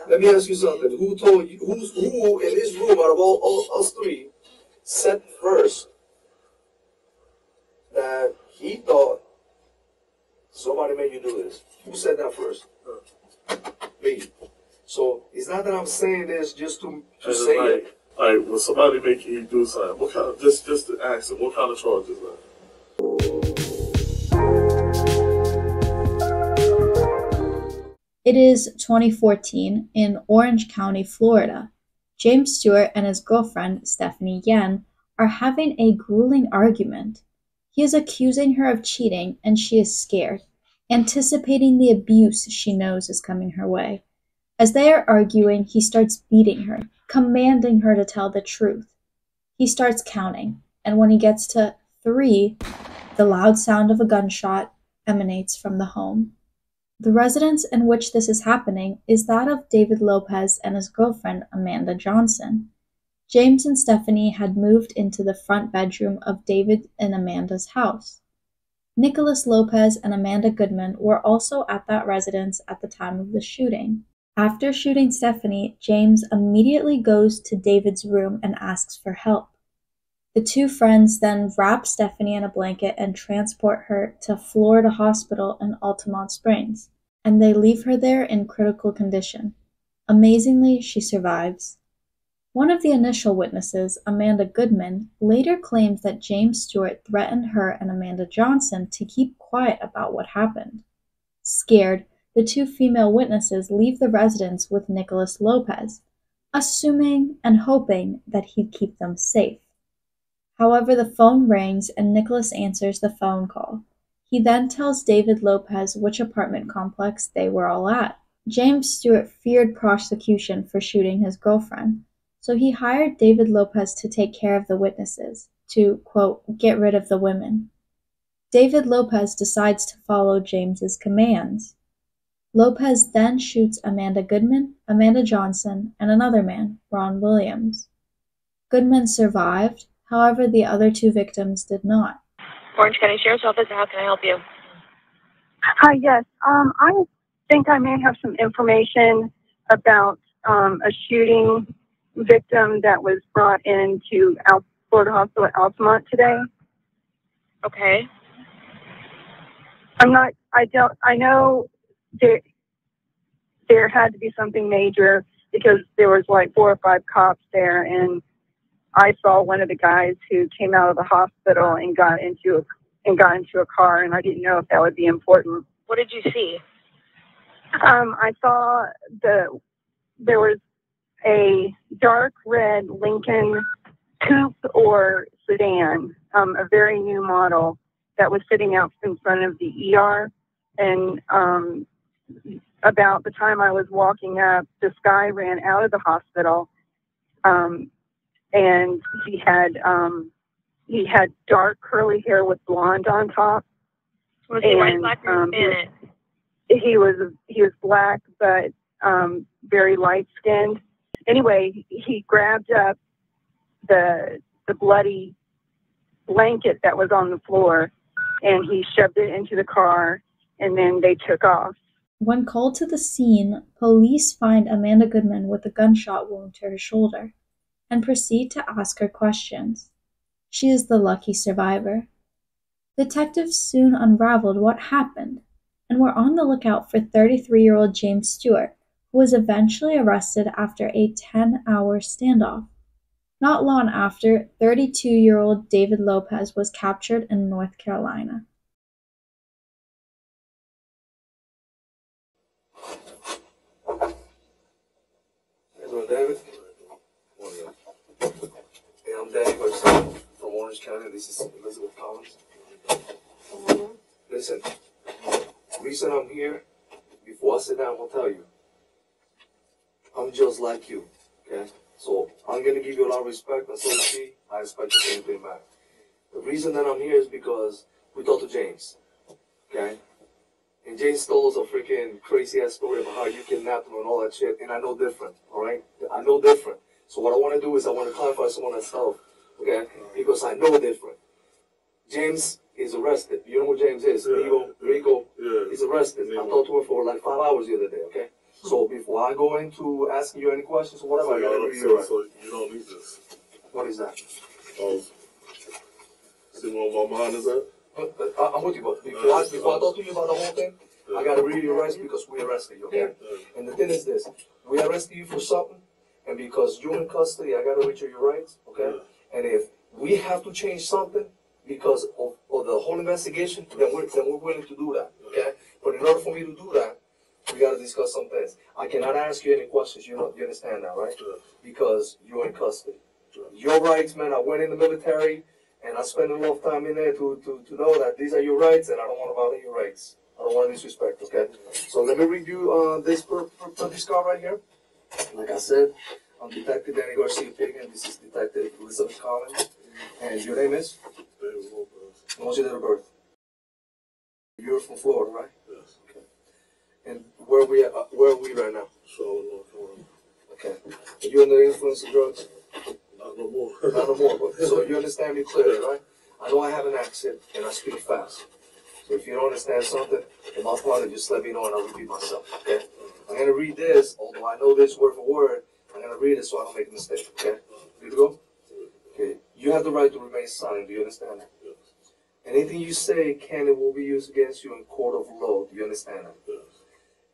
Let me ask you something. Who told you, who in this room out of all us three said first that he thought somebody made you do this? Who said that first? Me. So it's not that I'm saying this just to say it. All right, well, somebody making you do something. What kind of, just to ask him, what kind of charge is that? It is 2014 in Orange County, Florida. James Stewart and his girlfriend, Stephanie Nyen, are having a grueling argument. He is accusing her of cheating, and she is scared, anticipating the abuse she knows is coming her way. As they are arguing, he starts beating her, commanding her to tell the truth. He starts counting, and when he gets to 3, the loud sound of a gunshot emanates from the home. The residence in which this is happening is that of David Lopez and his girlfriend, Amanda Johnson. James and Stephanie had moved into the front bedroom of David and Amanda's house. Nicholas Lopez and Amanda Goodman were also at that residence at the time of the shooting. After shooting Stephanie, James immediately goes to David's room and asks for help. The two friends then wrap Stephanie in a blanket and transport her to Florida Hospital in Altamont Springs, and they leave her there in critical condition. Amazingly, she survives. One of the initial witnesses, Amanda Goodman, later claims that James Stewart threatened her and Amanda Johnson to keep quiet about what happened. Scared, the two female witnesses leave the residence with Nicholas Lopez, assuming and hoping that he'd keep them safe. However, the phone rings and Nicholas answers the phone call. He then tells David Lopez which apartment complex they were all at. James Stewart feared prosecution for shooting his girlfriend, so he hired David Lopez to take care of the witnesses, to, quote, get rid of the women. David Lopez decides to follow James's commands. Lopez then shoots Amanda Goodman, Amanda Johnson, and another man, Ron Williams. Goodman survived, however, the other two victims did not. Orange County Sheriff's Office, how can I help you? Hi, yes. I think I may have some information about a shooting victim that was brought into Florida Hospital at Altamont today. Okay. I know there had to be something major because there was like 4 or 5 cops there, and I saw one of the guys who came out of the hospital and got into a car, and I didn't know if that would be important. What did you see? I saw there was a dark red Lincoln coupe or sedan, a very new model that was sitting out in front of the ER, and about the time I was walking up, this guy ran out of the hospital, and he had dark curly hair with blonde on top. Was he white, black, or Hispanic? He was black, but very light skinned. Anyway, he grabbed up the bloody blanket that was on the floor, and he shoved it into the car, and then they took off. When called to the scene, police find Amanda Goodman with a gunshot wound to her shoulder and proceed to ask her questions. She is the lucky survivor. Detectives soon unraveled what happened and were on the lookout for 33-year-old James Stewart, who was eventually arrested after a 10-hour standoff. Not long after, 32-year-old David Lopez was captured in North Carolina. David. Hey, I'm Danny Garcia from Orange County. This is Elizabeth Collins. Listen, the reason I'm here, before I sit down, I'll tell you. I'm just like you, okay? So I'm going to give you a lot of respect, and so you see, I expect the same thing back. The reason that I'm here is because we talked to James, okay? And James told us a freaking crazy-ass story about how you kidnapped him and all that shit, and I know different, all right? I know different. So what I want to do is I want to clarify some of that stuff, okay? Because I know different. James is arrested. You know who James is? Yeah. Rico. Yeah. He's arrested. I talked to him for like 5 hours the other day, okay? So before I go into asking you any questions or whatever, So, I gotta read your rights. so you don't need this. What is that? Oh, see where my mind is at? I'm with you, but before I talk to you about the whole thing, I gotta read your rights because we arrested you, okay? And the thing is this, we arrested you for something, and because you're in custody, I gotta read you your rights, okay? And if we have to change something because of the whole investigation, then we're willing to do that, okay? But in order for me to do that, we gotta discuss some things. I cannot ask you any questions, you understand that, right? Because you're in custody. Your rights, man, I went in the military, and I spent a lot of time in there to know that these are your rights, and I don't want to violate your rights. I don't want to disrespect, okay? So let me read you this this card right here. Like I said, I'm Detective Danny Garcia Pigan. This is Detective Elizabeth Collins. And your name is? David Lopez. What's your date of birth? You're from Florida, right? Yes. Okay. And where are we right now? Charlotte, North Carolina. Okay. Are you under the influence of drugs? Not no more. Not no more. But, so you understand me clearly, right? I know I have an accent and I speak fast. So if you don't understand something, in my part, just let me know and I'll repeat myself, okay? I'm going to read this, although I know this word for word, I'm going to read it so I don't make a mistake, okay? Ready to go? Okay. You have the right to remain silent. Do you understand that? Yes. Anything you say can and will be used against you in court of law. Do you understand that? Yes.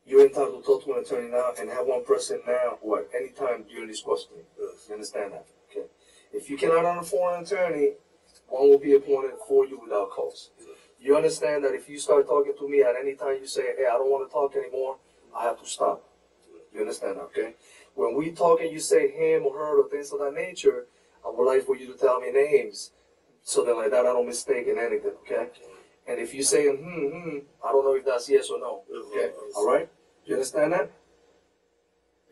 You're entitled to talk to an attorney now and have one present now or at any time during this questioning. Yes. You understand that? Okay. If you cannot afford an attorney, one will be appointed for you without cost. You understand that if you start talking to me at any time you say, hey, I don't want to talk anymore, I have to stop. You understand that, okay? When we talk and you say him or her or things of that nature, I would like for you to tell me names so that like that I don't mistake in anything, okay? And if you say I don't know if that's yes or no, okay? All right? You understand that?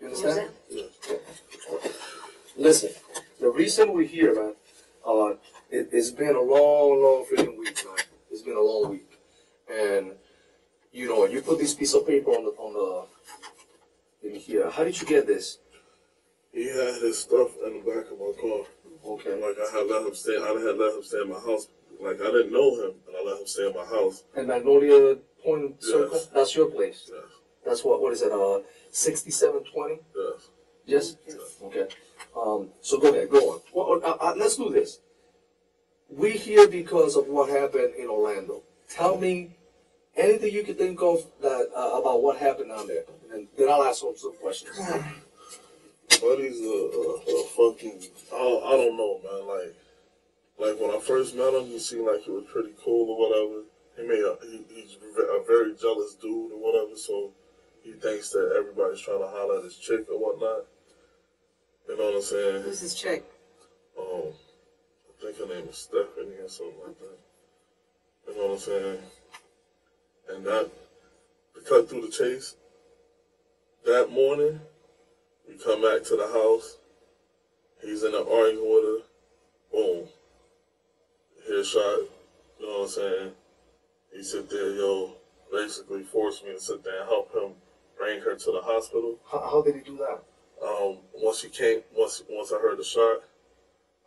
You understand? Yes. Okay. Listen, the reason we're here, man, it's been a long freaking week, man. It's been a long week, and you put this piece of paper on the in here. How did you get this? He had his stuff in the back of my car. Okay. Like I had let him stay. I had let him stay in my house. Like I didn't know him, and I let him stay in my house. And Magnolia Point Circle. Yes. That's your place. Yes. That's what is it? 6720. Yes. Yes. Yes. Okay. So go ahead. Go on. Well, let's do this. We're here because of what happened in Orlando. Tell me anything you can think of that about what happened down there, and then I'll ask some questions. Buddy's a fucking. I don't know, man. Like when I first met him, he seemed like he was pretty cool or whatever. He's a very jealous dude or whatever. So he thinks that everybody's trying to holler at his chick or whatnot. You know what I'm saying? Who's his chick? I think her name is Stephanie or something like that. You know what I'm saying? And that, to cut through the chase, that morning, we come back to the house. He's in there arguing with her. Boom. Headshot. You know what I'm saying? He sit there, basically forced me to sit there and help him bring her to the hospital. How did he do that? Once I heard the shot,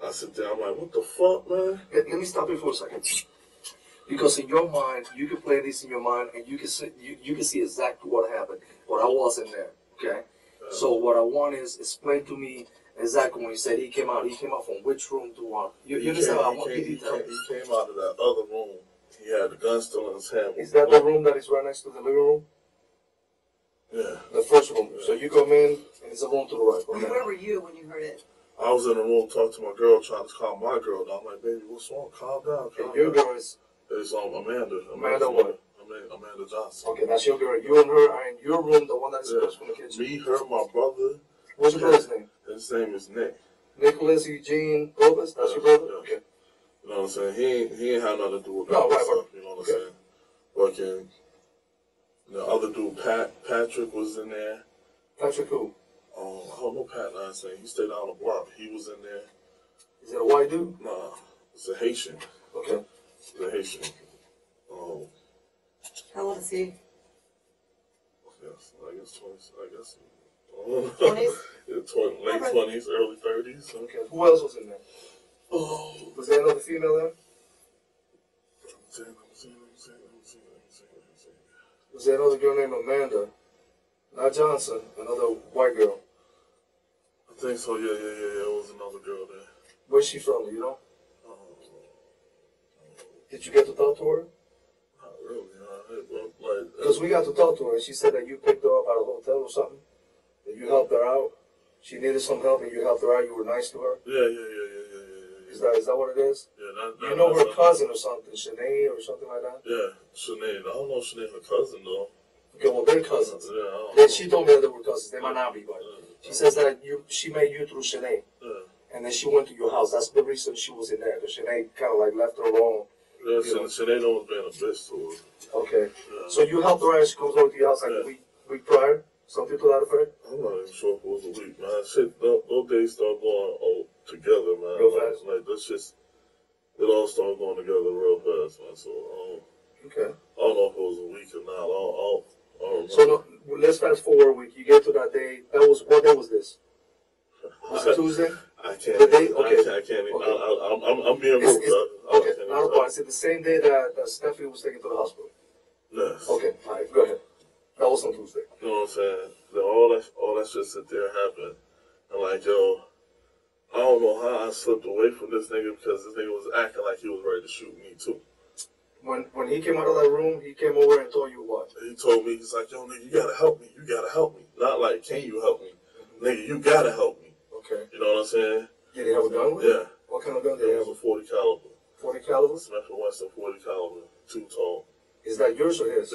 I sit there, I'm like, what the fuck, man? Let me stop you for a second. Because in your mind, you can play this in your mind, and you can see exactly what happened. But I wasn't there, okay? So what I want is explain to me exactly when you said he came out. He came out from which room to what? You understand? I want you to tell me. He came out of that other room. He had the gun still in his hand. Is that the room that is right next to the living room? Yeah. The first room. Yeah. So you come in, and it's a room to the right. Okay. Where were you when you heard it? I was in the room talking to my girl, trying to calm my girl down. I'm like, baby, what's wrong? Calm down. And your girl is It's Amanda. Amanda what? Amanda Johnson. Okay, that's your girl. You and her are in your room, the one that is across from the kitchen. Me, her, my brother. What's your brother's name? His name is Nick. Nicholas Eugene Lopez. That's your brother. Yeah. Okay. You know what I'm saying? He ain't had nothing to do with that No, right, stuff. right. You know what Okay. I'm saying? Fucking the other dude, Patrick, was in there. Patrick who? I don't know Pat last name. He stayed down the block. He was in there. Is it a white dude? Nah, it's a Haitian. Okay. It's a Haitian. How old is he? Yes, I guess 20s. I guess. 20s? Yeah, late 20s, early 30s. Okay. Who else was in there? Oh, Was there another female there? let me see. Was there another girl named Amanda? Not Johnson, another white girl. I think so, yeah. It was another girl there. Where's she from, you know? Um, Did you get to talk to her? Not really, like, Because we got to talk to her, and she said that you picked her up at a hotel or something, that you helped her out. She needed some help, and you helped her out. You were nice to her. Yeah. Is that what it is? Yeah, You know her cousin or something, Shanae or something like that? Yeah, Shanae. I don't know if Shanae her cousin, though. Okay, well, they're cousins. Yeah, I don't Then know. she told me that they were cousins. They might not be, but she says that she met you through Shanae. Yeah. And then she went to your house. That's the reason she was in there. Because Shanae kind of like left her alone. Yeah, Shanae was being a bitch to her. Okay. Yeah. So you helped her out and she comes over to your house like a week prior? Something to that effect? I'm not even sure if it was a week, man. Shit, those days start going together, man. Real fast? Like, this just, it all started going together real fast, man. So, Okay. I don't know if it was a week or not. I don't remember. So no, let's fast forward a week. You get to that day. What day was this? Was it Tuesday? I can't. The day? Okay. I can't. Okay. I'm being rude. Okay, not a problem. Is it the same day that Stephanie was taken to the hospital? Yes. Okay, all right, go ahead. That was on Tuesday. You know what I'm saying? Then all that shit sit there happened. And like, yo, I don't know how I slipped away from this nigga because this nigga was acting like he was ready to shoot me too. When he came out of that room, he came over and told you what? He told me, he's like, yo, nigga, you gotta help me. You gotta help me. Not like, can you help me? Nigga, you gotta help me. Okay. You know what I'm saying? Did he have a gun with him? Yeah. What kind of gun did he It have? was a 40 caliber. 40 caliber? Smith & Wesson 40 caliber, 2-tone. Is that yours or his?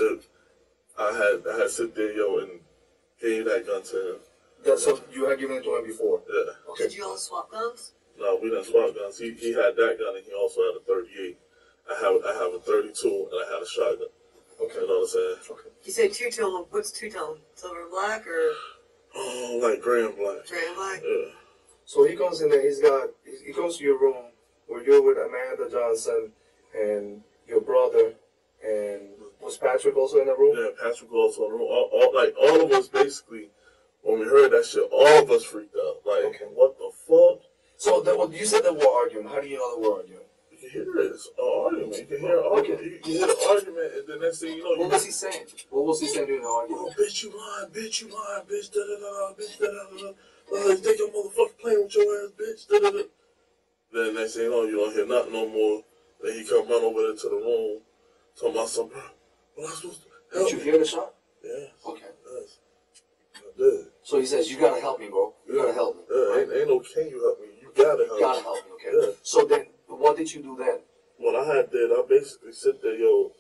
I had sit there, yo, and gave that gun to him. So you had given it to him before? Yeah. Okay. Did you all swap guns? No, we didn't swap guns. He had that gun and he also had a 38. I have a 32 and I had a shotgun. Okay. You know what I'm saying? Okay. You say two-tone. What's two-tone? Silver and black or Oh, like gray and black. gray and black? Yeah. So he comes in there, he comes to your room where you're with Amanda Johnson and your brother, and was Patrick also in the room? Yeah, Patrick was also in the room. All of us basically, when we heard that shit, all of us freaked out. Like, Okay. what the fuck? So you said they were arguing. How do you know they were arguing? You can hear it. It's an argument. You can hear an argument. Okay. You hear the argument, and then next thing you know, What was he saying? What was he saying during the oh, argument? bitch, you lying, bitch, da da da, bitch, da da da. You think your motherfucker playing with your ass, bitch, da da da. Then next thing you know, you don't hear nothing no more. Then he come run over there to the room, talking about something. What am I supposed to help Did you me? hear the shot? Yeah. Okay. Yes. I did. So he says, you gotta help me, bro. You gotta help me. Yeah, ain't no can you help me. You gotta help You gotta me. help me, okay? Yeah. So then, what did you do then? What I did, I basically sit there, yo.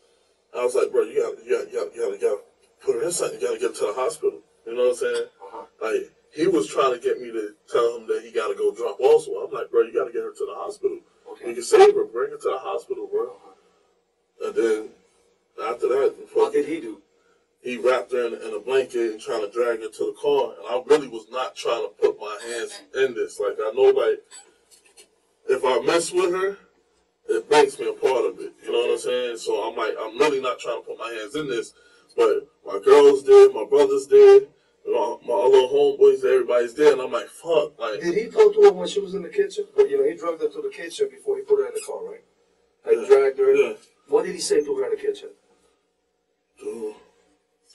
I was like, bro, you gotta put her in something. You gotta get her to the hospital. You know what I'm saying? Uh-huh. Like, he was trying to get me to tell him that he gotta go drop also. I'm like, bro, you gotta get her to the hospital. Okay. You can save her. Bring her to the hospital, bro. And then, after that, What did he do? he wrapped her in a blanket and trying to drag her to the car. And I really was not trying to put my hands in this. Like, I know, like, if I mess with her, it breaks me a part of it. You know what I'm saying? So I'm like, I'm really not trying to put my hands in this. But my girls did, my brothers did, my other homeboys, everybody's there. And I'm like, fuck. Like, Did he talk to her when she was in the kitchen? But, he dragged her to the kitchen before he put her in the car, right? Like, dragged her. Yeah. What did he say to her in the kitchen? dude,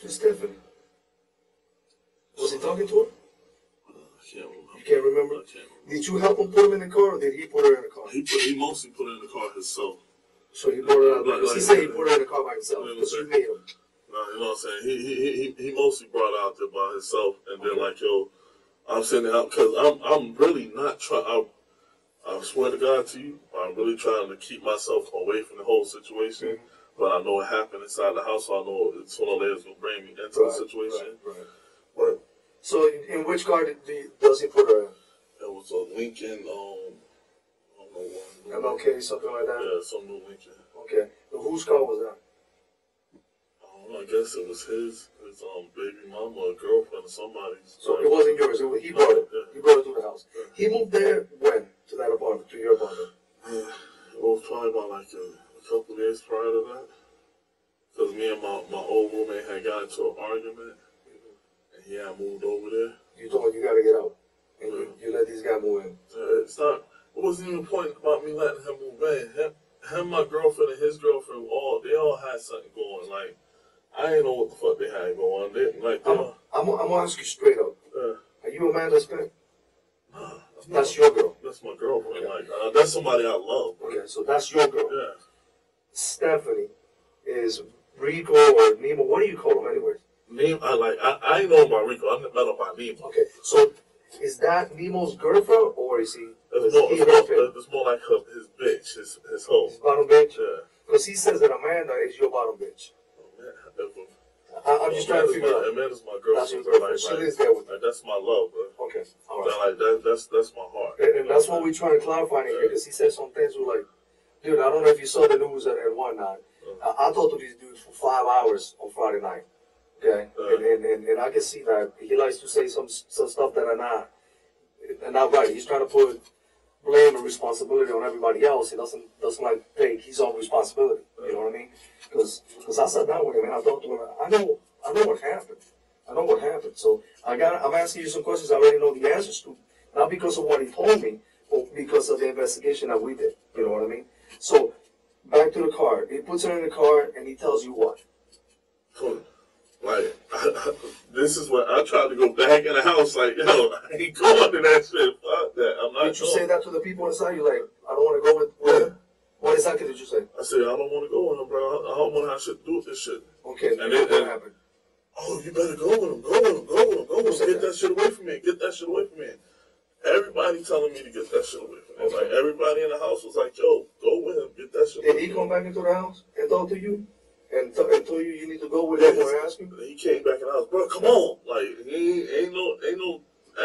To Stephanie. Was he talking to her? I can't remember. You can't remember? I can't remember. Did you help him put him in the car, or did he put her in the car? He mostly put her in the car himself. So he brought her out. Like- He said he put her in the car by himself Like- because you made him. No, you know what I'm saying? He mostly brought her out there by himself, and then like, yo, I'm sitting there because I'm really not trying. I swear to God to you, I'm really trying to keep myself away from the whole situation. But I know it happened inside the house, so I know it's sooner or later it's gonna bring me into the situation. Right. But So in which car does he put her in? it was a Lincoln, I don't know what. MLK, something like that? Yeah, some new Lincoln. Okay. But whose car was that? I don't know, I guess it was his baby mama or girlfriend or somebody's. So it wasn't yours. He brought it. Yeah. He brought it to the house. He moved there when? To that apartment, to your apartment? Yeah, it was probably about like a couple of days prior to that. Because me and my old roommate had got into an argument, and he had moved over there. You told him you gotta get out. And you let these guys move in. It wasn't even a point about me letting him move in. Him, my girlfriend, and his girlfriend, they all had something going. Like, I didn't know what the fuck they had going. I'm gonna ask you straight up. Are you Amanda's pet? Nah, That's your girl. That's my girlfriend. Like, that's somebody I love. Bro. Okay, so that's your girl. Yeah. Stephanie is Rico or Nemo. What do you call him, anyways? Nemo. I ain't know about Rico. I met him by Nemo. Okay, so is that Nemo's girlfriend or is he? It's more like his bitch, his hoe. His bottom bitch. Yeah. Because he says that Amanda is your bottom bitch. I'm just trying to figure out. Amanda's my girlfriend. That's your girlfriend. She lives there with you. That's my love, bro. Okay, all right. That's my heart. And that's what we're trying to clarify here, because he said some things were like, dude, I don't know if you saw the news and whatnot. I talked to these dudes for 5 hours on Friday night. Okay, and I can see that he likes to say some stuff that are not right. He's trying to put blame and responsibility on everybody else. He doesn't like take his own responsibility. You know what I mean? Because I sat down with him and I talked to him. I know what happened. I know what happened. So I'm asking you some questions I already know the answers to, not because of what he told me, but because of the investigation that we did. You know what I mean? So back to the car. He puts her in the car and he tells you what? Like, this is what I tried to go back in the house. Like, yo, I ain't going to that shit. Fuck that. I'm not. Did you say that to the people inside? You like, I don't want to go with him? What exactly did you say? I said, I don't want to go with him, bro. I don't want to have shit to do with this shit. Okay, and what happened? Oh, you better go with him. Go with him. Go with him. Go with him. Get that shit away from me. Get that shit away from me. Everybody telling me to get that shit away from me. Okay. Like, everybody in the house was like, yo, go with him. Get that shit away from me. Did he come back into the house and talk to you? And told you need to go with him or ask him? He came back in the house, bro, come on. Like, he ain't no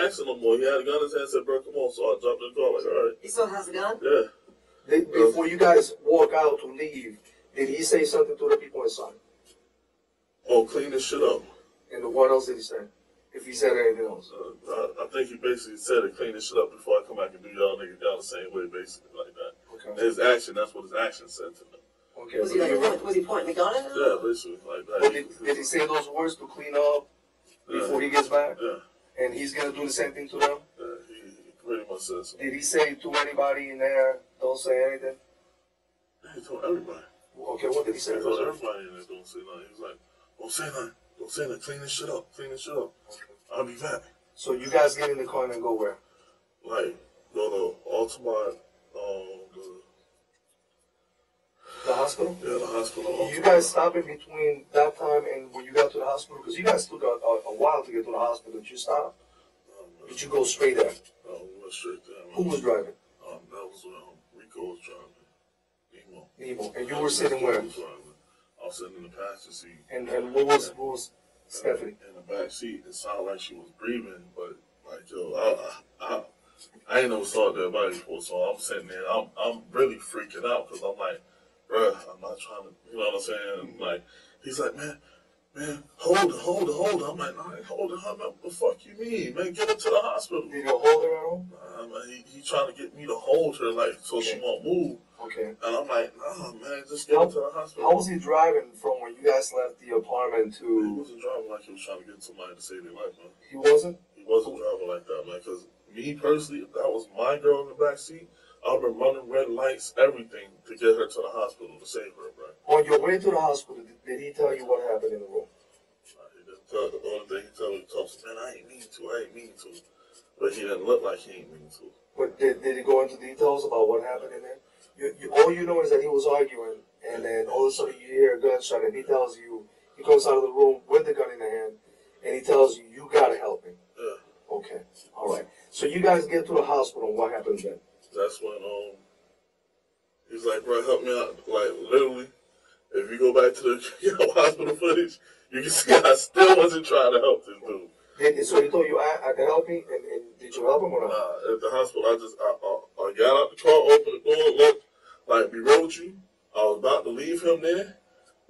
action no more. He had a gun in his hand and said, bro, come on. So I jumped in the car, like, all right. He still has a gun? Yeah. Before you guys walk out to leave, did he say something to the people inside? Oh, clean this shit up. And what else did he say? If he said anything else? I think he basically said it, clean this shit up before I come back and do y'all niggas down the same way, basically, like that. Okay. His action, that's what his action said to them. Okay. Was he pointing the gun at him? Yeah, basically, like that. But did he say those words to clean up before he gets back? Yeah. And he's going to do the same thing to them? Yeah, he pretty much says so. Did he say to anybody in there, don't say anything? He told everybody. Okay, what did he say? He told everybody in there, don't say nothing. He was like, don't say nothing. Don't say nothing. Clean this shit up. Clean this shit up. Okay. I'll be back. So you guys get in the car and go where? Like, go to Altamont, the hospital? Yeah, the hospital. You guys stop in between that time and when you got to the hospital? Because you guys took a while to get to the hospital. Did you stop? Did you go straight there? No, we went straight there. Who was driving? That was Rico was driving. Nemo. And you were sitting where? I was sitting in the passenger seat. And what was Stephanie? In the back seat. It sounded like she was breathing, but like, yo, I ain't never saw that body before, so I'm sitting there. I'm really freaking out because I'm like, bruh, I'm not trying to, you know what I'm saying? Like, he's like, man, hold her. I'm like, I ain't holding her. What the fuck you mean? Man, get her to the hospital. Did you hold her at all? He trying to get me to hold her, like, so she won't move. Okay. And I'm like, nah, man, just get her to the hospital. How was he driving from when you guys left the apartment to... He wasn't driving like he was trying to get somebody to save their life, man. He wasn't? He wasn't driving like that, man, because me personally, if that was my girl in the back seat, I've been running red lights, everything, to get her to the hospital to save her, bro. On your way to the hospital, did he tell you what happened in the room? He didn't tell. The only thing he told me, man, I ain't mean to. But he didn't look like he ain't mean to. But did he go into details about what happened in there? All you know is that he was arguing, and then all of a sudden you hear a gunshot, and he tells you, he comes out of the room with the gun in the hand, and he tells you, you gotta help him. Yeah. Okay, all right. So you guys get to the hospital, and what happens then? That's when he's like, bro, help me out. Like, literally, if you go back to the hospital footage, you can see I still wasn't trying to help this dude. So he told you I could help him, and did you help him or not? At the hospital, I got out the car, opened the door, looked. Like, be real with you, I was about to leave him there,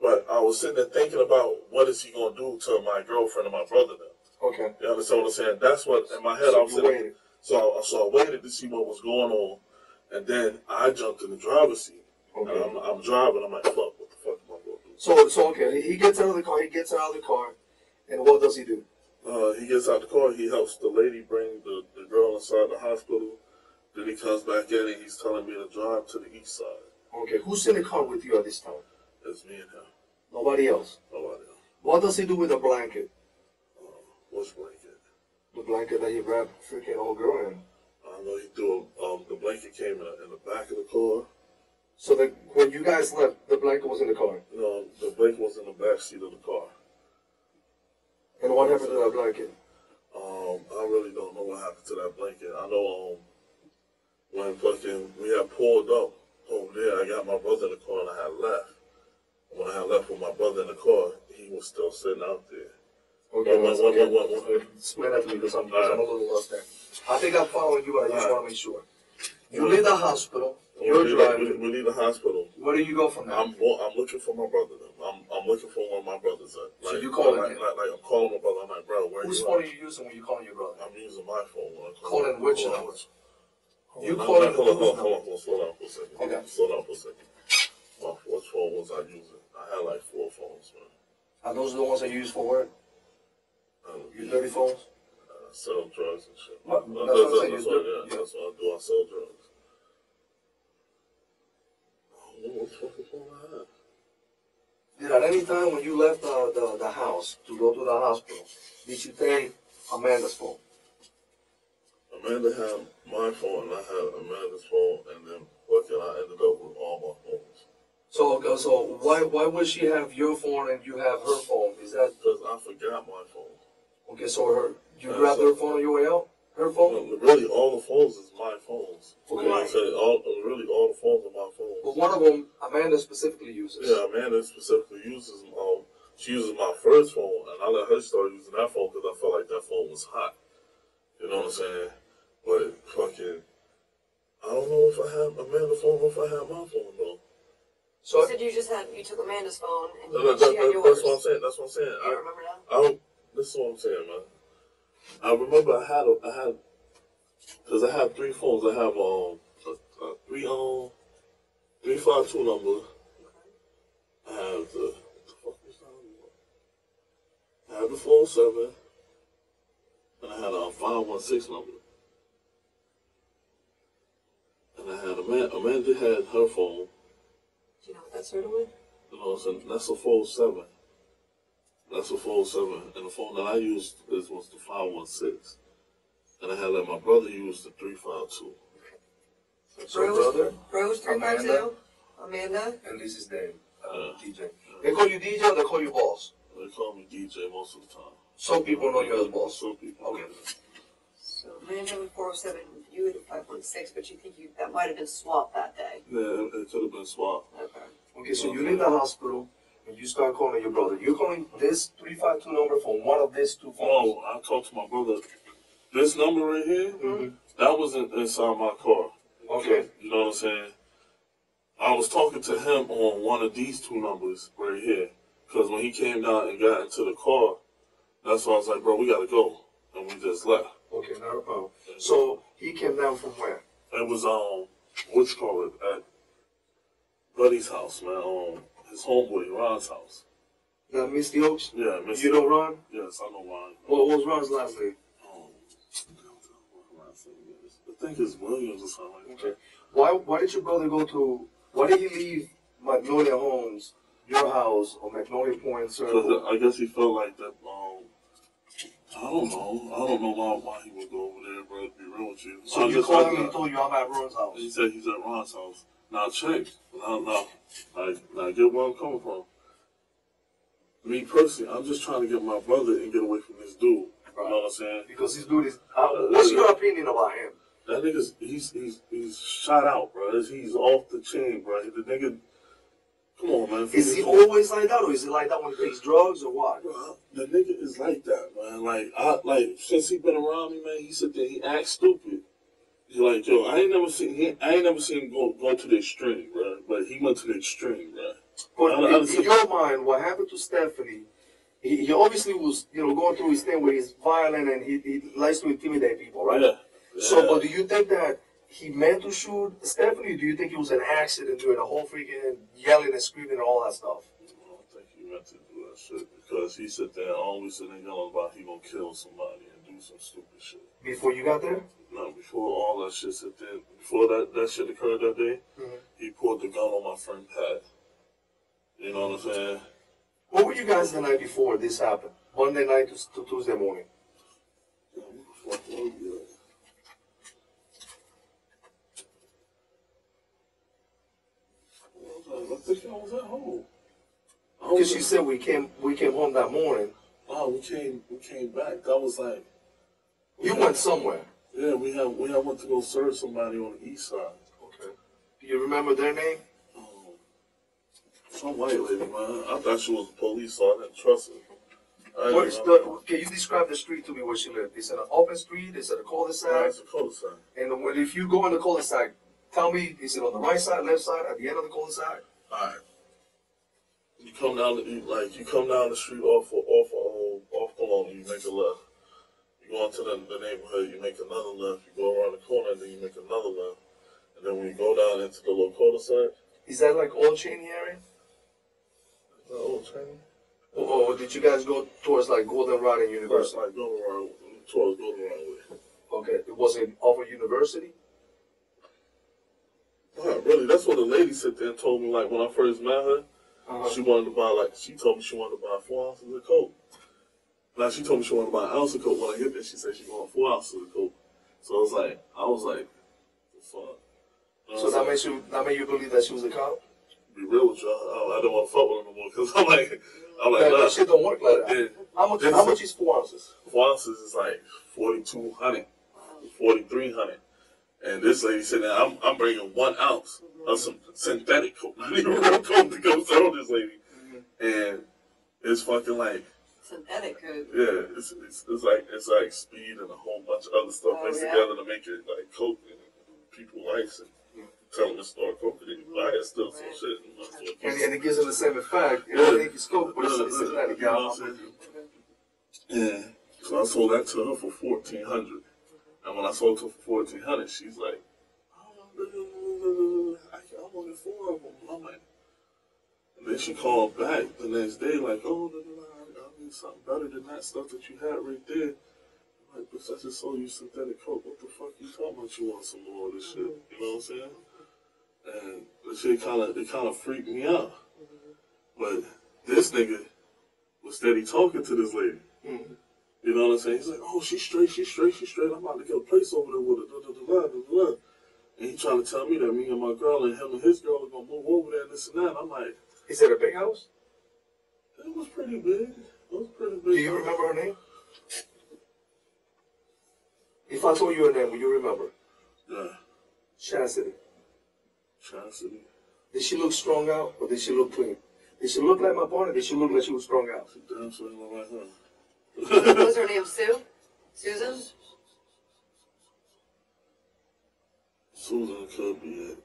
but I was sitting there thinking about what is he going to do to my girlfriend and my brother now. Okay. You understand what I'm saying? That's what, in my head, so I was sitting. So I waited to see what was going on, and then I jumped in the driver's seat. Okay. And I'm driving, I'm like, fuck, what the fuck am I going to do? So okay, he gets out of the car, and what does he do? He gets out the car, he helps the lady bring the girl inside the hospital. Then he comes back in and he's telling me to drive to the east side. Okay, who's in the car with you at this time? It's me and him. Nobody else? Nobody else. What does he do with the blanket? Well, blanket that he wrapped freaking old girl in. I know he threw the blanket came in the back of the car. So when you guys left, the blanket was in the car? No, the blanket was in the back seat of the car. And what happened to that blanket? I really don't know what happened to that blanket. I know when we had pulled up over there, I got my brother in the car and I had left. When I had left with my brother in the car, he was still sitting out there. Okay, explain that to me because I'm a little lost there. I think I'm following you, but I just want to make sure. You leave the hospital. You're driving. We leave the hospital. Where do you go from there? I'm looking for my brother. I'm looking for one of my brothers. So you calling him? Like I'm calling my brother. I'm like, bro, where Whose you phone at? are you using when you're calling your brother? I'm using my phone. Calling which number? You Hold calling on, slow down for a second. Okay. Slow down for a second. Which phone was I using? I had like 4 phones, man. Are those the ones that you use for work? Your dirty phones? I sell drugs and shit. What? That's what I'm saying. That's what I do. I sell drugs. What the fuck is phone I have? Did at any time when you left the house to go to the hospital, did you take Amanda's phone? Amanda had my phone and I had Amanda's phone, and then I ended up with all my phones. So why would she have your phone and you have her phone? Is that because I forgot my phone? Okay, so you grabbed her phone on your way out? Her phone? No, really, all the phones is my phones. Okay. You know what I'm saying? All the phones are my phones. But one of them, Amanda specifically uses. Yeah, Amanda specifically uses she uses my first phone, and I let her start using that phone because I felt like that phone was hot. You know what I'm saying? But fucking, I don't know if I have Amanda's phone or if I have my phone though. So you said you took Amanda's phone and That's she had yours. what I'm saying. That's what I'm saying. You remember that? This is what I'm saying, man. I remember I had, because I have 3 phones. I have a 352 number. I have the what the fuck is that? I have the 407, and I had a 516 number. And I had Amanda had her phone. Do you know what that started with? You know, so that's a 407. That's a 407. And the phone that I used was the 516. And I had let my brother use the 352. So brother, Rose 352, Amanda, and this is Dave, DJ. They call you DJ or they call you boss? They call me DJ most of the time. Some people know you as boss. Some people. Okay. So Amanda with 407, you had 516, but you think that might have been swapped that day. Yeah, it could have been swapped. Okay. Okay, so you leave the hospital and you start calling your brother. You're calling this 352 number from one of these 2 phones. Oh, I talked to my brother. This number right here, that was inside my car. Okay. You know what I'm saying? I was talking to him on one of these 2 numbers right here. Because when he came down and got into the car, that's why I was like, bro, we got to go. And we just left. Okay, not a problem. So he came down from where? It was, what you call it, at Buddy's house, man. His homeboy, Ron's house. That Misty Oaks? Yeah, Mr. You know Ron? Yes, I know Ron. What was Ron's last name? I think it's Williams or something like that. Okay. Why did your brother why did he leave Magnolia Homes, your house, or Magnolia Point Circle? Because I guess he felt like that, I don't know why he would go over there, bro, to be real with you. So you called him and he told you I'm at Ron's house? He said he's at Ron's house. Now check. Now get where I'm coming from. Me personally, I'm just trying to get my brother and get away from this dude. You know what I'm saying? Because this dude is. What's your opinion about him? That nigga's he's shot out, bro. He's off the chain, bro. The nigga, come on, man. Is he always like that, or is he like that when he takes drugs, or what? Bro, the nigga is like that, man. Like since he been around me, man, he sit there, he acts stupid. He like, yo, I ain't never seen him go to the extreme, bro. But he went to the extreme, bro. But in your mind, what happened to Stephanie? He obviously was, going through his thing where he's violent and he likes to intimidate people, right? Yeah. So, but do you think that he meant to shoot Stephanie? Or do you think it was an accident doing the whole freaking yelling and screaming and all that stuff? I don't think he meant to do that shit because he sit there always sitting there yelling about he gonna kill somebody and do some stupid shit. Before you got there? No, before all that shit sit there, before that shit occurred that day, he pulled the gun on my friend Pat. You know what I'm saying? Where were you guys the night before this happened? Monday night to Tuesday morning? Who the would be like, I think I was at home. Because you said we came home that morning. Oh, we came back. That was like. You went somewhere. Yeah, we went to go serve somebody on the east side. Okay. Do you remember their name? Some white lady, man. I thought she was police, so I didn't trust her. Can you describe the street to me where she lived? Is it an open street? Is it a cul-de-sac? Yeah, it's a cul-de-sac. And if you go in the cul-de-sac, tell me, is it on the right side, left side, at the end of the cul-de-sac? Alright. You come down the street off Colonial, you make a left. You go into the neighborhood, you make another left. You go around the corner, and then you make another left. And then when you go down into the little cul-de-sac. Is that like Old Cheney area? Old Cheney? Or did you guys go towards like Goldenrod and University? Like towards Goldenrod way. Okay. Was it off of University? Not really. That's what the lady sit there and told me, like, when I first met her. She wanted to buy, she told me she wanted to buy 4 ounces of coke. Now, she told me she wanted to buy an ounce of coke. When I get there, she said she wanted 4 ounces of coke. So I was like, the fuck? So that made you believe that she was a cop? Be real with y'all, I don't want to fuck with her no more, because I'm like, that shit don't work like that. How much is 4 ounces? 4 ounces is like 4,200, 4,300. And this lady said, now I'm bringing 1 ounce of some synthetic coke, not even real coke, to go sell this lady. And it's fucking like synthetic coke. Yeah, it's like speed and a whole bunch of other stuff mixed together to make it like coke, and people likes it. Tell them to start coke, and you buy it, still some shit. And it gives them the same effect. It doesn't think it's coke, but it's synthetic. You know what I'm saying? Yeah. So I sold that to her for $1,400. And when I sold it to her for $1,400, she's like, I wanted 4 of them. I'm like, and then she called back the next day, like, I need something better than that stuff that you had right there. I'm like, but I just sold you synthetic coke. What the fuck you talking about? You want some more of this shit? You know what I'm saying? And the shit kind of freaked me out. But this nigga was steady talking to this lady. You know what I'm saying? He's like, oh, she's straight. I'm about to get a place over there with her. And he trying to tell me that me and my girl and him and his girl are going to move over there and this and that. I'm like... Is it a big house? It was pretty big. Do you remember her name? If I told you her name, will you remember? Yeah. Chastity. Chastity. Did she look strung out or did she look clean? Did she look like my partner or did she look like she was strung out? She damn sure look like her. What was her name? Sue? Susan? Susan could be it.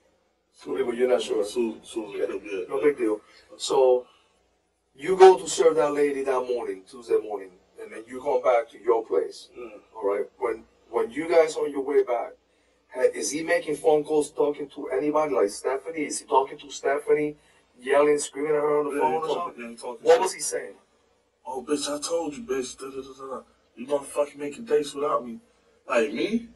But you're not sure. Susan could be it. No big deal. So, you go to serve that lady that morning, Tuesday morning, and then you go back to your place. All right? When you guys on your way back, is he making phone calls, talking to anybody like Stephanie? Is he talking to Stephanie, yelling, screaming at her on the phone or something? What was he saying? Oh, bitch, I told you, bitch. You motherfucking making dates without me. Like, me?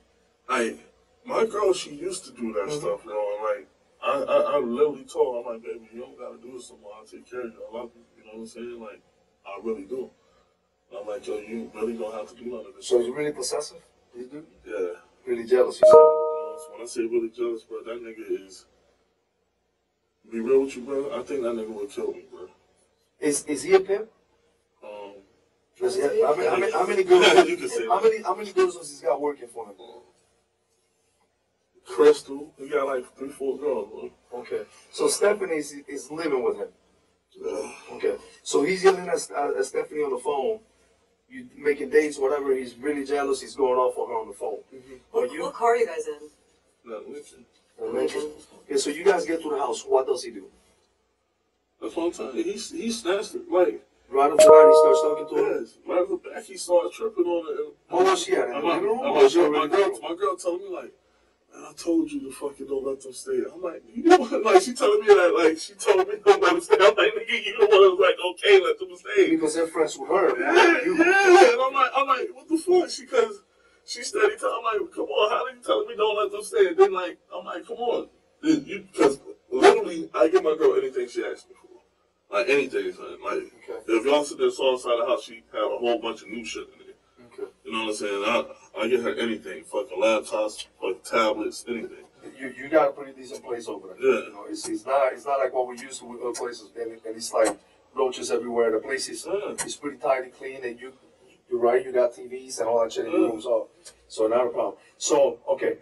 Like, my girl, she used to do that stuff, you know, and like, I literally told her, I'm like, baby, you don't gotta do this no more. I'll take care of you. I love you. You know what I'm saying? Like, I really do. And I'm like, yo, you really don't have to do none of this. So he's really possessive? This dude? Yeah. Really jealous, you said? So when I say really jealous, bro, that nigga is, be real with you, bro, I think that nigga would kill me, bro. Is he a pimp? Does he have, how many girls? How many girls does this guy working for him? Crystal, he got like 3-4 girls, bro. Okay, so Stephanie is living with him. Yeah. Okay, so he's yelling at Stephanie on the phone. You making dates, whatever. He's really jealous. He's going off on her on the phone. What car are you guys in? Not Lincoln. Okay, so you guys get to the house. What does he do? That's what I'm telling you. He snatched it, like. Right off the bat, he starts talking to her? Yes. Right off the back, he started tripping on it. What was she at? In the living room? My girl told me, like, man, I told you to fucking don't let them stay. I'm like, you know what? Like, she telling me that, like, she told me don't let them stay. I'm like, nigga, you the one that was like, okay, let them stay. Because they're friends with her. Yeah. And I'm like, what the fuck? Because she steady telling, I'm like, come on, how are you telling me don't let them stay? And then, like, I'm like, come on. Because literally, I give my girl anything she asks me for. Like, anything, son. Like, if y'all sit there saw inside the house, she had a whole bunch of new shit in there. Okay. You know what I'm saying? I get her anything, fucking laptops, fucking tablets, anything. You got a pretty decent place over there. Yeah. You know, it's not like what we used to with other places, and it's like roaches everywhere. The place is it's pretty tidy, clean, and you're right. You got TVs and all that shit in your rooms, so not a problem. So okay,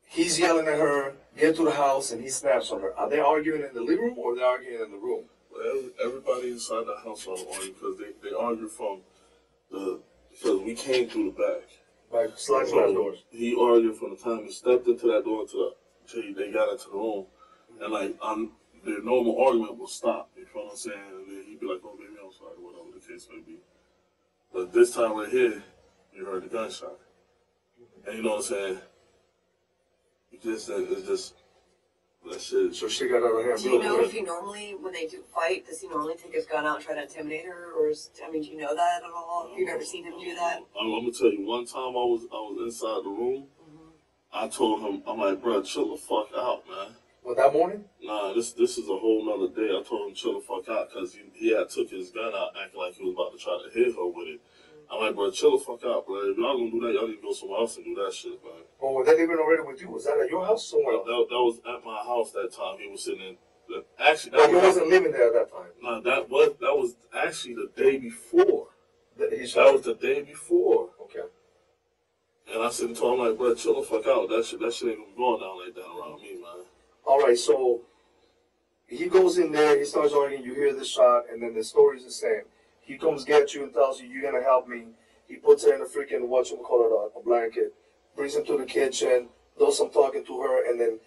he's yelling at her, get to the house, and he snaps on her. Are they arguing in the living room or are they arguing in the room? Well, everybody inside the house are arguing because they argue because we came through the back. Like sliding glass doors. He argued from the time he stepped into that door till they got into the room, and like the normal argument will stop. You know what I'm saying? And then he'd be like, "Oh, baby, I'm sorry," whatever the case may be. But this time right here, you heard the gunshot, and you know what I'm saying? It's just that shit. So she got out of hand. Do you know if he normally, when they do fight, does he normally take his gun out and try to intimidate her, or do you know that at all? Have you ever seen him do that? I'm gonna tell you. One time I was inside the room. I told him, I'm like, bro, chill the fuck out, man. Well, that morning? Nah, this is a whole nother day. I told him chill the fuck out because he had took his gun out acting like he was about to try to hit her with it. I'm like, bro, chill the fuck out, bro. If y'all gonna do that, y'all need to go somewhere else and do that shit, man. Oh, were they living already with you? Was that at your house or somewhere else? That was at my house that time. He was sitting in. Actually, No, he wasn't living there at that time. Nah, that was actually the day before. That was the day before. Okay. And I said and told him, like, bro, chill the fuck out. That shit ain't gonna be going down like that around me, man. All right, so he goes in there, he starts arguing, you hear the shot, and then the story's the same. He comes get you and tells you, you're gonna help me. He puts her in a freaking, a blanket, brings him to the kitchen, does some talking to her, and then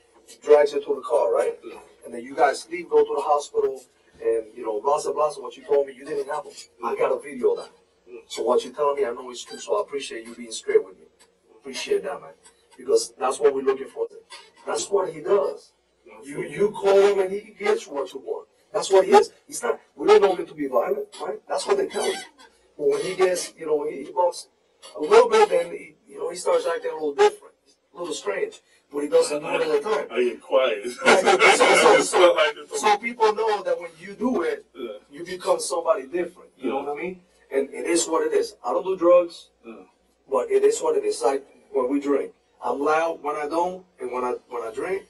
drags her to the car, right? Yeah. And then you guys leave, go to the hospital, and, blah, blah, blah, what you told me, you didn't help him. I got a video of that. So what you're telling me, I know it's true, so I appreciate you being straight with me. Appreciate that, man. Because that's what we're looking for. That's what he does. You call him and he gets what you want. That's what he is. He's not, we don't know him to be violent, right? That's what they tell you. But when he gets, he bumps a little bit, then he starts acting a little different, a little strange. But he doesn't do it all the time. I get quiet. So people know that when you do it, you become somebody different. You know what I mean? And it is what it is. I don't do drugs, but it is what it is. Like when we drink, I'm loud when I don't, and when I drink,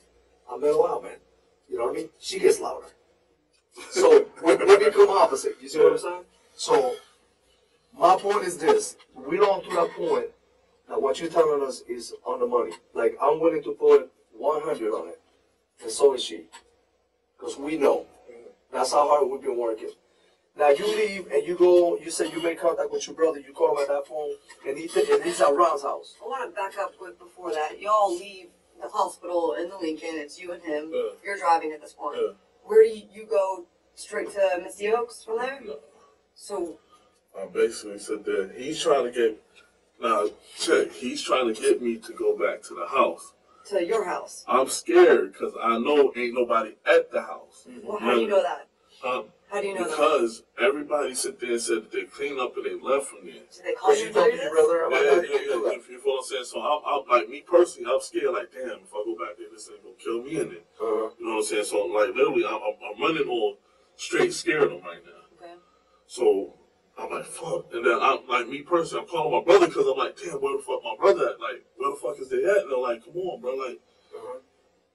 I'm very loud, man. You know what I mean? She gets louder. So we become opposite. You see what I'm saying? So my point is this: we don't to that point that what you're telling us is on the money. Like I'm willing to put 100 on it, and so is she, because we know that's how hard we've been working. Now you leave and you go. You say you make contact with your brother. You call him at that phone, and he's at Ron's house. I want to back up before that. Y'all leave the hospital in the Lincoln. It's you and him. You're driving at this point. Where do you go straight to Misty Oaks from there? No. So I basically said that he's trying to get me to go back to the house. To your house. I'm scared because I know ain't nobody at the house. Well, how do you know that? How do you know because everybody sit there and said that they cleaned up and they left from there. So they call you talking to your brother? Yeah. If you know what I'm saying. So I'm like, me personally, I'm scared. Like, damn, if I go back there, this ain't gonna kill me in it. You know what I'm saying? So like, literally, I'm running on straight scared of them right now. Okay. So I'm like, fuck. And then I'm like, me personally, I'm calling my brother because I'm like, damn, where the fuck my brother at? Like, where the fuck is they at? And they're like, come on, bro. Like,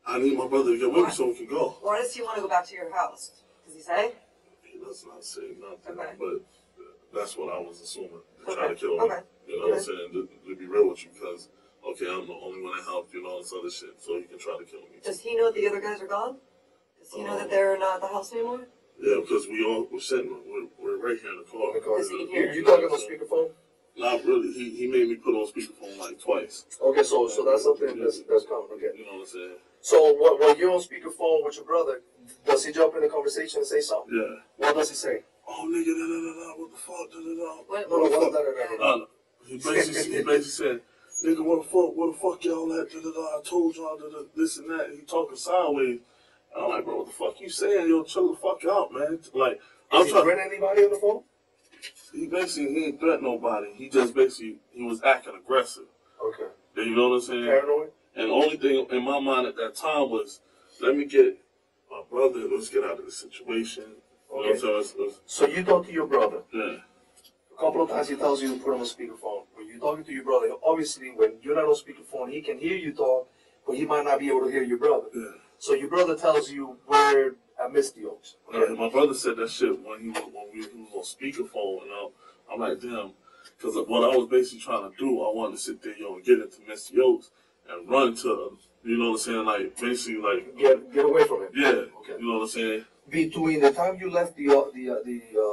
I need my brother to get with me so we can go. Why does he want to go back to your house? Does he say? He does not say nothing. Okay. But that's what I was assuming. To Okay. try to kill me. Okay. You know what I'm saying? To be real with you, because, okay, I'm the only one that helped, all this other shit, so he can try to kill me. Does he know the other guys are gone? Does he know that they're not at the house anymore? Yeah, because we're sitting, we're right here in the car. You talking on speakerphone? Not really. He made me put on speakerphone like twice. Okay, so that's something that's common. Okay. You know what I'm saying? So when you're on speakerphone with your brother, does he jump in the conversation and say something? Yeah. What does he say? Oh, nigga, what the fuck, What? He basically said, nigga, what the fuck y'all at, I told y'all, this and that. He talking sideways. I'm like, bro, what the fuck you saying? Yo, chill the fuck out, man. Like, Did he threaten anybody on the phone? He didn't threaten nobody. He just he was acting aggressive. Okay. You know what I'm saying? Paranoid? And the only thing in my mind at that time was, let me get my brother, let's get out of the situation. Okay. You know what I'm saying? So you talk to your brother. Yeah. A couple of times he tells you to put him on speakerphone. When you you're talking to your brother. Obviously, when you're not on speakerphone, he can hear you talk, but he might not be able to hear your brother. Yeah. So your brother tells you where I missed the Oaks. Okay. And my brother said that shit when he was on speakerphone, and I'm like, damn, because what I was basically trying to do, I wanted to sit there, and get into Mr. Oaks and run to, you know what I'm saying, like basically like get away from him. Yeah. Okay. You know what I'm saying. Between the time you left the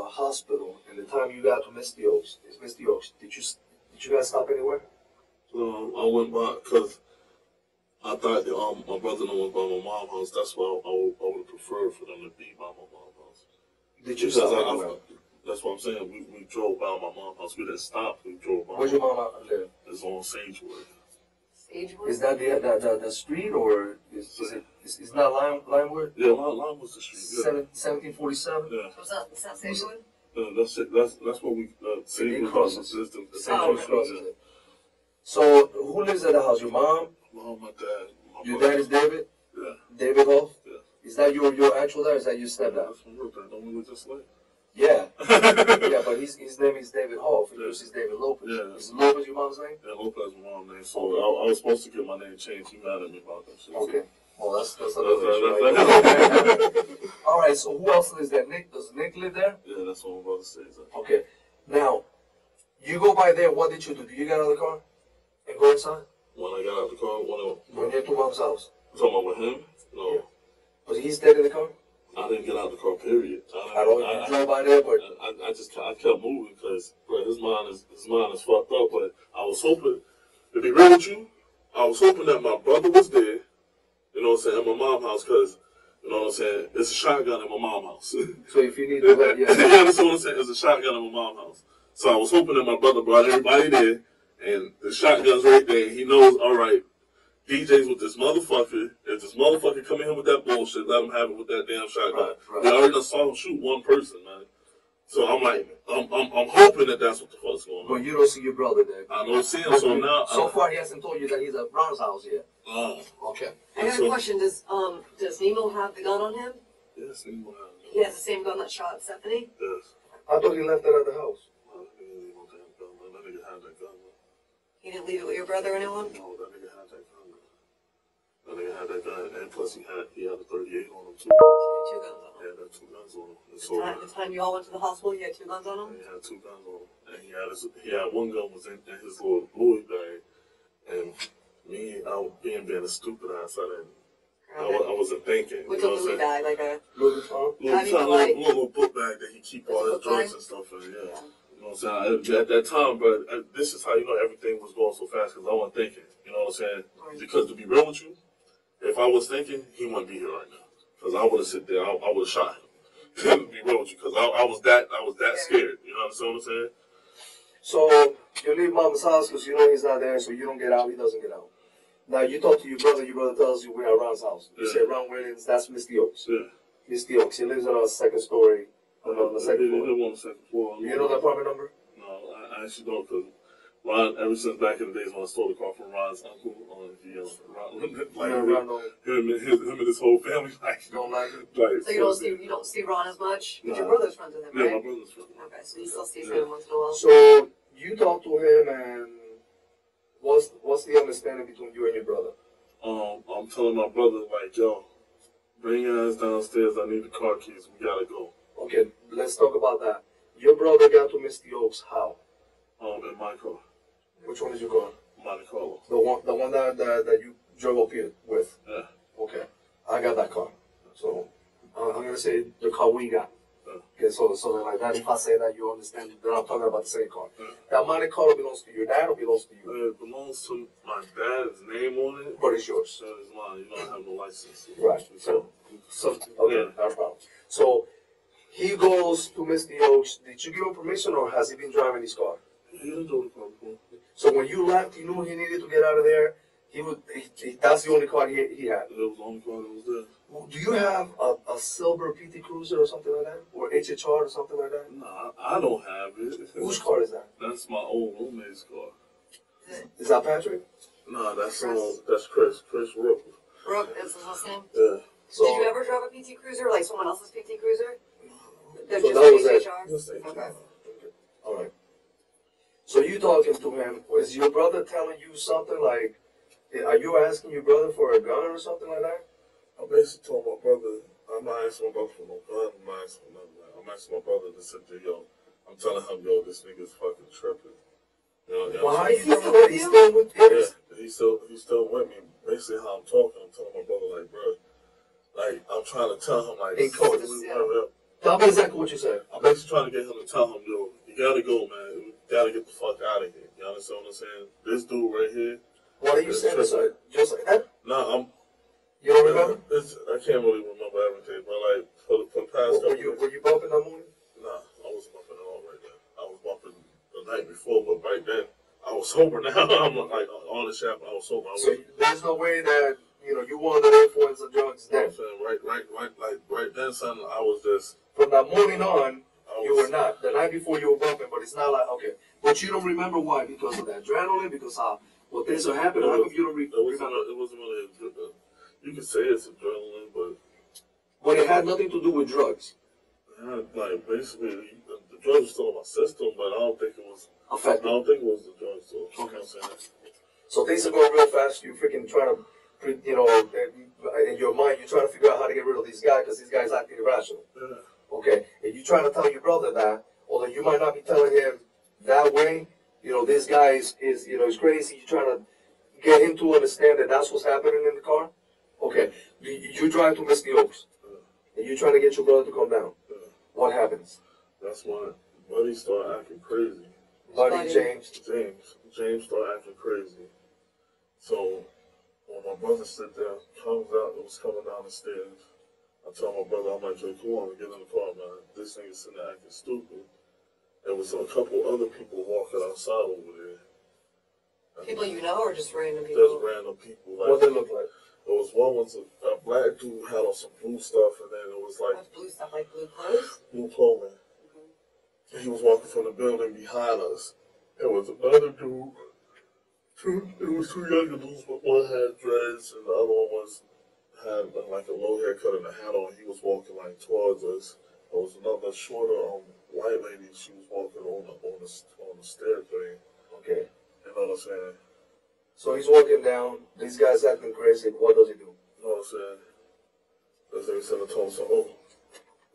hospital and the time you got to Misty Oaks, did you guys stop anywhere? I went by because I thought that my brother was by my mom's house. That's why I would have preferred for them to be by my mom's house. Did you stop anywhere? That's what I'm saying. We drove by my mom's house. We didn't stop. We drove by. Where's your mom live? It's on Sagewood. Sagewood? Is that the street or is it not Limewood? Yeah, Lime was the street. Yeah. 1747. Yeah. So it's not Sagewood? That's it. That's what we Sagewood crosses. Crosses it. So who lives at the house? Your mom? Mom, my dad. Your dad is David? Yeah. David Hoff? Yeah. Is that your actual dad or is that your stepdad? That's my real dad. Don't we look just like? Yeah. Yeah, but his name is David Hoff. Yours is David Lopez. Yeah. Is Lopez your mom's name? Yeah, Lopez my mom's name. So I was supposed to get my name changed. You mad at me about that shit. Okay. Well, that's another issue. Right? All right, so who else lives there? Nick? Does Nick live there? Yeah, that's what my brother says. Okay. Now, you go by there, what did you do? Did you get out of the car and go inside? When I got out the car, When you're to mom's house? Talking about with him? No. Yeah. Was he dead in the car? I didn't get out the car, period. I drove by there, but I kept moving because his mind is fucked up. But I was hoping, to be real with you, I was hoping that my brother was there, you know what I'm saying, at my mom's house, because, you know what I'm saying, it's a shotgun at my mom's house. So if you need to go, yeah. Yeah, that's what I'm saying, it's a shotgun at my mom's house. So I was hoping that my brother brought everybody there, and the shotgun's right there, he knows, all right, DJ's with this motherfucker. If this motherfucker come in here with that bullshit, let him have it with that damn shotgun. Right. We already saw him shoot one person, man. So I'm like, I'm hoping that that's what the fuck's going on. But you don't see your brother there. I don't see him, so now. So far, he hasn't told you that he's at Brown's house yet. Okay. I got a question. Does Nemo have the gun on him? Yes, Nemo has it. He has the same gun that shot Stephanie? Yes. I thought he left it at the house. He didn't leave with that gun, man. That nigga had that gun, man. He didn't leave it with your brother or anyone? No, that nigga had that gun, man. That nigga had that gun, and plus he had a 38 on him too. So he had 2 guns on him. He had 2 guns on him. And so, The time you all went to the hospital, he had 2 guns on him? he had 2 guns on him, and he had one gun was in his little Louis bag, and me, I was being a stupid ass. I wasn't thinking. What's you a know what Louis I'm saying? bag? Like a... Louis Vuitton? Little book bag that he keep all his joints and stuff in. Yeah. You know what I'm saying? At that time, but this is how you know everything was going so fast because I wasn't thinking. You know what I'm saying? Right. Because to be real with you, if I was thinking, he wouldn't be here right now. Because I would have sit there, I would have shot him. To be real with you, because I was that scared. You know what I'm saying? So you leave Mama's house because you know he's not there, so you don't get out. He doesn't get out. Now you talk to your brother. Your brother tells you we're at Ron's house. You say Ron Williams. That's Misty Oaks. Yeah. Misty Oaks. He lives on a second story. On the second floor. He live on the second floor. You know the apartment number? No, I actually don't, because Ron, ever since back in the days when I stole the car from Ron's uncle, Ron, him and his whole family, like, Don't like it? So you don't see Ron as much? But your brother's friends with him, Yeah, right? my brother's friend. Okay, so you still see him once in a while? So you talk to him, and what's the understanding between you and your brother? I'm telling my brother, like, yo, bring your ass downstairs. I need the car keys. We gotta go. Okay, let's talk about that. Your brother got to Misty Oaks how? In my car. Which one is your car? Monte Carlo. The one that you drove up here with? Yeah. Okay, I got that car. So I'm gonna say the car we got. Okay, so then like that, if I say that, you understand that I'm talking about the same car. That Monte Carlo belongs to your dad or belongs to you? It belongs to my dad's name on it. But it's yours. It's mine. You don't have no license. Right. So okay, Yeah. no problem. So he goes to Misty Oaks. Did you give him permission, or has he been driving his car? He didn't do the car before. So when you left, he knew he needed to get out of there. That's the only car he had. It was the only car that was there. Do you have a silver PT Cruiser or something like that, or HHR or something like that? No, I don't have it. Whose car is that? That's my old roommate's car. Is that Patrick? No, that's Chris. Chris Rook. Brooke is his last name? Yeah. So, Did you ever drive a PT Cruiser, like someone else's PT Cruiser? They're So just that was it. HHR? Just say Okay. all right. So you talking to him? Is your brother telling you something like, are you asking your brother for a gun or something like that? I basically told my brother, I'm not asking my brother for no gun. I'm not asking for nothing. I'm asking my brother to sit there, yo. I'm telling him, yo, this nigga's fucking tripping. You know, Well, how you Is he doing still that? with He's you? still with you. yeah, he's still with me. Basically, how I'm talking, I'm telling my brother, like, bro, like, I'm trying to tell him, like, In court, tell me exactly what you said. I'm basically trying to get him to tell him, yo, you gotta go, man. You gotta get the fuck out of here. You understand what I'm saying? This dude right here. What are you saying? So, just like that? Nah, You don't remember? I can't really remember everything, but like for the past couple years. Were you bumping that morning? Nah, I wasn't bumping at all right then. I was bumping the night before, but right then I was sober. Now I'm like on the shop. I was sober. So there's no way that you were under the influence of drugs then. Right then, son. I was just From that morning on, you were not. The night before you were bumping, but it's not like okay. But you don't remember why? Because of the adrenaline? Because how things are happening? How come you don't remember? It wasn't really. You could say it's adrenaline, But it had nothing to do with drugs. like basically the drugs were still in my system, but I don't think it was. Affected. I don't think it was the drugs. So, Okay. You know what I'm saying? So things are going real fast. You freaking trying to, in your mind, you're trying to figure out how to get rid of this guy because this guy's acting irrational. Yeah. Okay, and you're trying to tell your brother that, although you might not be telling him that way, this guy is crazy. You're trying to get him to understand that that's what's happening in the car. Okay, you drive to Misty Oaks, and you're trying to get your brother to calm down. What happens? That's why Buddy started acting crazy. Buddy, James started acting crazy. So when my brother stood there, it was coming down the stairs. I told my brother, I'm like, Jay, come on, get in the car, man. This nigga's sitting there acting stupid. There was a couple other people walking outside over there. People you know or just random people? Just random people. What they look like? There was a black dude had on some blue stuff, and then it was like What's blue stuff, like blue clothes? blue clothing. And he was walking from the building behind us. There was another dude. It was two younger dudes, but one had dreads and the other one had like a low haircut and a hat on. He was walking like towards us. There was another shorter white lady. She was walking on the stair thing. Okay. You know what I'm saying? So he's walking down. This guy's acting crazy. What does he do? You know what I'm saying? Because they said, I told him, so,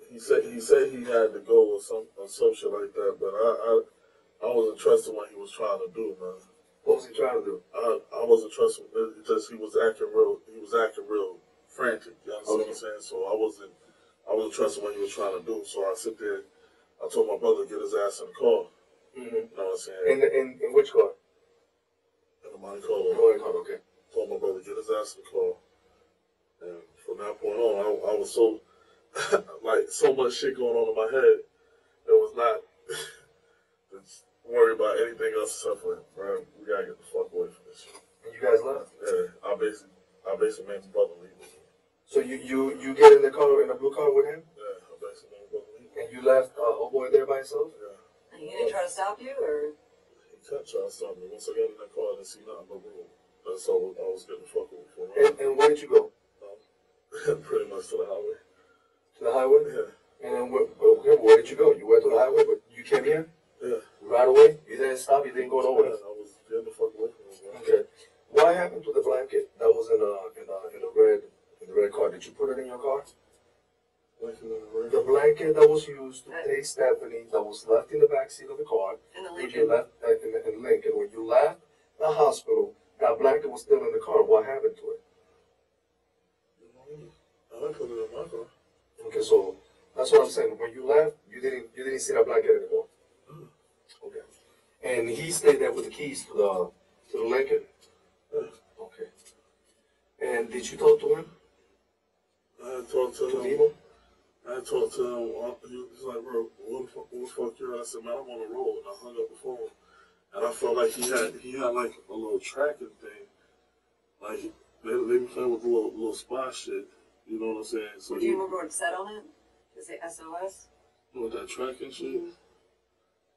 he said he had to go or some shit like that, but I wasn't trusting what he was trying to do, man. What was he trying to do? I wasn't trusting because he was acting real frantic. You understand what I'm saying? So I wasn't trusting what he was trying to do. So I sit there. I told my brother to get his ass in the car. Mm-hmm. You know what I'm saying? In which car? In the Monte Carlo. Okay. Told my brother to get his ass in the car. And from that point on, I was so like so much shit going on in my head. It was not worry about anything else except for, bro, we gotta get the fuck away from this shit. And you guys left? Yeah, I basically made my brother leave with me. So you get in the car, in the blue car with him? Yeah, I basically made my brother leave. And you left a boy there by himself? Yeah. And he didn't try to stop you, or? He kept trying to stop me. Once I got in that car, I didn't see nothing but room. That's all I was getting fucked with for. And where did you go? Pretty much to the highway. To the highway? Yeah. And then where did you go? You went to the highway, but you came here? Yeah. Right away? You didn't stop? You didn't go nowhere? I was getting the fuck away from him, bro. Okay. What happened to the blanket that was in the red car? Did you put it in your car? The blanket that was used to take Stephanie, that was left in the back seat of the car, In the when Lincoln? you left in Lincoln. When you left the hospital, that blanket was still in the car. What happened to it? I didn't put it in my car. Okay, so that's what I'm saying. When you left, you didn't see that blanket anymore. Okay. And he stayed there with the keys to the Lincoln. Okay. And did you talk to him? I had talked to him. Nemo? I talked to him. He was like, bro, what the fuck you? I said, man, I'm on a roll, and I hung up the phone. And I felt like he had like a little tracking thing. Like they were playing with a little spot shit. You know what I'm saying? So Do you remember what it said on it? Does it say SOS? with that tracking shit.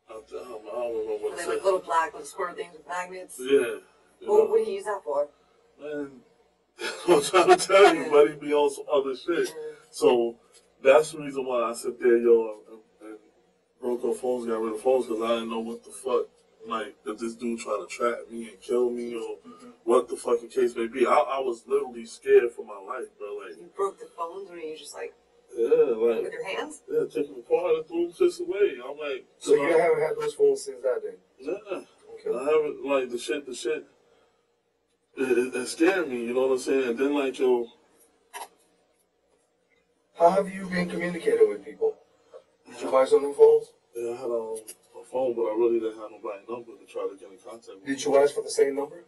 I don't remember what Are it they said. like little black with square things with magnets? Yeah. What do you use that for? Man, I'm trying to tell you, buddy, be on some other shit. So that's the reason why I sit there, yo, and broke our phones, got rid of phones, because I didn't know what the fuck like, that this dude trying to trap me and kill me or what the fucking case may be. I was literally scared for my life, bro. Like, You broke the phones or you just like yeah, like, with your hands? yeah, taking them apart and threw them shits away. I'm like, So you haven't had those phones since that day? yeah. Okay. I haven't, like, the shit, it scared me, you know what I'm saying? And then, like, yo, How have you been communicating with people? Did you buy some new phones? yeah, I had a phone, but I really didn't have nobody's number to try to get in contact with. Did you ask for the same number?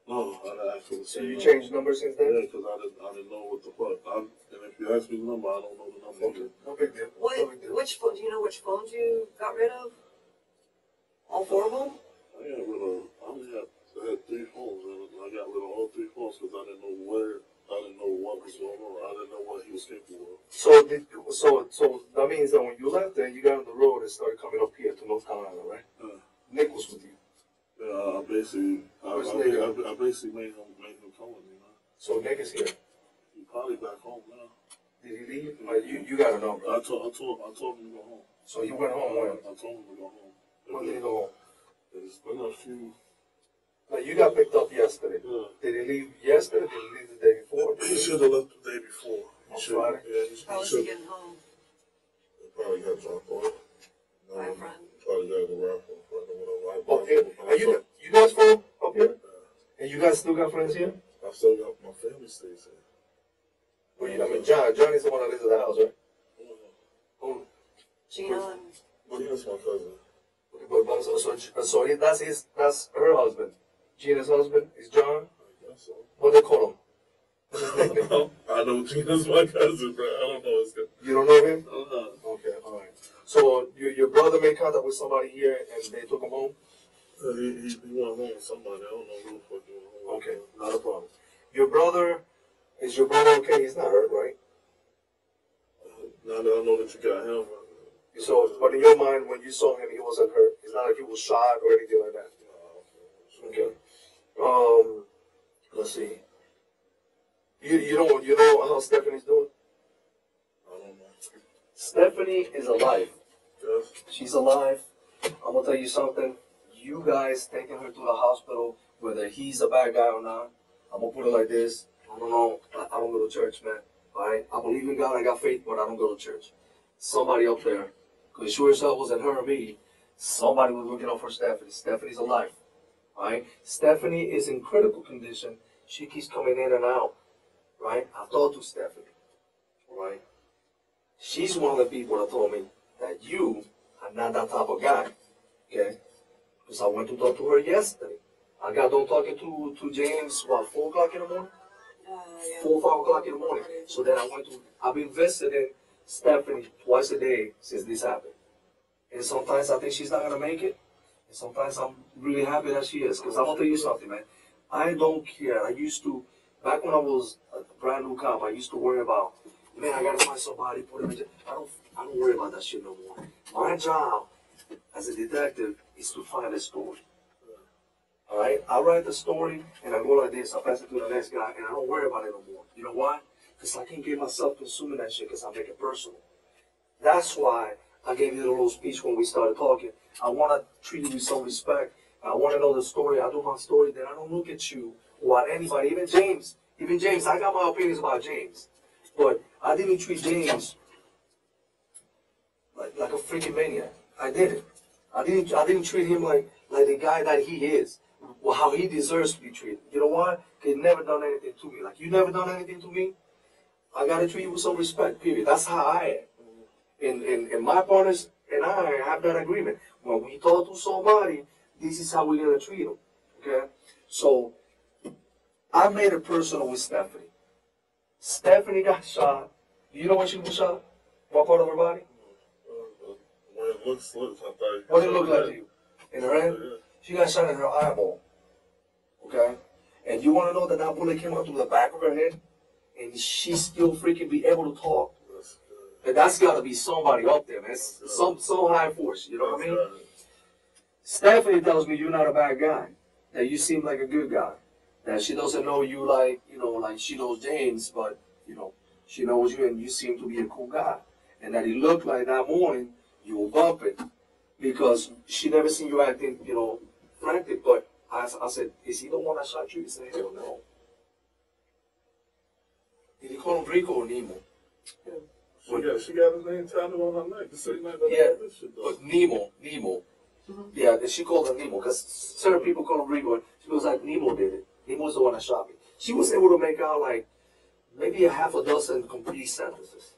No, I didn't ask for the So same you number. changed numbers since then? Yeah, because I didn't know what the fuck. And if you ask me the number, I don't know the number. Okay, no big deal. What? No big deal. Which phone? Do you know which phones you got rid of? All 4 of them? I only had 3 phones, and I got rid of all 3 phones because I didn't know what was going on. I didn't know what he was capable of. So that means that when you left there, you got on the road and started coming up here to North Carolina, right? Nick was with you. Yeah, I basically made him come with me, man. So Nick is here. He's probably back home now. Did he leave? You got a number. I told him to go home. So he went home when? I told him to go home. When did he go home? It's been a few. Like you got picked up yesterday. Yeah. Did he leave yesterday? Did he leave the day before? He should have left the day before. On Friday? Yeah, How was he getting home? He probably got dropped off. By a friend? Probably got the raffle. Up here? And you guys from up here? And you guys still got friends here? I still got my family stays here. Well, I mean, Johnny's the one that lives at the house, right? Gina and Gina's my cousin. That's her husband. Gina's husband is John. I guess so. What they call him? What's his nickname? I know Gina's my cousin, bro. I don't know his cousin. You don't know him? Okay, all right. So your brother made contact with somebody here and they took him home? He went home with somebody. I don't know who the fuck he went home with. Okay, not a problem. Is your brother okay? He's not hurt, right? Now that I know that you got him. So, but in your mind, when you saw him, he wasn't hurt. It's not like he was shot or anything like that. Okay. Let's see. You know how Stephanie's doing? I don't know. Stephanie is alive. Yes. She's alive. I'm gonna tell you something. You guys taking her to the hospital, whether he's a bad guy or not. I'm gonna put it like this. I don't know. I don't go to church, man. Alright? I believe in God. I got faith, but I don't go to church. Somebody up there, because sure as hell wasn't her or me. Somebody was looking out for Stephanie. Stephanie's alive. Alright? Stephanie is in critical condition. She keeps coming in and out. Right? I talked to Stephanie. Right? She's one of the people that told me that you are not that type of guy. Okay? Because I went to talk to her yesterday. I got done talking to James, 4 o'clock in the morning? yeah. 4 or 5 o'clock in the morning. So then I've been visiting Stephanie twice a day since this happened. And sometimes I think she's not going to make it. And sometimes I'm really happy that she is. Because I'm going to tell you something, man. I don't care. I used to, back when I was a brand new cop, I used to worry about, man, I got to find somebody, put him in jail. I don't worry about that shit no more. My job as a detective is to find a story. Alright? I write the story and I go like this, I pass it to the next guy, and I don't worry about it no more. You know why? Because I can't get myself consuming that shit because I make it personal. That's why I gave you the little speech when we started talking. I want to treat you with some respect. I want to know the story. I do my story, then I don't look at you or at anybody, even James. I got my opinions about James. But I didn't treat James like a freaking maniac. I didn't. I didn't treat him like the guy that he is. Well, how he deserves to be treated. You know why? Because he never done anything to me. Like, you never done anything to me, I got to treat you with some respect, period. That's how I am. And my partners and I have that agreement. When we talk to somebody, this is how we're going to treat them. Okay? So, I made it personal with Stephanie. Stephanie got shot. Do you know when she was shot? What part of her body? When it looks, I thought. What did it look like to you? In her head? Yeah. She got shot in her eyeball. Okay? And you want to know that that bullet came out through the back of her head? And she still freaking be able to talk? And that's got to be somebody up there, man. Some high force, you know what I mean? Stephanie tells me you're not a bad guy. That you seem like a good guy. That she doesn't know you like she knows James, but, she knows you and you seem to be a cool guy. And that he looked like that morning, you were bumping. because she never seen you acting, frantic. But I said, is he the one that shot you? He said, hell no. Did he call him Rico or Nemo? Yeah. She got his name tatted on her neck. So not gonna Yeah, this shit, but Nemo. Mm-hmm. Yeah, she called him Nemo because certain people call him Rico. She was like, Nemo did it. Nemo's the one that shot me. She was able to make out like maybe a half a dozen complete sentences.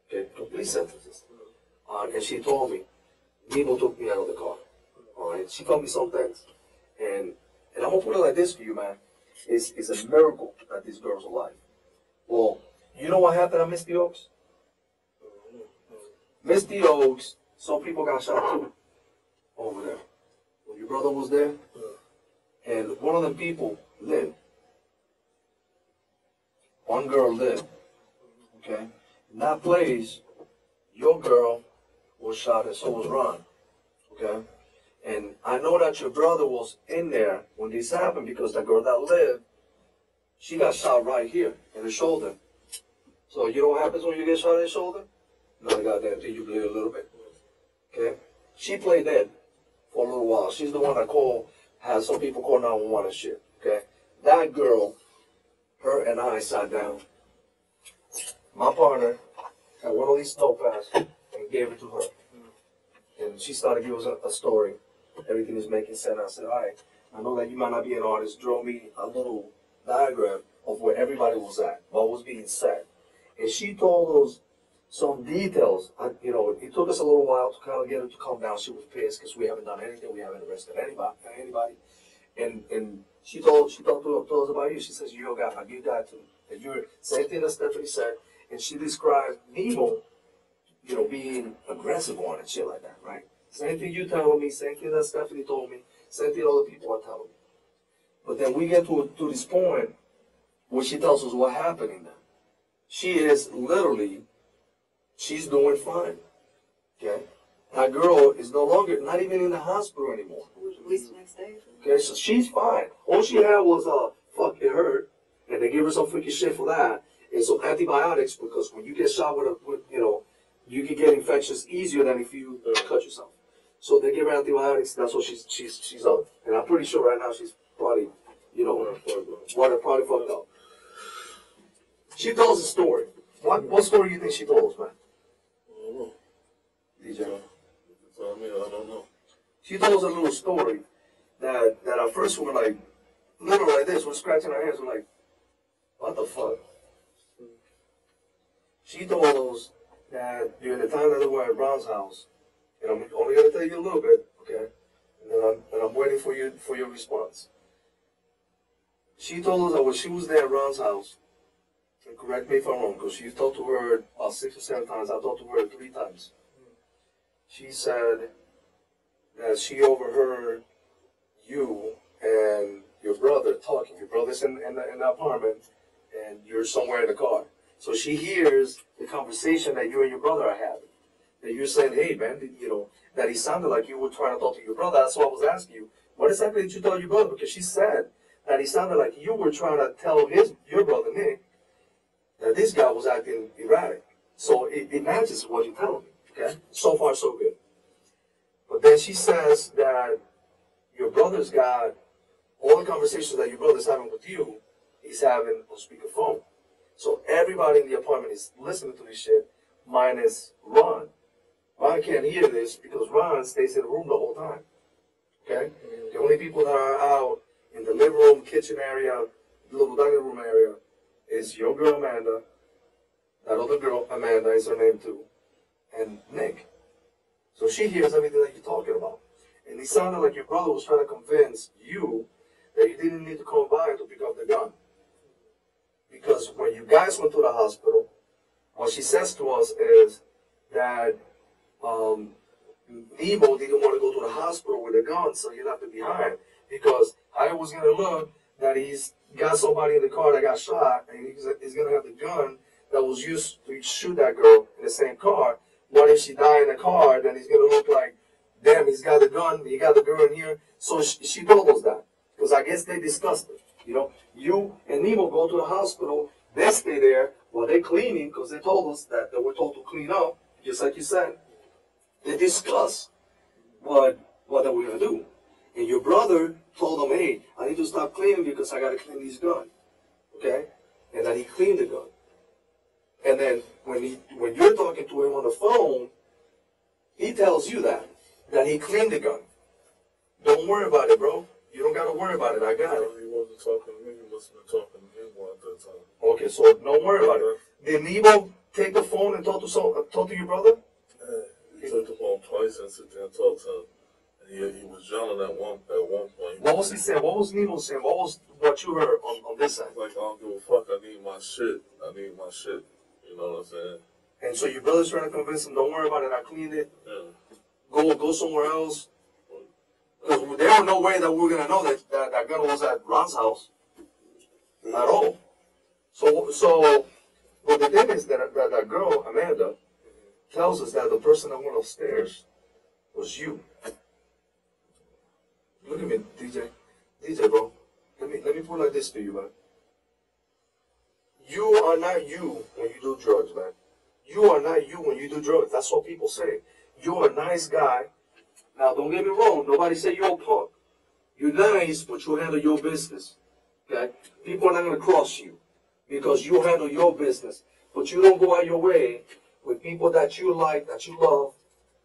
Okay, complete sentences. And she told me, Nemo took me out of the car. All right, she told me some things, and I'm gonna put it like this for you, man. It's a miracle that this girl's alive. Well, you know what happened at Misty Oaks? Misty Oaks, some people got shot too over there. When your brother was there, and one of them people lived. One girl lived. Okay? In that place, your girl was shot and so was Ron. Okay? And I know that your brother was in there when this happened because the girl that lived, she got shot right here in the shoulder. So you know what happens when you get shot in the shoulder? No, goddamn, till you bleed a little bit. Okay? She played dead for a little while. She's the one that had some people call 911 and shit. Okay? That girl, her and I sat down. My partner had one of these notepads and gave it to her. And she started giving us a story. Everything is making sense. I said, all right, I know that you might not be an artist. Draw me a little diagram of where everybody was at, what was being said. And she told us some details. It took us a little while to kind of get her to calm down. She was pissed because we haven't done anything. We haven't arrested anybody. And she told to us about you. She says, you got too. And you're same thing that Stephanie said. And she described Nemo, being aggressive on and shit like that, right? Same thing you telling me, same thing that Stephanie told me, same thing other people are telling me. But then we get to this point where she tells us what happened in there. She is literally, she's doing fine. Okay? That girl is no longer, not even in the hospital anymore. At least the next day. Okay, so she's fine. All she had was fuck, it hurt, and they gave her some freaking shit for that, and some antibiotics because when you get shot with you can get infections easier than if you cut yourself. So they give her antibiotics. That's what she's up, and I'm pretty sure right now she's probably, probably fucked up. She tells a story. What story do you think she told us, man? I don't know. DJ. Tell me, I don't know. She told us a little story that at first we were like, literally like this, we're scratching our heads, we're like, what the fuck? She told us that during the time that they were at Ron's house, and I'm only going to tell you a little bit, okay? And I'm waiting for your response. She told us that when she was there at Ron's house, and correct me if I'm wrong, because she talked to her about 6 or 7 times, I talked to her 3 times. She said that she overheard you and your brother talking. Your brother's in the apartment, and you're somewhere in the car. So she hears the conversation that you and your brother are having. That you're saying, hey, man, that he sounded like you were trying to talk to your brother. That's why I was asking you, what exactly did you tell your brother? Because she said that he sounded like you were trying to tell your brother, Nick, that this guy was acting erratic. So it matches what you're telling me, okay? So far, so good. But then she says that your brother's got all the conversations that your brother's having with you, he's having on speakerphone. So everybody in the apartment is listening to this shit, minus Ron. Ron can't hear this because Ron stays in the room the whole time. Okay? The only people that are out in the living room, kitchen area, little dining room area is your girl Amanda, that other girl Amanda is her name too, and Nick. So she hears everything that you're talking about. And it sounded like your brother was trying to convince you that you didn't need to come by to pick up the gun. Because when you guys went to the hospital, what she says to us is that Nemo didn't want to go to the hospital with a gun, so he left it behind. Because I was going to look that he's got somebody in the car that got shot, and he's going to have the gun that was used to shoot that girl in the same car. What if she died in the car? Then he's going to look like, damn, he's got the gun, he got the girl in here. So she told us that, because I guess they discussed it. You and Nemo go to the hospital, they stay there while they're cleaning, because they told us that they were told to clean up, just like you said. They discuss what are we gonna do? And your brother told him, hey, I need to stop cleaning because I gotta clean this gun. Okay? And then he cleaned the gun. And then when you're talking to him on the phone, he tells you that he cleaned the gun. Don't worry about it, bro. You don't gotta worry about it. I got it. He wasn't talking to me. He must have been talking to Nemo at that time. Okay, so don't worry about it. Did Nemo take the phone and talk to your brother? Yeah, he took the phone twice and sit there and talk to him. And he was yelling at one point. What was he saying? What was Nemo saying? What was what you heard on this side? Like, I don't give a fuck. I need my shit. You know what I'm saying? And so your brother's trying to convince him, don't worry about it. I cleaned it. Yeah. Go somewhere else. Because there was no way that we were gonna know that gun was at Ron's house at all. So, but the thing is that girl Amanda tells us that the person that went upstairs was you. Look at me, DJ, bro. Let me put it like this to you, man. You are not you when you do drugs, man. You are not you when you do drugs. That's what people say. You're a nice guy. Now, don't get me wrong. Nobody say you're a punk. You're nice, but you handle your business. Okay? People are not going to cross you because you handle your business. But you don't go out your way with people that you like, that you love,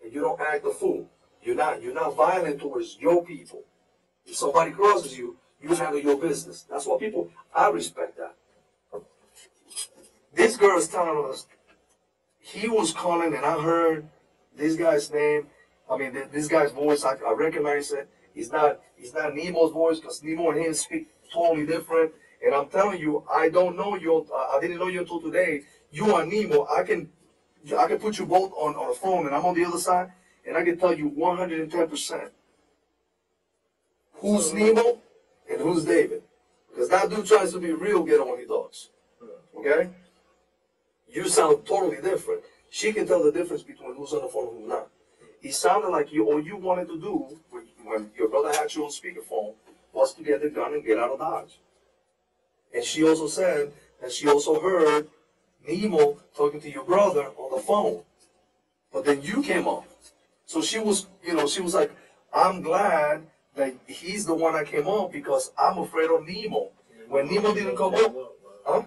and you don't act a fool. You're not violent towards your people. If somebody crosses you, you handle your business. That's what people, I respect that. This girl is telling us he was calling and I heard this guy's name. I mean, this guy's voice, I recognize it. It's not Nemo's voice because Nemo and him speak totally different. And I'm telling you, I don't know you. I didn't know you until today. You are Nemo. I can put you both on the phone, and I'm on the other side, and I can tell you 110% who's Nemo and who's David. Because that dude tries to be real ghetto when he talks. Okay? You sound totally different. She can tell the difference between who's on the phone and who's not. He sounded like all you wanted to do when your brother had you on speakerphone was to get the gun and get out of Dodge. And she also said that she also heard Nemo talking to your brother on the phone. But then you came up. So she was like, I'm glad that he's the one that came up because I'm afraid of Nemo. When Nemo didn't come up, huh?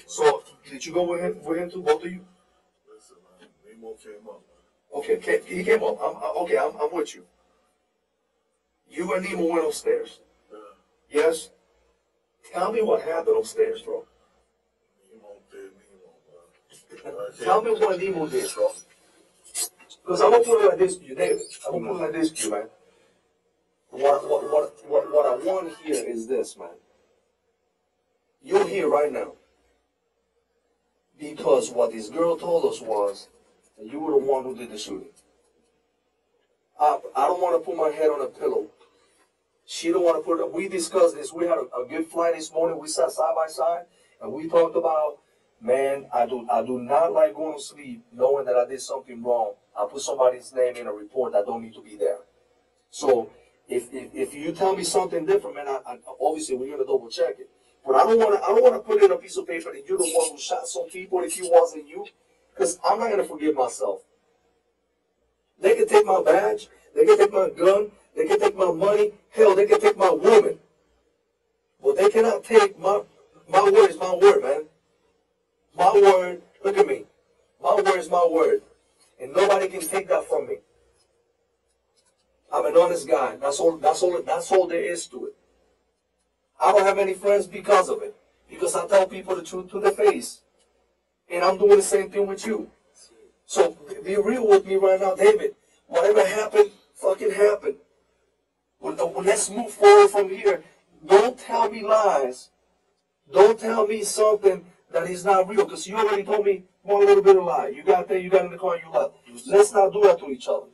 So did you go with him too, both of you? Listen, man, Nemo came up. Okay, he came up. I'm with you. You and Nemo went upstairs. Yeah. Yes? Tell me what happened upstairs, bro. Nemo did Nemo, bro. Tell me what Nemo did, bro. Because I'm going to put it like this to you, David. I'm going to put it like this to you, man. What I want here is this, man. You're here right now. Because what this girl told us was that you were the one who did the shooting. I don't want to put my head on a pillow. She don't want to put it. We discussed this. We had a good flight this morning. We sat side by side and we talked about, man, I do not like going to sleep knowing that I did something wrong. I put somebody's name in a report that don't need to be there. So if you tell me something different, man, I obviously we're gonna double check it. But I don't want to put in a piece of paper that you're the one who shot some people if it wasn't you, because I'm not gonna forgive myself. They can take my badge, they can take my gun, they can take my money, hell, they can take my woman. But they cannot take my word is my word, man. My word, look at me. My word is my word. And nobody can take that from me. I'm an honest guy. That's all there is to it. I don't have any friends because of it. Because I tell people the truth to their face. And I'm doing the same thing with you. So be real with me right now, David. Whatever happened, fucking happened. Let's move forward from here. Don't tell me lies. Don't tell me something that is not real. Because you already told me one little bit of lie. You got there, you got in the car, you left. Let's not do that to each other.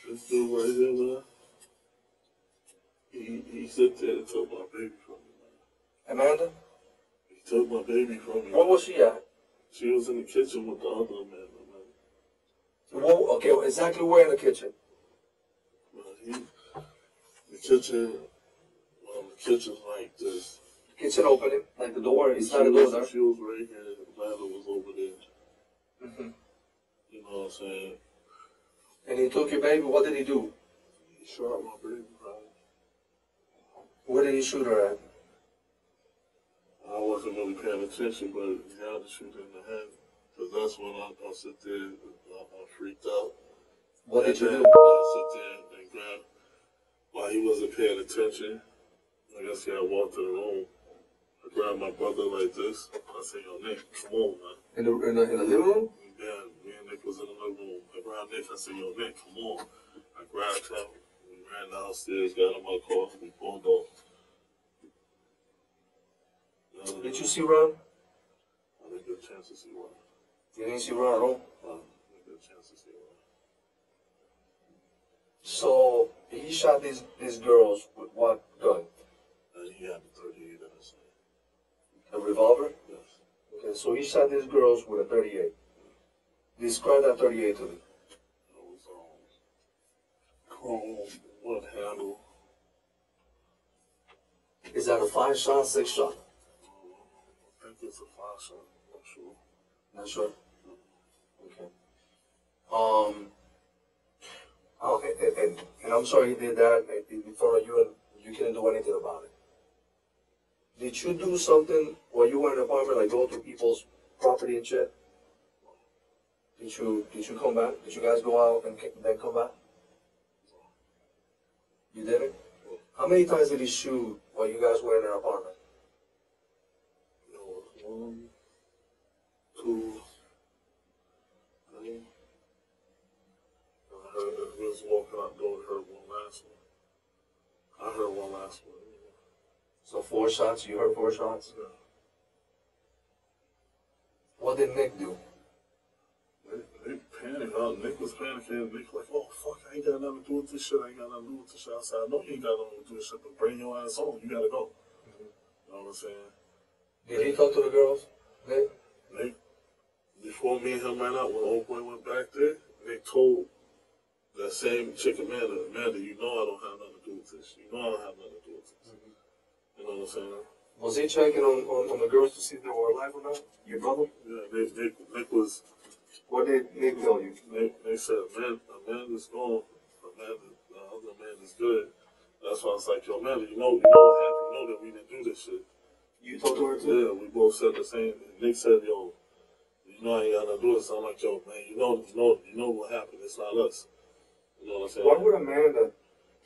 This dude right here, man. He sit there and took my baby from me, man. Amanda? He took my baby from me. Where was she at? She was in the kitchen with the other Amanda, man. Well, okay, exactly where in the kitchen? The kitchen's like this. Kitchen opening, like the door. It's not a door there. She was right here. The ladder was over there. Mm-hmm. You know what I'm saying? And he took your baby. What did he do? He shot my baby, bro. Where did he shoot her at? I wasn't really paying attention, but he had to shoot in the head. Because that's when I sit there, I freaked out. What did you do? I sit there and grab, while he wasn't paying attention, I guess he had walked in the room. I grabbed my brother like this. I said, yo, Nick, come on, man. In the living room? Yeah, me and Nick was in the living room. I grabbed Nick. I said, yo, Nick, come on. I grabbed him. We ran downstairs, got in my car, we pulled off. Did you see Ron? I didn't get a chance to see Ron. You didn't see Ron at all? I didn't get a chance to see Ron. So he shot these girls with what gun? He had the 38 in his hand. A revolver? Yes. Okay, so he shot these girls with a 38. Describe that 38 to me. It was chrome, wood handle. Is that a 5-shot, 6-shot? I think it's a 5-shot. I'm not sure. Not sure. Okay. And I'm sorry he did that in front of you, and you couldn't do anything about it. Did you do something while you were in the apartment, like go to people's property and shit? Did you come back? Did you guys go out and then come back? You didn't? How many times did he shoot while you guys were in an apartment? It was 1, 2, 3. I heard that we was walking out the door. I heard one last one. I heard one last one. So 4 shots? You heard 4 shots? Yeah. What did Nick do? Nick panicked. Nick was panicking. Nick like, oh, fuck, I ain't got nothing to do with this shit. I ain't got nothing to do with this shit. I said, I know you ain't got nothing to do with this shit, but bring your ass home. You gotta go. You know what I'm saying? Did he talk to the girls, Nick? Nick, before me and him ran out, when old boy went back there, Nick told that same chick, Amanda, you know I don't have nothing to do with this. You know I don't have nothing to do with this. You know what I'm saying? Was he checking on the girls to see if they were alive or not? Your brother? Yeah, Nick was. What did Nick tell you? Nick said, Amanda's gone. The other Amanda's good. That's why I was like, yo, Amanda, you know what happened? You know that we didn't do this shit. You talked to her too? Yeah, we both said the same thing. Nick said, yo, you know I ain't got nothing to do with this. I'm like, yo, man, you know what happened. It's not us. You know what I'm saying? Why would Amanda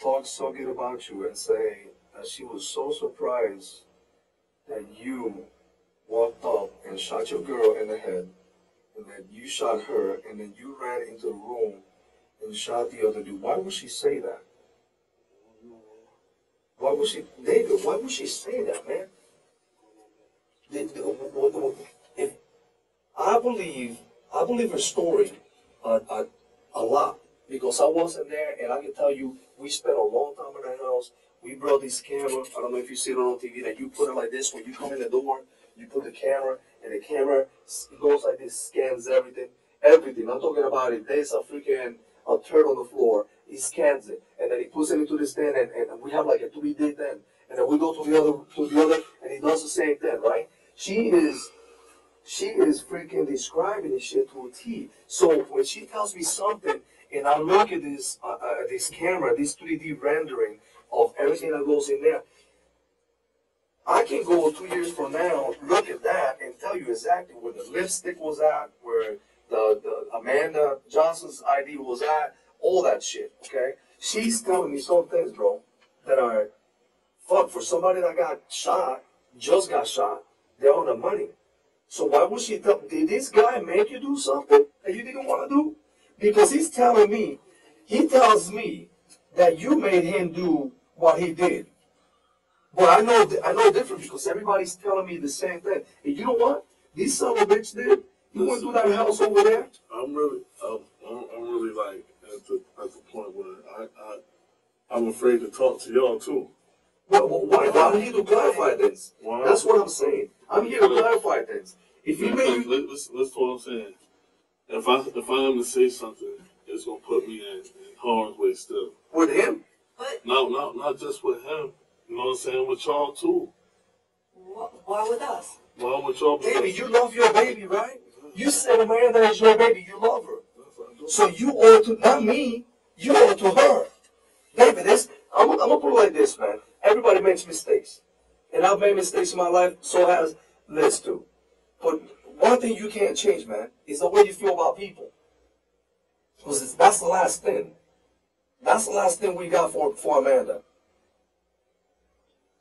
talk so good about you and say that she was so surprised that you walked up and shot your girl in the head, and then you shot her, and then you ran into the room and shot the other dude? Why would she say that? Why would she, David, why would she say that, man? If I believe her story a lot, because I wasn't there, and I can tell you, we spent a long time in the house. We brought this camera. I don't know if you see it on TV, that you put it like this when you come in the door. You put the camera, and the camera goes like this, scans everything. Everything. I'm talking about it. There's a freaking a turd on the floor. He scans it, and then he puts it into this thing, and we have like a 3D thing. And then we go to the other, and he does the same thing, right? She is freaking describing this shit to a T. So when she tells me something, and I look at this camera, this 3D rendering of everything that goes in there, I can go 2 years from now, look at that, and tell you exactly where the lipstick was at, where the Amanda Johnson's ID was at, all that shit, okay? She's telling me some things, bro, that are, fuck, for somebody that got shot, just got shot, they're on the money. So why would she tell, did this guy make you do something that you didn't want to do? Because he tells me that you made him do what he did. But I know different, because everybody's telling me the same thing. And you know what? This son of a bitch did. You went to that house over there. I'm really like at the point where I'm afraid to talk to y'all too. Well, why? I'm here to clarify things. Why? That's what I'm saying. I'm here to clarify things. If you made that's what I'm saying. If I am to say something, it's gonna put me in harm's way still. With him? But Not just with him. You know what I'm saying? With y'all too. why with us? Why with y'all? Baby, you love your baby, right? You said, man, that is your baby. You love her. So you owe to, not me, you owe to her. David, I'm gonna put it like this, man. Everybody makes mistakes. And I've made mistakes in my life, so has Liz too. But one thing you can't change, man, is the way you feel about people. Because that's the last thing. That's the last thing we got for Amanda.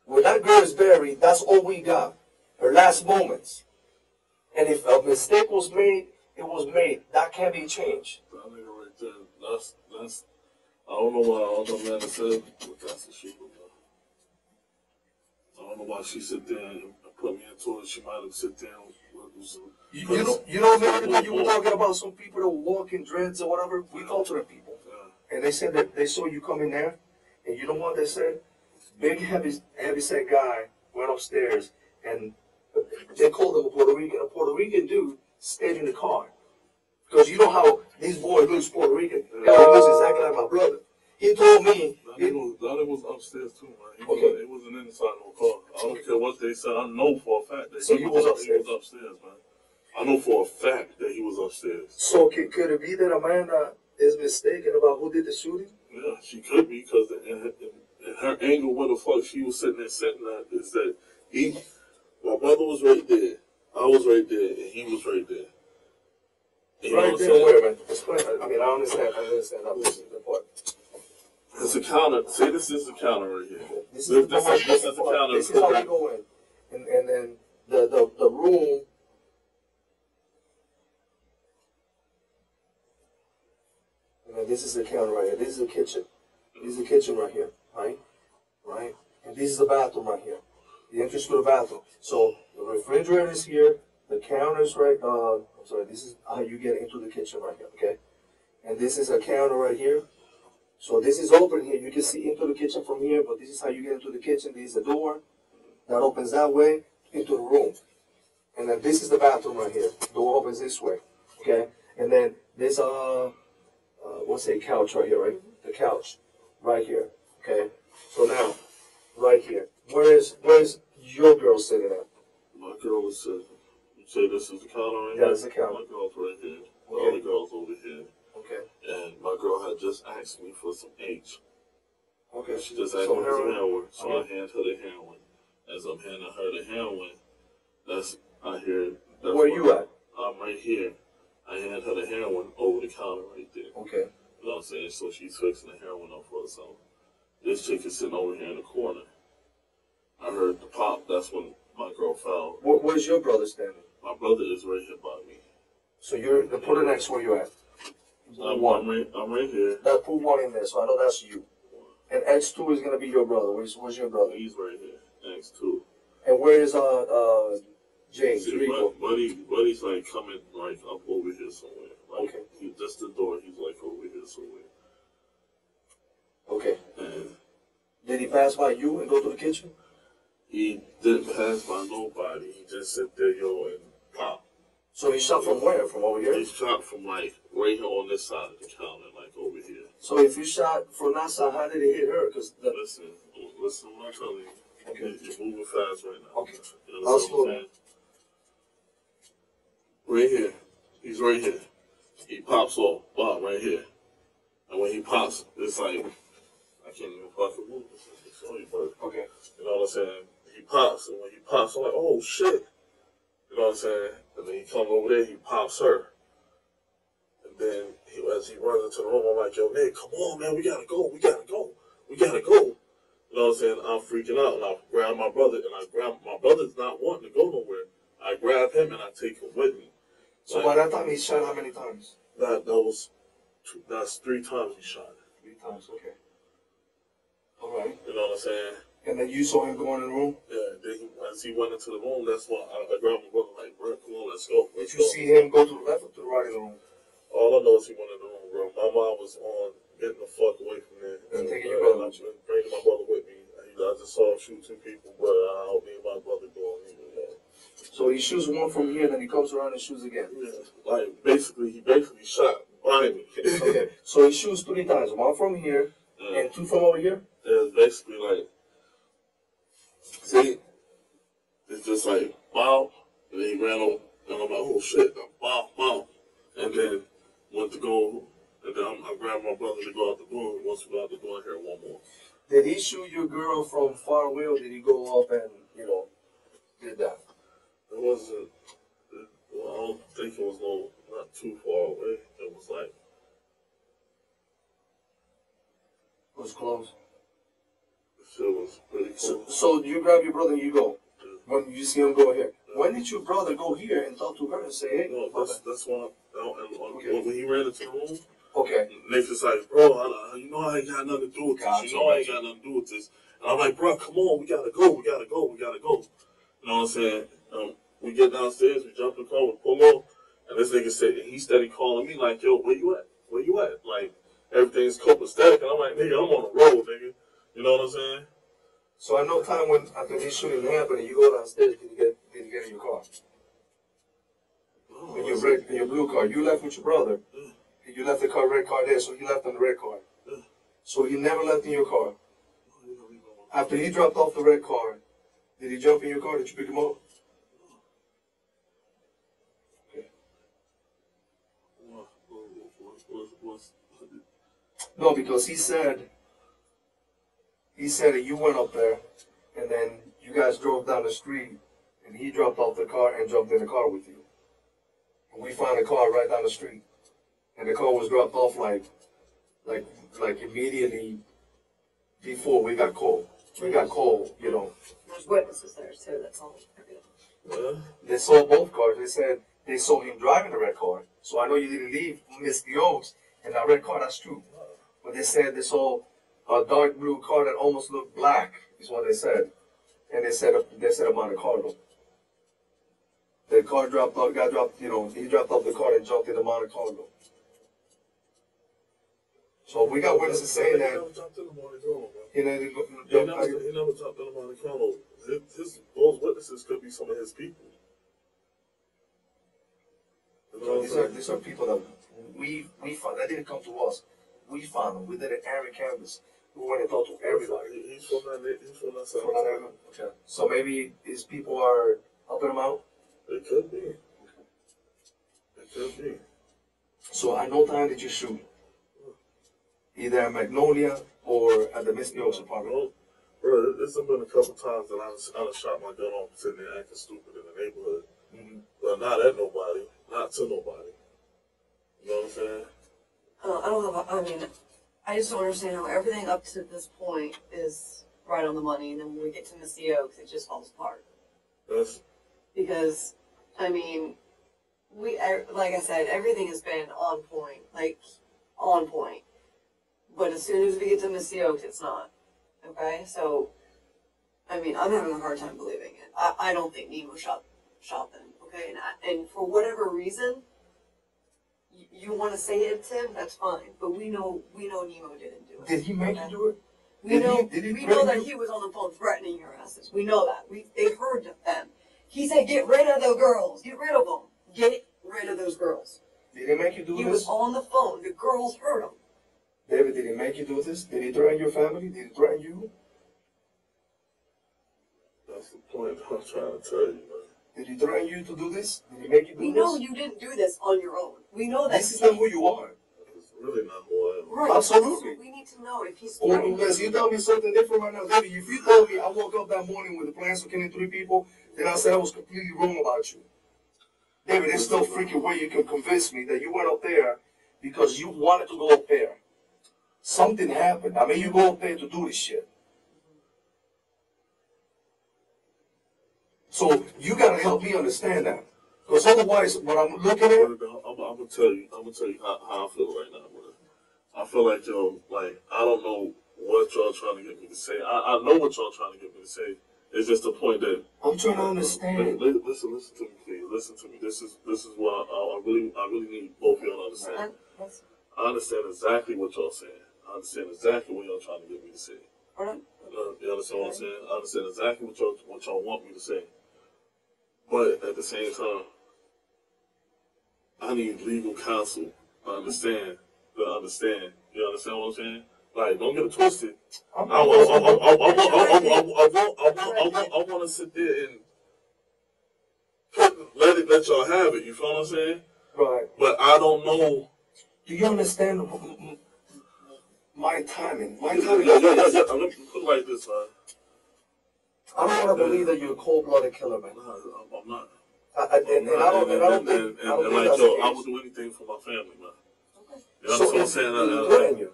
When that girl is buried, that's all we got. Her last moments. And if a mistake was made, it was made. That can't be changed. That nigga right there, that's, I don't know why all the man said, but that's the shit, bro. I don't know why she sit there and put me into it. She might have sit there and you know, man, when you were talking about some people that walk in dreads or whatever, we talked to them people. Yeah. And they said that they saw you come in there, and you know what they said? Big, heavy set guy went upstairs, and they called him a Puerto Rican. A Puerto Rican dude stayed in the car. Because you know how these boys looks Puerto Rican. Yeah. He looks exactly like my brother. He told me. That was upstairs too, man. It wasn't inside no car. I don't care what they said. I know for a fact that he was upstairs. He was upstairs, man. I know for a fact that he was upstairs. So could it be that Amanda is mistaken about who did the shooting? Yeah, she could be, because in her angle where the fuck she was sitting at is that my brother was right there, I was right there, and he was right there. You right there where, man? Explain. I mean, I understand that part. It's a counter. Say this is a counter right here. This is the counter. This is how we go in. And then the room. And this is the counter right here. This is the kitchen. This is the kitchen right here. Right? And this is the bathroom right here. The entrance to the bathroom. So the refrigerator is here. The counter is right. I'm sorry. This is how you get into the kitchen right here. Okay. And this is a counter right here. So this is open here. You can see into the kitchen from here, but this is how you get into the kitchen. This is the door that opens that way into the room. And then this is the bathroom right here. Door opens this way. Okay. And then this what's a couch right here, right? The couch right here. Okay. So now, right here. Where's your girl sitting at? My girl is sitting. You say this is the counter right here? Yeah, it's the counter. My girl's right here. The Okay. other girl's over here. Okay. And my girl had just asked me for some H. Okay. She just asked me for some heroin. So I hand her the heroin. As I'm handing her the heroin, I hear. Where you at? I'm right here. I hand her the heroin over the counter right there. Okay. You know what I'm saying? So she's fixing the heroin up for herself. This chick is sitting over here in the corner. I heard the pop. That's when my girl fell. Where's your brother standing? My brother is right here by me. So put it next where you're at. I'm right here. Put one in there, so I know that's you. And X2 is gonna be your brother. Where's your brother? He's right here. X2. And where is James? See, Buddy's like coming like up over here somewhere. Like, okay. Just the door. He's like over here somewhere. Okay. And did he pass by you and go to the kitchen? He didn't pass by nobody. He just sit there, and pop. So he shot from where? From over here? He shot from like right here on this side of the counter, like over here. So if you shot from that side, how did it hit her? Listen what I'm telling you. Okay. You're moving fast right now. Okay. You know what I'm saying? Right here. He's right here. He pops off. Wow, right here. And when he pops, it's like, I can't even fucking move this. Okay. You know what I'm saying? He pops, and when he pops, I'm like, oh shit. You know what I'm saying? And then he comes over there, he pops her. And then as he runs into the room, I'm like, yo, Nick, come on, man, we gotta go. You know what I'm saying? I'm freaking out, and I grab my brother, my brother's not wanting to go nowhere. I grab him, and I take him with me. So by that time, he shot how many times? That's 3 times he shot. 3 times, okay. All right. You know what I'm saying? And then you saw him go in the room? Yeah, then as he went into the room, that's why I grabbed my brother, like, bro, come on, let's go. Did you see him go to the left or to the right of the room? All I know is he went in the room, bro. My mind was on getting the fuck away from there. And taking your brother with you? Bringing my brother with me. I just saw him shoot 2 people, but I hope me and my brother go on either. So he shoots one from here, then he comes around and shoots again? Yeah, like, he basically shot behind me. Okay, so he shoots 3 times, one from here, and 2 from over here? It's basically like, see, it's just like, wow, and then he ran over, and I'm like, oh shit, wow, and then went to go me to go out the door. Once we go out the door, I hear one more. Did he shoot your girl from far away, or did he go up and, did that? It wasn't, I don't think it was not too far away. It was like, It was close. the shit was pretty close. So you grab your brother and you go. Yeah. When you see him go here. When did your brother go here and talk to her and say, hey? No, that's why, when he ran into the room, Okay. Nathan's like, bro, I ain't got nothing to do with this. Gotcha. You know I ain't got nothing to do with this. And I'm like, bro, come on, we gotta go. You know what I'm saying? We get downstairs, we jump in the car, we pull off, and this nigga said, he steady calling me like, yo, where you at? Like, everything's copacetic, and I'm like, nigga, I'm on the road, nigga. You know what I'm saying? So at no time when after this shooting happened, you go downstairs, did you get in your car? No, In your blue car, you left with your brother. Yeah. You left the red car there, so he left on the red car. Yeah. So he never left in your car. After he dropped off the red car, did he jump in your car? Did you pick him up? No, because he said that you went up there, and then you guys drove down the street, and he dropped off the car and jumped in the car with you. And we found the car right down the street, and the car was dropped off like immediately before we got called. We got called, There's witnesses there too. That's all. They saw both cars. They said they saw him driving the red car. So I know you didn't leave Miss the Oaks in that red car. That's true. But they said they saw a dark blue car that almost looked black. Is what they said. And they said about the car though. The car he dropped off the car and jumped in the Monte Carlo. So we got witnesses saying that. He never jumped in the Monte Carlo, bro. He He never jumped in the Monte Carlo. Those witnesses could be some of his people. You know what I'm These are people that we found. That didn't come to us. We found them. We did an area canvas. We went and talked to everybody. He's from that side. From that area. Okay. So maybe his people are helping him out. It could be. So at no time did you shoot, either at Magnolia or at the Miss New York's apartment. Well, bro, there's been a couple times that I done shot my gun off sitting there acting stupid in the neighborhood. Mm-hmm. But not at nobody, not to nobody. You know what I'm saying? I just don't understand how everything up to this point is right on the money, and then when we get to Misty Oaks, it just falls apart. That's Because, like I said, everything has been on point. But as soon as we get to Misty Oaks, it's not. Okay? So, I'm having a hard time believing it. I don't think Nemo shot them. Okay? And for whatever reason, you want to say it's him, that's fine. But we know Nemo didn't do it. Did he make you do it? We know that you? he was on the phone threatening your asses. We know that. They heard them. He said, "Get rid of the girls. Get rid of them. Get rid of those girls." Did he make you do He this? was on the phone. The girls heard him. David, did he make you do this? Did he threaten your family? Did he threaten you? the point I'm trying to tell you, man. Did he threaten you to do this? Did he make you do We this? know you didn't do this on your own. We know that. This is not who you are. It's really not who I am. Right. Absolutely. So we need to know if he's. Or unless you tell me something different right now, David, if you told me I woke up that morning with the plans for killing 3 people, then I said I was completely wrong about you. David, there's no freaking way you can convince me that you went up there because you wanted to go up there. Something happened. I mean, you go up there to do this shit. So you gotta help me understand that. Because otherwise, what I'm looking at, I'm gonna tell you how I feel right now, brother. I feel like I don't know what y'all trying to get me to say. I know what y'all trying to get me to say. It's just the point that I'm trying to understand. Listen to me, please. Listen to me. This is what I really need both of y'all to understand. I understand exactly what y'all saying. I understand exactly what y'all trying to get me to say. You understand what I'm saying? I understand exactly what y'all want me to say. But at the same time, I need legal counsel to understand. You understand what I'm saying? Like, don't get it twisted. I want to sit there and let y'all have it. You feel what I'm saying? Right. But I don't know. Do you understand My timing. Yeah. Let me put it like this, man. I don't want to believe that you're a cold-blooded killer, man. No, I'm not. I don't think like, that's yo, the I case. would do anything for my family, man. Okay. You So understand what I'm if saying? he threatened you,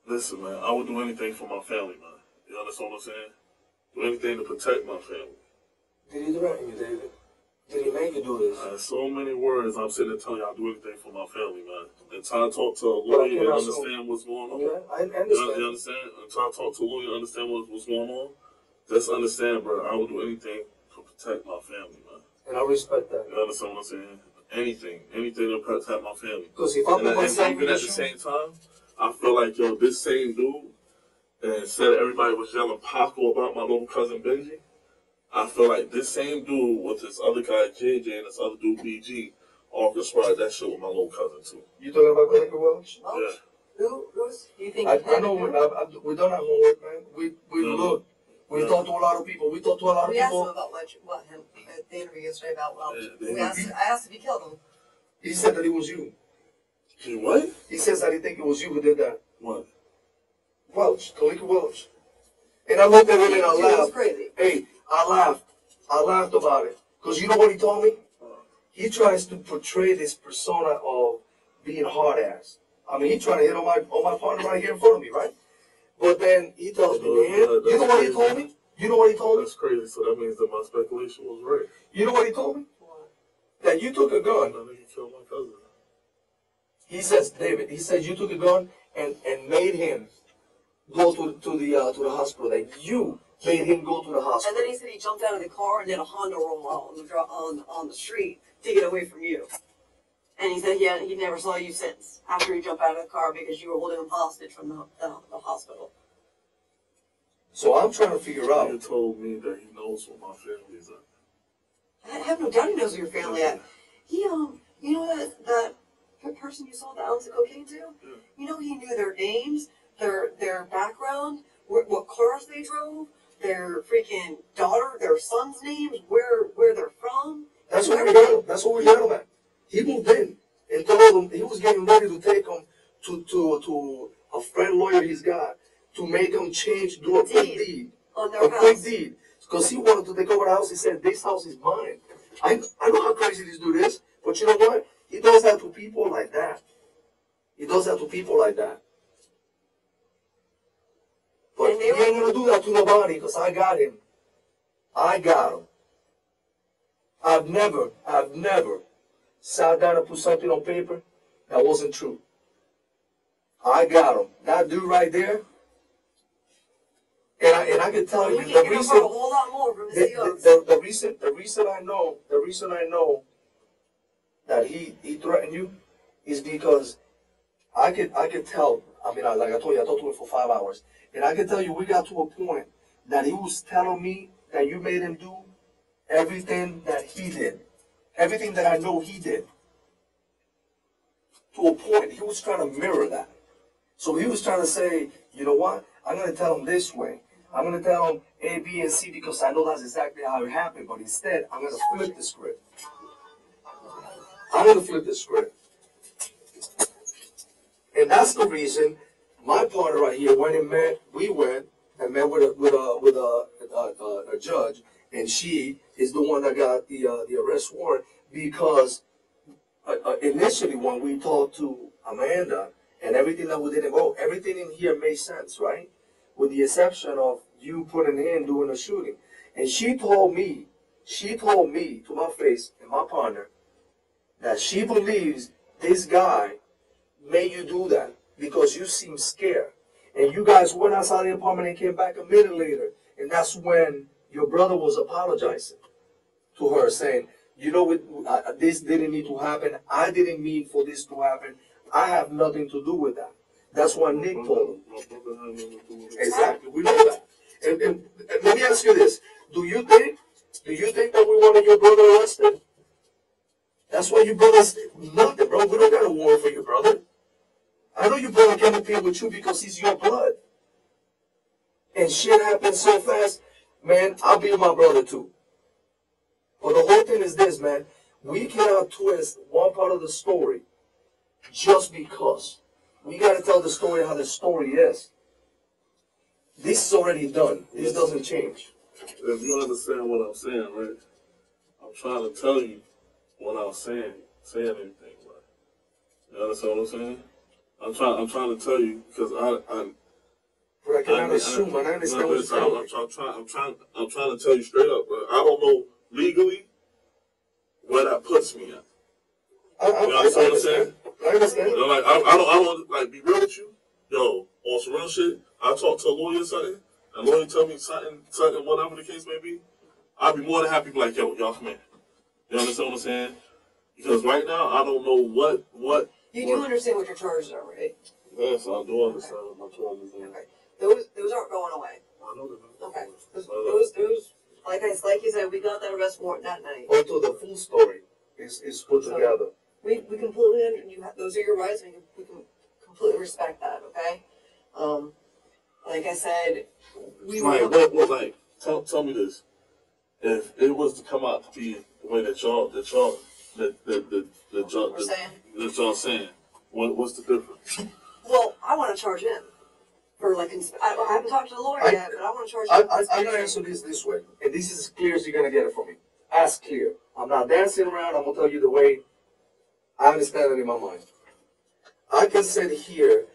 Listen, man, I would do anything for my family, man. You understand what I'm saying? Do anything to protect my family. did he threaten you, David? Did he make you do this? So many words I'm sitting there telling you I'll do anything for my family, man. Until I talk to a But I lawyer and cannot understand what's going on. Okay, I You understand. understand? Until I talk to a lawyer and understand what's going on. Just understand, bro, I will do anything to protect my family, man. And I respect that. You understand what I'm saying? Anything to protect my family. Because if I put myself even in at the the shoes, same time, I feel like, yo, this same dude, and instead of everybody was yelling Paco about my little cousin Benji, I feel like this same dude with this other guy JJ and this other dude BG orchestrated that shit with my little cousin too. you talking about Glenn Welch? Yeah. Who's you think? I know we done our homework, man. We look. We Yeah. talked to a lot of people. We talked to a lot of We asked him people. about what him at the interview yesterday about Welch. Yeah. I asked if he killed him. He said that it was you. He what? He says that he think it was you who did that. What? Welch, Kalika Welch. And I looked at him and I It was laughed. crazy. Hey, I laughed about it. Because you know what he told me? He tries to portray this persona of being hard ass. I mean, he trying to hit on my partner right here in front of me, right? But then he tells me, man, you know what he told me? You know what he told me? That's crazy. So that means that my speculation was right. You know what he told me? That you took a gun. I think he killed my cousin. He says, David, he says you took a gun and made him go to the hospital. That you made him go to the And hospital. then he said he jumped out of the car and did a Honda roll out on the street to get away from you. And he said he never saw you since after he jumped out of the car because you were holding him hostage from the hospital. So I'm trying to figure out. He told me that he knows what my family is at. I have no doubt he knows where your family at. He you know that person you sold the ounce of cocaine to? Yeah. You know he knew their names, their background, what cars they drove, their freaking daughter, their son's names, where they're from. That's what we got him. That's what we got him at. He moved in and told him he was getting ready to take him to a friend lawyer he's got to make him do a quick deed. On their house. Quick deed. Because he wanted to take over the house. He said, this house is mine. I know how crazy this dude is, but you know what? He does that to people like that. He does that to people like that. But he ain't going to do that to nobody because I got him. I got him. I've never sat down and put something on paper that wasn't true. I got him. That dude right there. And I can tell you the reason. A whole lot more from The reason I know that he threatened you is because I could tell. I mean, like I told you, I talked to him for 5 hours, and I can tell you we got to a point that he was telling me that you made him do everything that he did, everything that I know he did. To a point, he was trying to mirror that. So he was trying to say, you know what? I'm going to tell him this way. I'm going to tell him A, B, and C because I know that's exactly how it happened. But instead, I'm going to flip the script. I'm going to flip the script. And that's the reason my partner right here went and met with a judge, and she is the one that got the arrest warrant because initially when we talked to Amanda and everything that we didn't go, everything in here made sense, right? With the exception of you putting in doing a shooting. And she told me to my face and my partner that she believes this guy made you do that because you seem scared. And you guys went outside the apartment and came back a minute later. And that's when your brother was apologizing to her, saying, you know, this didn't need to happen. I didn't mean for this to happen. I have nothing to do with that. That's what Nick told him. Exactly. We know that. And let me ask you this. Do you think that we wanted your brother arrested? That's why your brother's nothing, bro. We don't got a warrant for your brother. I know your brother can't appear with you because he's your blood. And shit happens so fast, man, I'll be with my brother too. But the whole thing is this, man. We cannot twist one part of the story just because. we gotta tell the story how the story is. This is already done. This doesn't change. If you understand what I'm saying, right? I'm trying to tell you what I'm saying anything, right? You understand what I'm saying? I'm trying to tell you because But I cannot assume. I understand what you're saying. I'm trying to tell you straight up, bro. I don't know legally where that puts me at. You understand what I'm saying? I understand. You know, like I don't like be real with you. Yo, on some real shit, I talk to a lawyer or something, and lawyer tell me something, whatever the case may be. I'd be more than happy to be like, yo, y'all come in. You understand what I'm saying? Because right now I don't know what. You do understand what your charges are, right? Yes, I do understand what my charges are. Okay. Those aren't going away. I know that. Okay. Those like you said, we got that arrest warrant that night. Until the full story is put together. We completely those are your rights. We can completely respect that. Okay. Like I said, tell me this. If it was to come out to be the way that y'all saying, what's the difference? Well, I want to charge him for I haven't talked to the lawyer yet, but I want to charge him. I'm gonna answer this way, and this is as clear as you're gonna get it from me. As clear. I'm not dancing around. I'm gonna tell you the way I understand it in my mind. I can sit here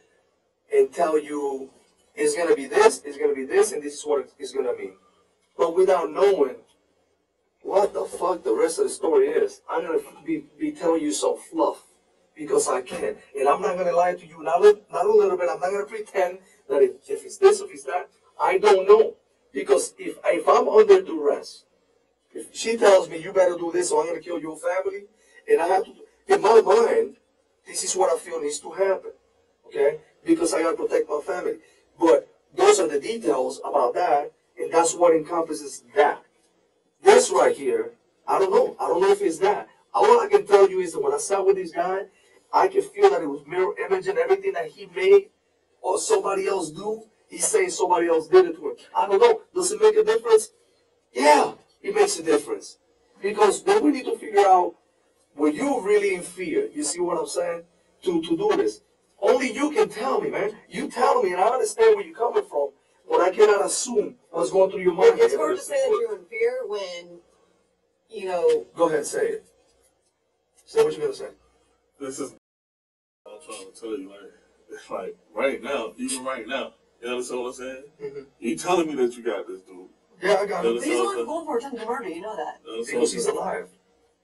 and tell you it's gonna be this, it's gonna be this, and this is what it's gonna mean. But without knowing what the fuck the rest of the story is, I'm gonna be telling you some fluff because I can, and I'm not gonna lie to you. Not a little bit. I'm not gonna pretend that if it's this, if it's that, I don't know. Because if I'm under duress, if she tells me you better do this or I'm gonna kill your family, and I have to, in my mind, this is what I feel needs to happen. Okay? Because I gotta protect my family. But those are the details about that, and that's what encompasses that. This right here, I don't know. I don't know if it's that. All I can tell you is that when I sat with this guy, I can feel that it was mirror imaging everything that he made or somebody else do. He's saying somebody else did it to him. I don't know. Does it make a difference? Yeah, it makes a difference. Because then we need to figure out were you really in fear? You see what I'm saying? To do this. Only you can tell me, man. You tell me, and I understand where you're coming from, but I cannot assume what's going through your mind. It's hard to say that you're in fear when, Go ahead, say it. Say what you're going to say. This is I'm trying to tell you, like right now, even right now. You understand what I'm saying? Mm-hmm. You telling me that you got this dude. Yeah, I got it. He's only going for attempted murder, you know that. Because he's alive.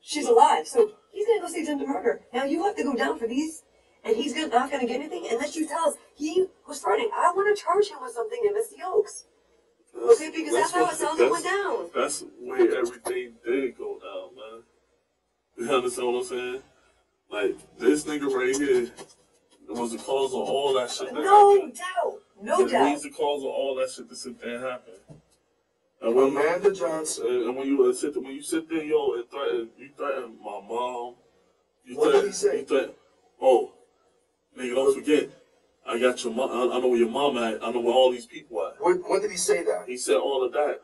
She's alive, so he's going to go see attempted murder. Now you have to go down for these, and he's not going to get anything unless you tell us he was threatening. I want to charge him with something in Misty Oaks. Okay, because that's how it sounds it went down. That's the way everything did go down, man. You understand what I'm saying? Like, this nigga right here was the cause of all that shit that happened. No doubt. He's the cause of all that shit that sit there and happened. And when Amanda Johnson. And when you sit there, yo, you threaten my mom. What did he say? Oh, nigga, don't forget. I got your mom. I know where your mom at. I know where all these people at. When did he say that? He said all of that.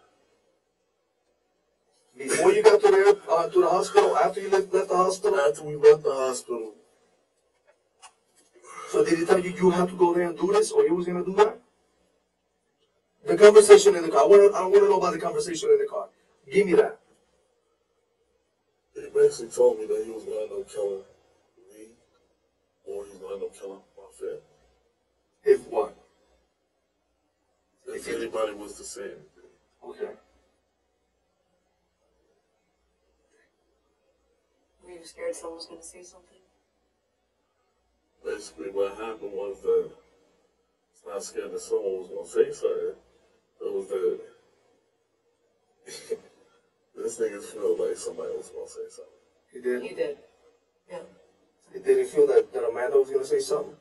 Before you got to the hospital? After you left the hospital? After we left the hospital. So did he tell you you have to go there and do this, or he was going to do that? The conversation in the car. I want to know about the conversation in the car. Give me that. He basically told me that he was going to end up killing me, or he was going to end up killing my family. If what? If anybody was to say anything. Okay. Were you scared someone was going to say something? Basically, what happened was that it's not scared that someone was going to say something. It was that this nigga feel like somebody was going to say something. He did? You did. Yeah. Did he feel that Amanda was going to say something?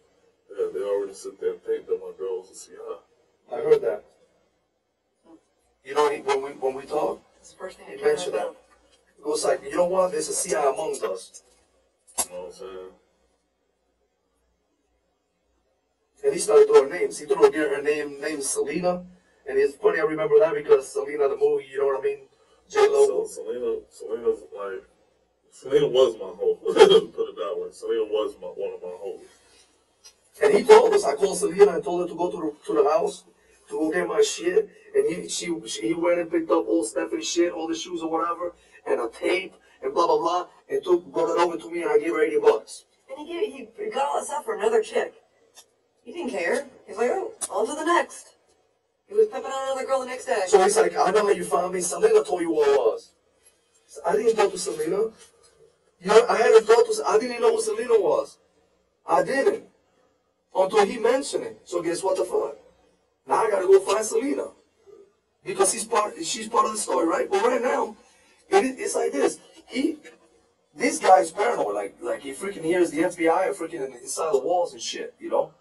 Yeah, they already sit there and think that my girl was a CI. I heard that. You know, when we talk, That's the first thing he mentioned that. It was like, you know what? There's a CI amongst us. You know what I'm saying? And he started throwing names. He threw her name Selena. And it's funny, I remember that because Selena, the movie, you know what I mean? J-Lo. So Selena was my hoe. Put it that way. Selena was one of my hoes. And he told us, I called Selena and told her to go to the house to go get my shit. And he went and picked up all Stephanie's shit, all the shoes or whatever, and a tape and blah blah blah, and brought it over to me, and I gave her $80. And he got all that stuff for another chick. He didn't care. He's like, oh, on to the next. He was pimping on another girl the next day. So he's like, I know how you found me. Selena told you what it was. So I didn't talk to Selena. You know, I hadn't talked to. I didn't know who Selena was. I didn't until he mentioned it. So guess what the fuck? Now I gotta go find Selena because she's part of the story, right? But right now, it's like this. This guy's paranoid. Like he freaking hears the FBI freaking inside the walls and shit. You know.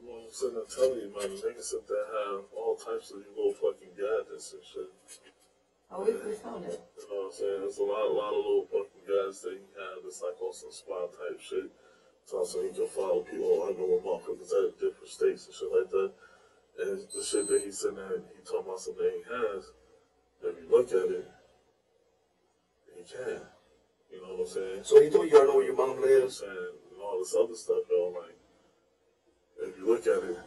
Well, I'm sitting there telling you, man, niggas sit there have all types of little fucking gadgets and shit. Oh, we found it. You know what I'm saying? There's a lot of little fucking gadgets that you have that's like also spy type shit. So you can follow people. I know where motherfuckers at different states and shit like that. And the shit that he's sitting there, he talking about something he has. If you look at it, he can. You know what I'm saying? So he told you I know where your mom lives. And all this other stuff, yo, like, if you look at it,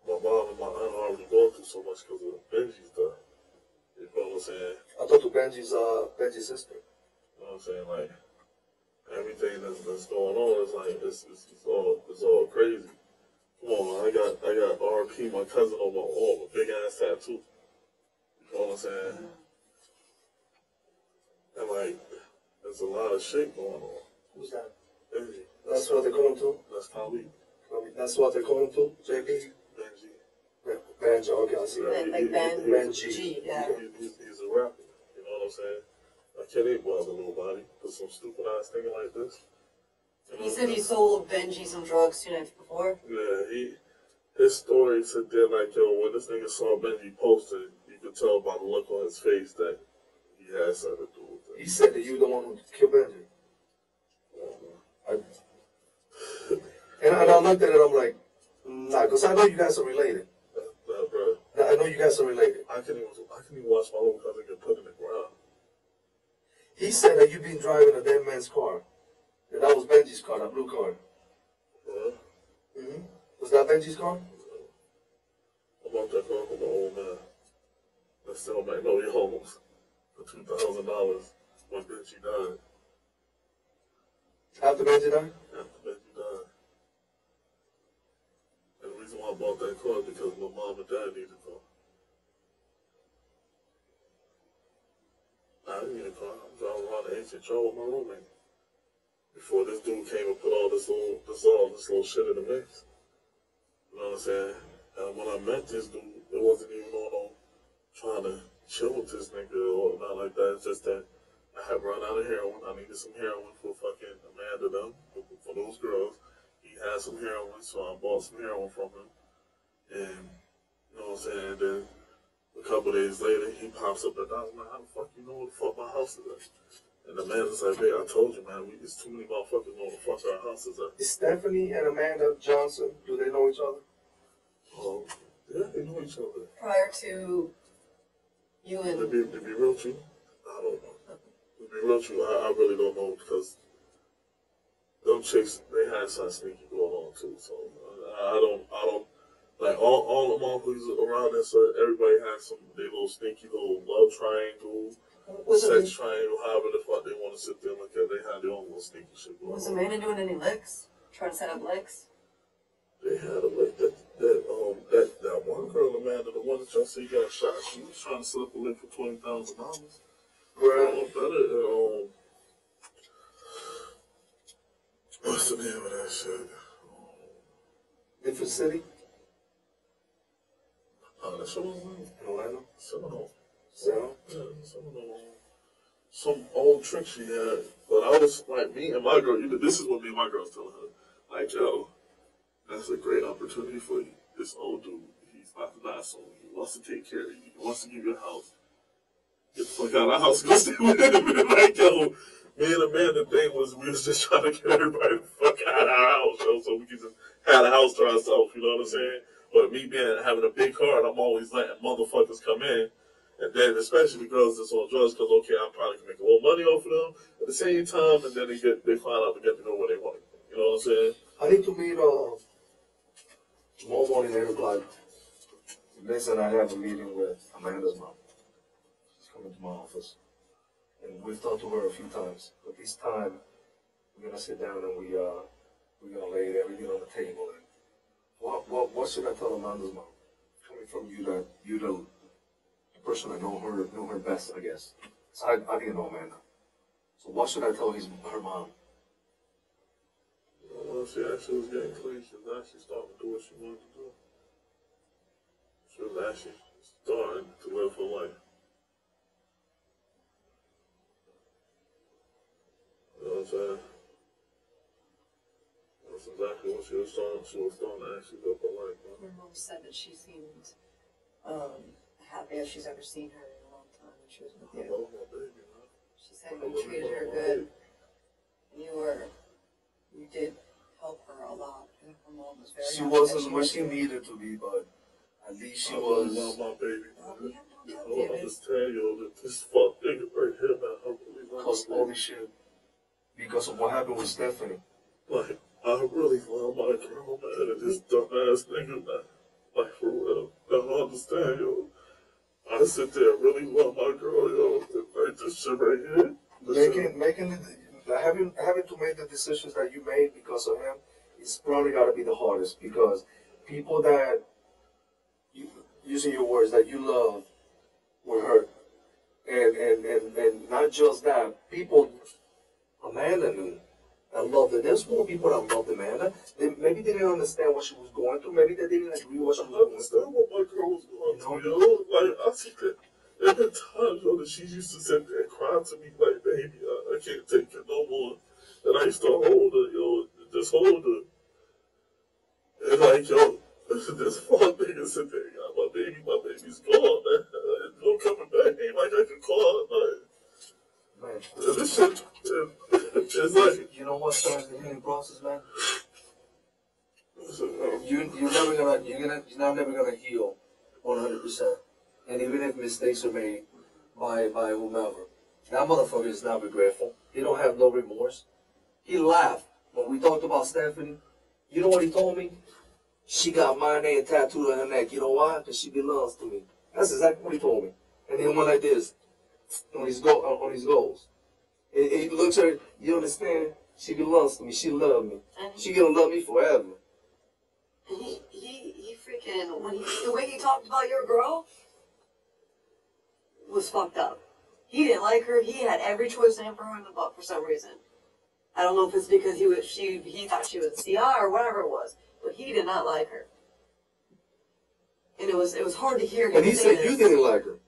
my mom and my aunt are already going through so much because of Benji's stuff. You know what I'm saying? I talked to Benji's sister. You know what I'm saying? Like, everything that's going on is like, it's all crazy. Come on, I got RP, my cousin on my arm, a big ass tattoo. You know what I'm saying? And like, there's a lot of shit going on. Who's that? Benji. That's what they call him too? That's Khalid. That's what they call him too? JB? Benji. Benji, okay, I see. Like Ben. Benji. G, yeah. He's a rapper. You know what I'm saying? I can't even bother nobody for some stupid ass thing like this. You know He said he sold Benji some drugs 2 nights before. Yeah, his story said there like, yo, when this nigga saw Benji posted, you could tell by the look on his face that he had something to do with it. He said that you were the one who killed Benji. And I looked at it, I'm like, nah, because I know you guys are related. Bro. I know you guys are related. I can even watch my little cousin get put in the ground. He said that you've been driving a dead man's car. And that was Benji's car, that blue car. Yeah. Mm-hmm. Was that Benji's car? I bought that car from my old man. That still Magnolia Homes for $2,000 when Benji died. After Benji died? After Benji died. And the reason why I bought that car is because my mom and dad needed a car. I didn't need a car. I'm driving around the HHO with my roommate. Before this dude came and put all this little shit in the mix. You know what I'm saying? And when I met this dude, it wasn't even on trying to chill with this nigga or not like that. It's just that I had run out of heroin. I needed some heroin for fucking Amanda them, for those girls. He had some heroin, so I bought some heroin from him. And, you know what I'm saying? And then a couple days later, he pops up at the house. I'm like, how the fuck you know where the fuck my house is at? And the man was like, babe, I told you, man, it's too many motherfuckers know where the fuck our house is at. Is Stephanie and Amanda Johnson, do they know each other? Yeah, they know each other. Prior to you and... To be real with you, I don't know. To be real with you, I really don't know because them chicks, they had something sneaky going on too. So I don't, like all the motherfuckers around there, so everybody has some, they little sneaky little love triangle, sex triangle, however the fuck they want to sit there and look at. They had their own little sneaky shit going on. Was Amanda doing any licks? Trying to set up licks? They had a lick that one girl, Amanda, the one that y'all see got shot, she was trying to slip a lick for $20,000. Right. What's the name of that shit? Different city? That shit was In Atlanta? Seminole. So? Yeah, Seminole. Some old trick she had. But I was like, me and my girl, this is what me and my girl's telling her. Like, yo, that's a great opportunity for you. This old dude, he's about to die soon. He wants to take care of you. He wants to give you a house. Get the fuck out of the house and go stay with him. Like, yo, me and Amanda thing was, we was just trying to get everybody the fuck out of our house, yo, so we could just have a house to ourselves, you know what I'm saying? But me having a big car, I'm always letting motherfuckers come in. And then, especially the girls that's on drugs, because, okay, I probably can make a little money off of them at the same time, and then they find out they get to go where they want to go. You know what I'm saying? How I need to meet tomorrow morning 8 o'clock. Listen, I have a meeting with Amanda's mom. She's coming to my office. And we've talked to her a few times. But this time, we're gonna sit down and we're gonna lay everything on the table. And what should I tell Amanda's mom? Coming from you the person that know her best, I guess. So I didn't know Amanda. So what should I tell her mom? Well, she actually was getting clean. She was actually starting to do what she wanted to do. She was actually starting to live her life. You know what I'm saying? That's exactly what she was starting. She was starting to actually live her life. Man. Her mom said that she seemed happy as she's ever seen her in a long time when she was with I you. love my baby, man. She said you treated her good. You did help her a lot. And her mom was very She happy wasn't that what was she there. needed to be, but at least she I was. love my baby, Well, man. we have no doubt, I don't David. understand, yo, that this fuck nigga right here, man, I really love Caused my all baby. this shit because of what happened with Stephanie. Like, I really love my girl, man, and this dumbass nigga, man. Like, for real. I don't understand, yo. I sit there and really love my girl, yo. Like, this shit right here. Having to make the decisions that you made because of him, it's probably got to be the hardest because people that, using your words, that you love were hurt. And not just that, people, Amanda knew and loved her. There's more people that loved Amanda. Maybe they didn't understand what she was going through. Maybe they didn't agree with what she was I going understand through. what my girl was going through, yo. Like, I see that. There been times, yo, that she used to sit there and cry to me like, baby, I can't take it no more. And I used to hold her, yo, just hold her. And like, yo, this fuck nigga sit there, yo, my baby's gone, man. It's no coming back. Ain't like I can call her, Man, like, this shit, it's like, you know what starts the healing process, man? listen, You're not never gonna heal 100%. And even if mistakes are made by whomever, that motherfucker is not regretful. He don't have no remorse. He laughed when we talked about Stephanie. You know what he told me? She got my name tattooed on her neck. You know why? Because she belongs to me. That's exactly what he told me. And then went like this on his goals. He looks at her. You understand? She belongs to me. She loves me. She gonna love me forever. And he freaking, the way he talked about your girl was fucked up. He didn't like her. He had every choice in for her in the book for some reason. I don't know if it's because he thought she was a CI or whatever it was, but he did not like her. And it was hard to hear him. And he said you didn't like her.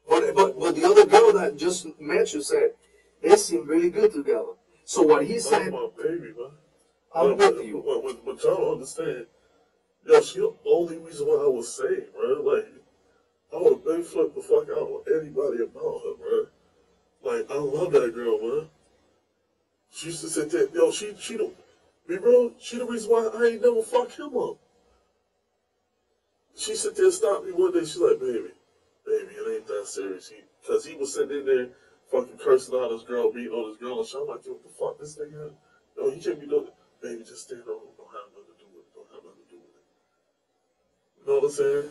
But the other girl that just met you said they seem really good together. So what he said, my baby, man. I'm with you. What y'all don't understand, yo, she the only reason why I was saved, man. Like, I would have been flipped the fuck out with anybody about her, man. Like, I love that girl, man. She used to sit there, yo, she the reason why I ain't never fuck him up. She sit there and stopped me one day, she's like, baby, it ain't that serious. Because he was sitting in there fucking cursing out his girl, beating on his girl, and shit. I'm like, yo, what the fuck, this nigga? Yo, he can't be doing it. Baby, just stand on it. Don't have nothing to do with it. Don't have nothing to do with it. You know what I'm saying?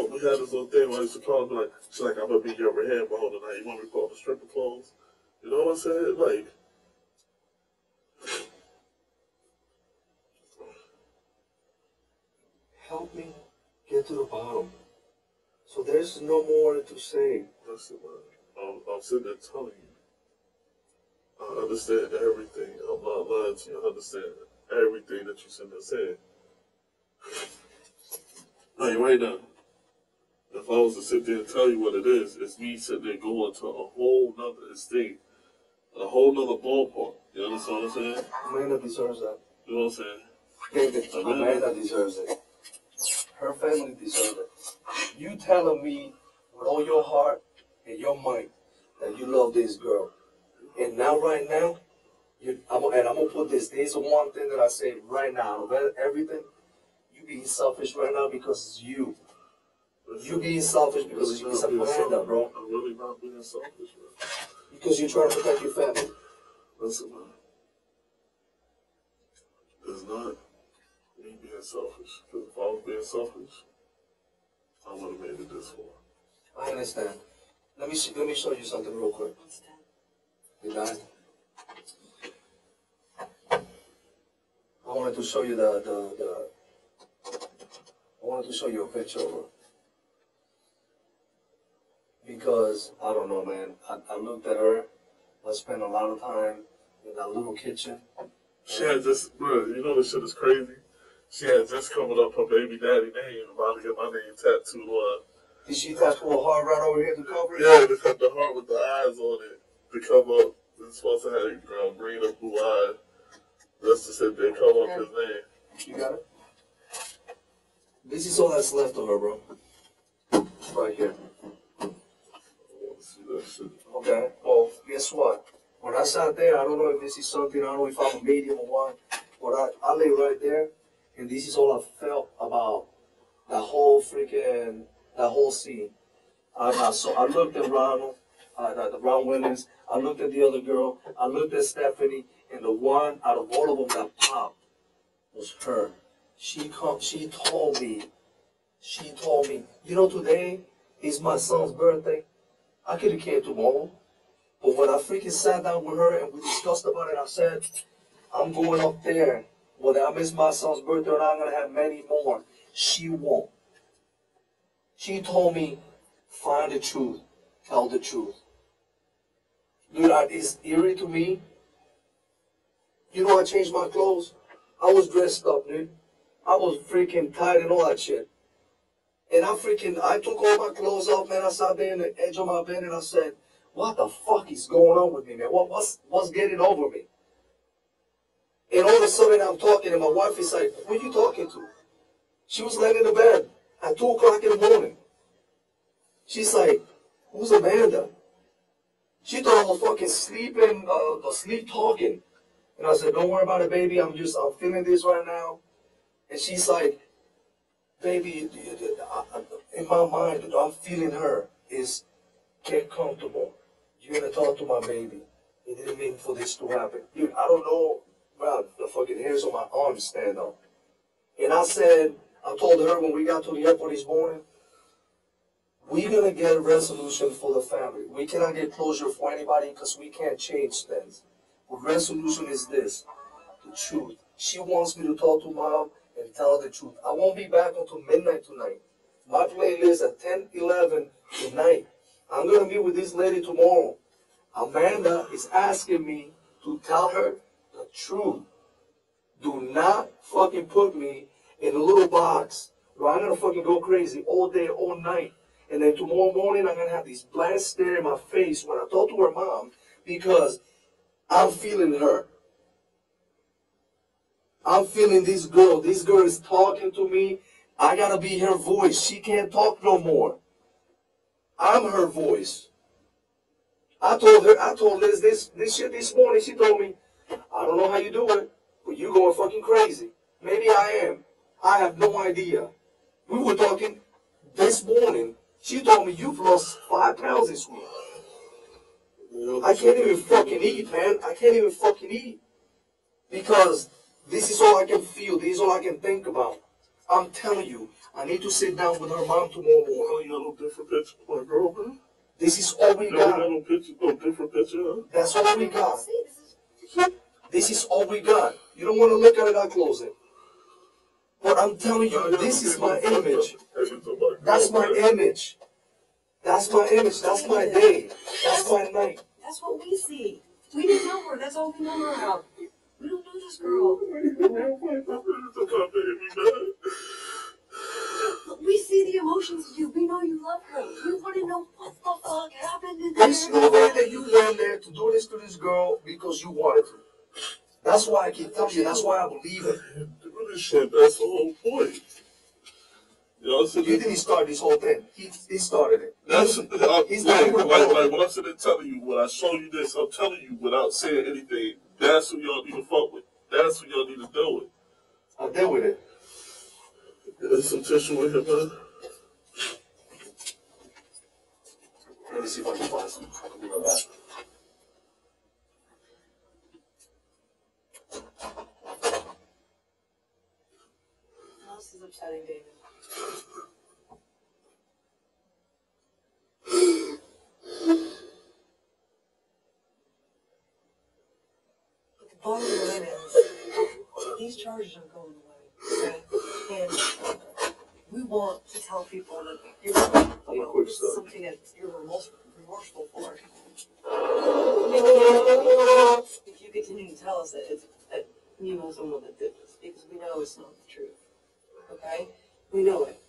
We had this little thing where I used to call her, like, she's like, I'm gonna be your hand ball tonight. You want me to call the stripper clothes? You know what I'm saying? Like, help me get to the bottom. So there's no more to say. listen, man, I'm sitting there telling you, I understand everything. I'm not lying to you. I understand everything that you sitting there saying. Like, right now, if I was to sit there and tell you what it is, it's me sitting there going to a whole nother estate, a whole nother ballpark. You understand what I'm saying? Amanda deserves that. You know what I'm saying? David, Amanda deserves it. Her family deserves it. You telling me with all your heart and your mind that you love this girl. And now, right now, I'm going to put this. There's one thing that I say right now. About everything, you being selfish right now because it's you. You being selfish because it's Amanda, bro. I'm really not being selfish, man. Because you're trying to protect your family. Listen, man. There's being selfish. Because if I was being selfish, I would have made it this far. I understand. Let me show you something real quick. You got it? I wanted to show you I wanted to show you a picture of her. Because, I don't know, man. I looked at her. I spent a lot of time in that little kitchen. She had just, bro, you know this shit is crazy? She had just covered up her baby daddy name, about to get my name tattooed on. Did she tattoo a heart right over here to cover it? Yeah, just had the heart with the eyes on it to cover up. It's supposed to have green or blue eyes. Just to sit there and cover up his name. You got it? This is all that's left of her, bro. Right here. I want to see that shit. Okay, well, guess what? When I sat there, I don't know if this is something, I don't know if I'm a medium or what, but I lay right there, and this is all I felt about that whole scene. So I looked at Ronald, the Brown Williams, I looked at the other girl, I looked at Stephanie, and the one out of all of them that popped was her. She told me, you know, today is my son's birthday. I could have came tomorrow. But when I freaking sat down with her and we discussed about it, I said, I'm going up there. Whether I miss my son's birthday or not, I'm going to have many more. She won't. She told me, find the truth. Tell the truth. Dude, it's eerie to me. You know, I changed my clothes. I was dressed up, dude. I was freaking tired and all that shit. And I took all my clothes off, man. I sat there in the edge of my bed and I said, what the fuck is going on with me, man? What's getting over me? And all of a sudden I'm talking and my wife is like, who are you talking to? She was laying in the bed at 2 o'clock in the morning. She's like, who's Amanda? She thought I was fucking sleeping, sleep talking. And I said, don't worry about it, baby. I'm feeling this right now. And she's like, baby, in my mind, I'm feeling her. Is get comfortable. You're gonna talk to my baby. It didn't mean for this to happen. Dude, I don't know, bro, the fucking hairs on my arms stand up. And I told her when we got to the airport this morning, we're gonna get a resolution for the family. We cannot get closure for anybody because we can't change things. The resolution is this, the truth. She wants me to talk to mom and tell her the truth. I won't be back until midnight tonight. My plane is at 10:11 tonight. I'm going to meet with this lady tomorrow. Amanda is asking me to tell her the truth. Do not fucking put me in a little box where I'm going to fucking go crazy all day, all night. And then tomorrow morning, I'm going to have this blank stare in my face when I talk to her mom because I'm feeling her. I'm feeling this girl. This girl is talking to me. I got to be her voice. She can't talk no more. I'm her voice. I told Liz this shit this morning. She told me, I don't know how you do it, but you going fucking crazy. Maybe I am. I have no idea. We were talking this morning. She told me you've lost 5 pounds this week. I can't even fucking eat, man. I can't even fucking eat. Because this is all I can feel. This is all I can think about. I'm telling you, I need to sit down with her mom tomorrow morning. Oh, you got no different picture of my girl, man? This is all we got. No different picture, huh? That's all we got. This is all we got. You don't want to look at it that closely. But I'm telling you, this is my image. That's my image. That's my image. That's my day. That's my night. That's what we see. We didn't know her. That's all we know her about. We don't know this girl. We see the emotions of you. We know you love her. We want to know what the fuck happened in there. There's no way that you went there to do this to this girl because you wanted to. That's why I keep telling you. That's why I believe it. Do this shit. That's the whole point. You know, You didn't start this whole thing. He started it. He's like when I'm sitting there telling you, when I show you this, I'm telling you without saying anything, that's who y'all need to fuck with. That's who y'all need to deal with. I'll deal with it. There's some tissue in here, man. Let me see if I can find some. I'll be right back. This is upsetting, David. But the bottom line is, these charges are going away, okay? And we want to tell people that this is something that you're remorseful for. If you continue to tell us that you know someone that did this, because we know it's not the truth, okay? We know it.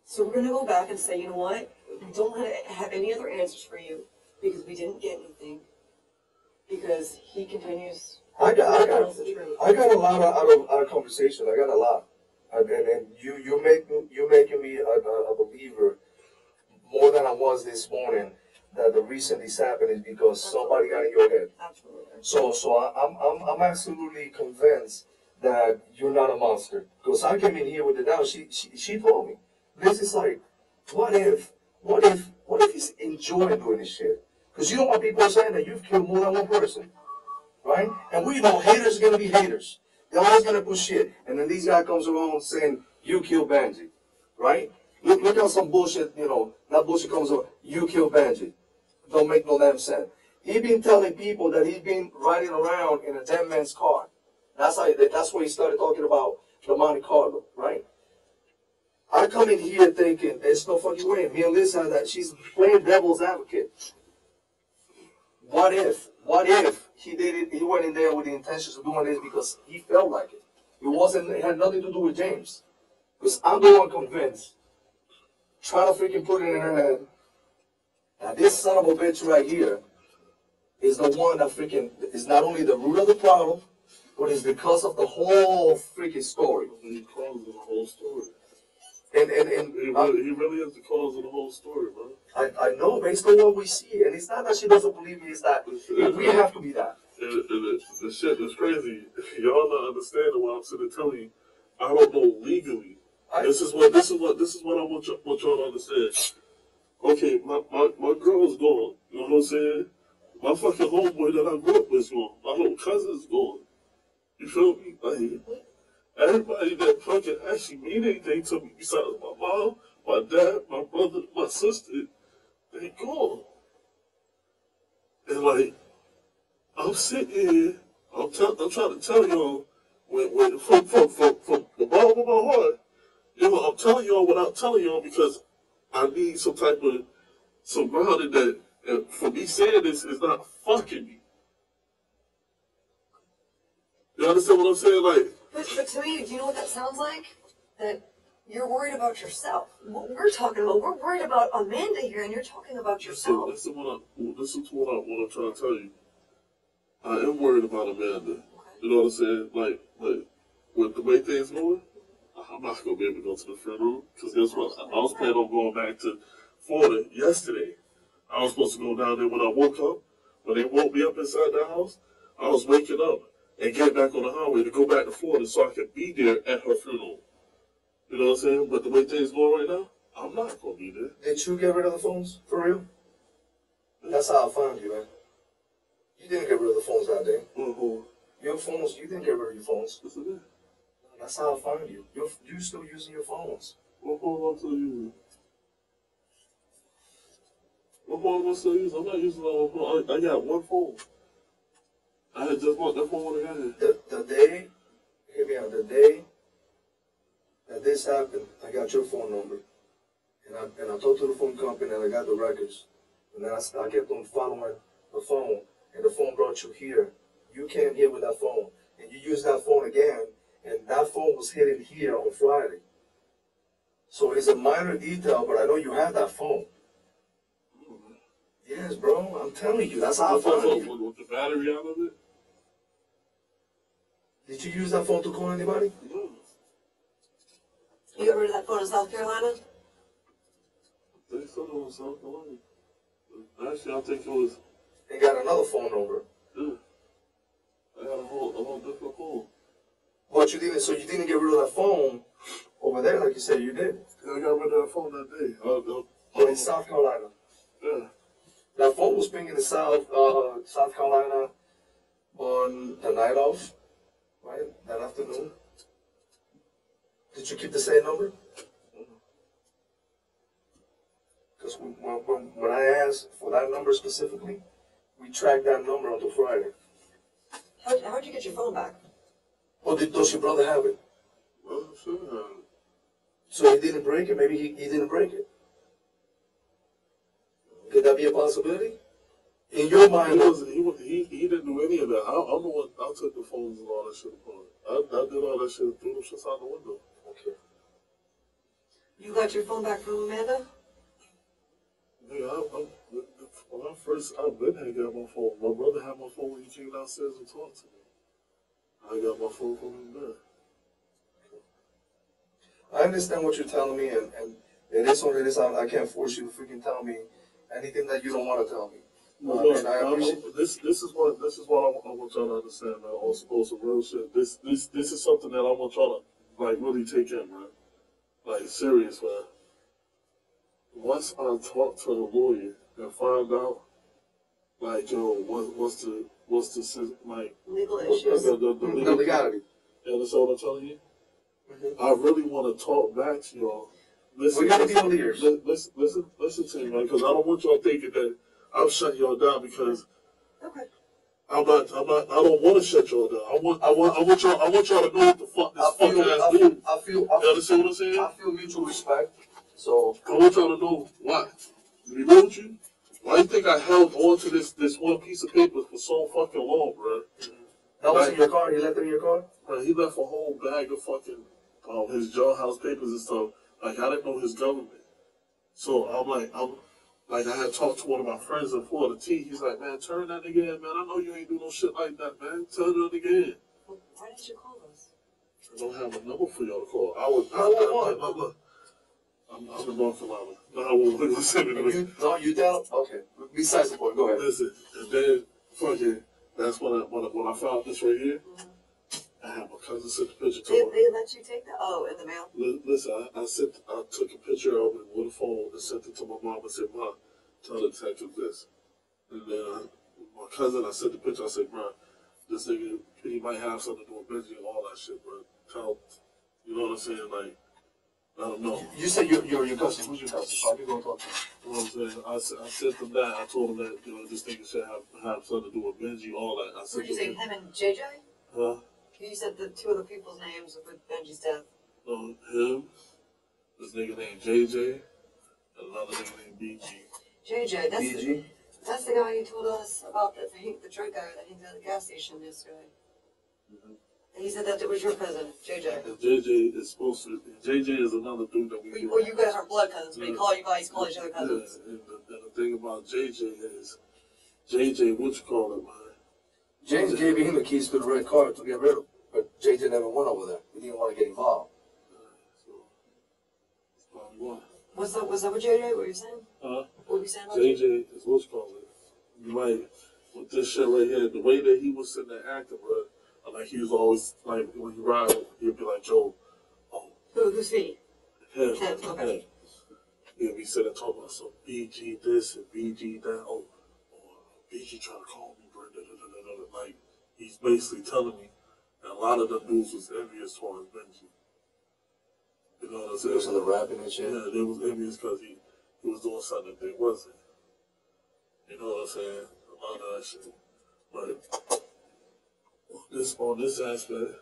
So we're going to go back and say, you know what? We don't have any other answers for you because we didn't get anything. Because he continues. I got a lot out of conversation. I got a lot, and you're making me a believer more than I was this morning. That the reason this happened is because somebody got in your head. Absolutely. So I'm absolutely convinced that you're not a monster. Because I came in here with the doubt. She told me this is like, what if he's enjoying doing this shit? Because you don't want people saying that you've killed more than one person. Right? And we know haters are going to be haters. They're always going to push shit. And then this guy comes around saying, you killed Benji. Right? Look how some bullshit, that bullshit comes up. You killed Benji. Don't make no damn sense. He's been telling people that he's been riding around in a dead man's car. That's where he started talking about the Monte Carlo. Right? I come in here thinking, there's no fucking way. Me and Liz had that. She's playing devil's advocate. What if he did it? He went in there with the intentions of doing this because he felt like it. It had nothing to do with James. Because I'm the one convinced, trying to freaking put it in her head, that this son of a bitch right here is the one that freaking is not only the root of the problem, but is because of the whole freaking story. He causes the whole story. And he really is the cause of the whole story, bro. I know based on what we see, and it's not that she doesn't believe me. It's that we have to be that. And the shit is crazy. Y'all not understanding what I'm sitting telling you. I don't know legally. This is what I want y'all to understand. Okay, my girl's gone. You know what I'm saying? My fucking homeboy that I grew up with is gone. My whole cousin's gone. You feel me? Like, everybody that fucking actually mean anything to me besides my mom, my dad, my brother, my sister, they gone. And like, I'm sitting here, I'm trying to tell y'all, from the bottom of my heart, I'm telling y'all without telling y'all because I need some grounding that, and for me saying this is not fucking me. You understand what I'm saying? Like, But to me, do you know what that sounds like? That you're worried about yourself. What we're talking about, we're worried about Amanda here, and you're talking about yourself. Listen to what I'm trying to tell you. I am worried about Amanda. Okay. You know what I'm saying? Like with the way things going, I'm not gonna be able to go to the funeral because guess what? I was planning on going back to Florida yesterday. I was supposed to go down there when I woke up. When they woke me up inside the house, I was waking up and getting back on the highway to go back to Florida so I could be there at her funeral. You know what I'm saying? But the way things going right now, I'm not gonna be there. Did you get rid of the phones for real? That's how I found you, man. You didn't get rid of the phones that day. Mm-hmm. Your phones, you didn't get rid of your phones. Yes, I did. That's how I found you. You're still using your phones. What phone am I still using? What phone am I still using? I'm not using all my phone. I got one phone. I had just bought that phone when I got here. The day, hear me out, the day that this happened, I got your phone number. And I talked to the phone company and I got the records. And then I kept on following the phone. And the phone brought you here. You came here with that phone. And you used that phone again. And that phone was hidden here on Friday. So it's a minor detail, but I know you have that phone. Yes, bro. I'm telling you. That's how I found you. With the battery out of it? Did you use that phone to call anybody? No. You got rid of that phone in South Carolina? They said it was South Carolina. Actually, I think it was. They got another phone number. Yeah. I got a whole different phone. But you didn't. So you didn't get rid of that phone over there, like you said you did. Yeah, I got rid of that phone that day. But in South Carolina. Yeah. That phone was pinging in South Carolina on the night of, right? That afternoon. Did you keep the same number? Because when I asked for that number specifically, we tracked that number until Friday. How'd you get your phone back? Or does your brother have it? Well, sure. So he didn't break it? Maybe he didn't break it. Could that be a possibility? In your mind, He didn't do any of that. I'm the one. I took the phones and all that shit apart. I did all that shit, threw them shits out the window. okay. You got your phone back from Amanda? Yeah, when I've been had got my phone. My brother had my phone when he came downstairs and talked to me. I got my phone from him there. I understand what you're telling me, and it is what it is. I can't force you to freaking tell me anything that you don't want to tell me. And I appreciate this is what I want y'all to understand, man. On some real shit. This is something that I want y'all to like really take in, man. Like serious, man. Once I talk to the lawyer and find out, like, yo, what's the like Legal issues. the legality. You understand what I'm telling you? Mm-hmm. I really want to talk back to y'all. We gotta be on the ears. Listen to me, man, because I don't want y'all thinking that I'm shutting y'all down because Okay. I don't want to shut y'all down. I want y'all to know what the fuck this fuck ass dude. You understand what I'm saying? I feel mutual respect. So I want y'all to know why. To be real with you, why you think I held on to this one piece of paper for so fucking long, bro? that was in your car. You left it in your car. Bro, he left a whole bag of fucking his jailhouse papers and stuff. Like I didn't know his government. So I had talked to one of my friends in Florida, T. He's like, man, turn that nigga in, man. I know you ain't do no shit like that, man. Turn that nigga in. Well, why didn't you call us? I don't have a number for y'all to call. Look, I'm in North Carolina. No, I won't listen to this. No, you down? Okay. Besides the point, go ahead. Listen, and then fucking, that's when I found this right here. Mm-hmm. I had my cousin send the picture to They her. let you take that? Oh, in the mail? Listen, I took a picture of it with a phone and sent it to my mom and said, Mom, tell the detective this. And then my cousin, I sent the picture, I said, bro, this nigga, he might have something to do with Benji and all that shit, bro. Tell, you know what I'm saying? Like, I don't know. You said you're your cousin. Who's your cousin? How you gonna talk to him? You know what I'm saying? I sent them that. I told them that, you know, this nigga should have something to do with Benji, all that. I What sent did you say, them. him and JJ? Huh? You said the two of the people's names with Benji's death. Him, this nigga named JJ, and another nigga named BG. JJ, BG? that's the guy you told us about, the drug guy that hanged out at the gas station yesterday. Mm-hmm. And he said that it was your cousin, JJ. And JJ is supposed to. JJ is another dude that we. Well, you guys are blood cousins, but you call you guys call each other cousins. Yeah, and the thing about JJ is, JJ, what you call it, man? James gave him the keys to the red car to get rid of him, but JJ never went over there. He didn't want to get involved. So, that's probably why. Was that what JJ? What were you saying? Huh? What were you saying about JJ? JJ is what you call it. You might, with this shit right here, the way that he was sitting there acting, bro, like he was always, like, when he ride, he'd be like, Joe, Who's he? him, Okay. him. He'd be sitting there talking about some BG this and BG that. BG trying to call me, bro. Like, he's basically telling me that a lot of the dudes was envious towards Benji. You know what I'm saying? Listen to rapping and shit. Yeah, they was envious because he was doing something that they wasn't. You know what I'm saying? A lot of that shit. But on this aspect,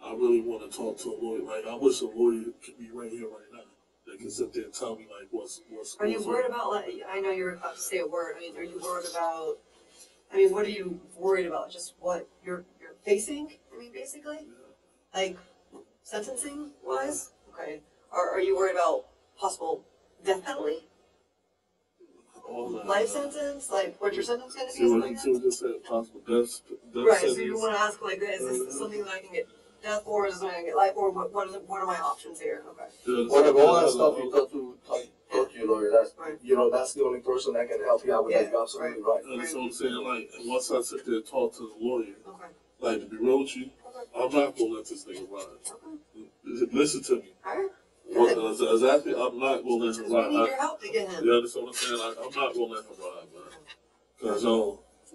I really want to talk to a lawyer. Like, I wish a lawyer could be right here, right now. They can sit there and tell me, like, what's Are you worried about, like, I know you're about to say a word. I mean, are you worried about, what are you worried about? Just what you're facing? I mean, basically? Yeah. Like, sentencing-wise? Okay. Are you worried about possible death penalty? All that. Life sentence? Like, what your sentence going to be? See what Like he just said, possible death right, sentence. so you want to ask, like, is this something that I can get death for? Is this something I can get life for? What are my options here? Okay. Yeah, Whatever, all that stuff you talk to your lawyer. That's Right. that's the only person that can help you out with that. You're absolutely right. That's what I'm saying. Like, and once I sit there and talk to the lawyer, Okay. like, to be real with you, I'm not gonna let this nigga ride. Okay. Listen to me. All right. Exactly, I'm not gonna let him We need ride. your help to get him. You understand what I'm saying? I'm not gonna let him ride, man. Cause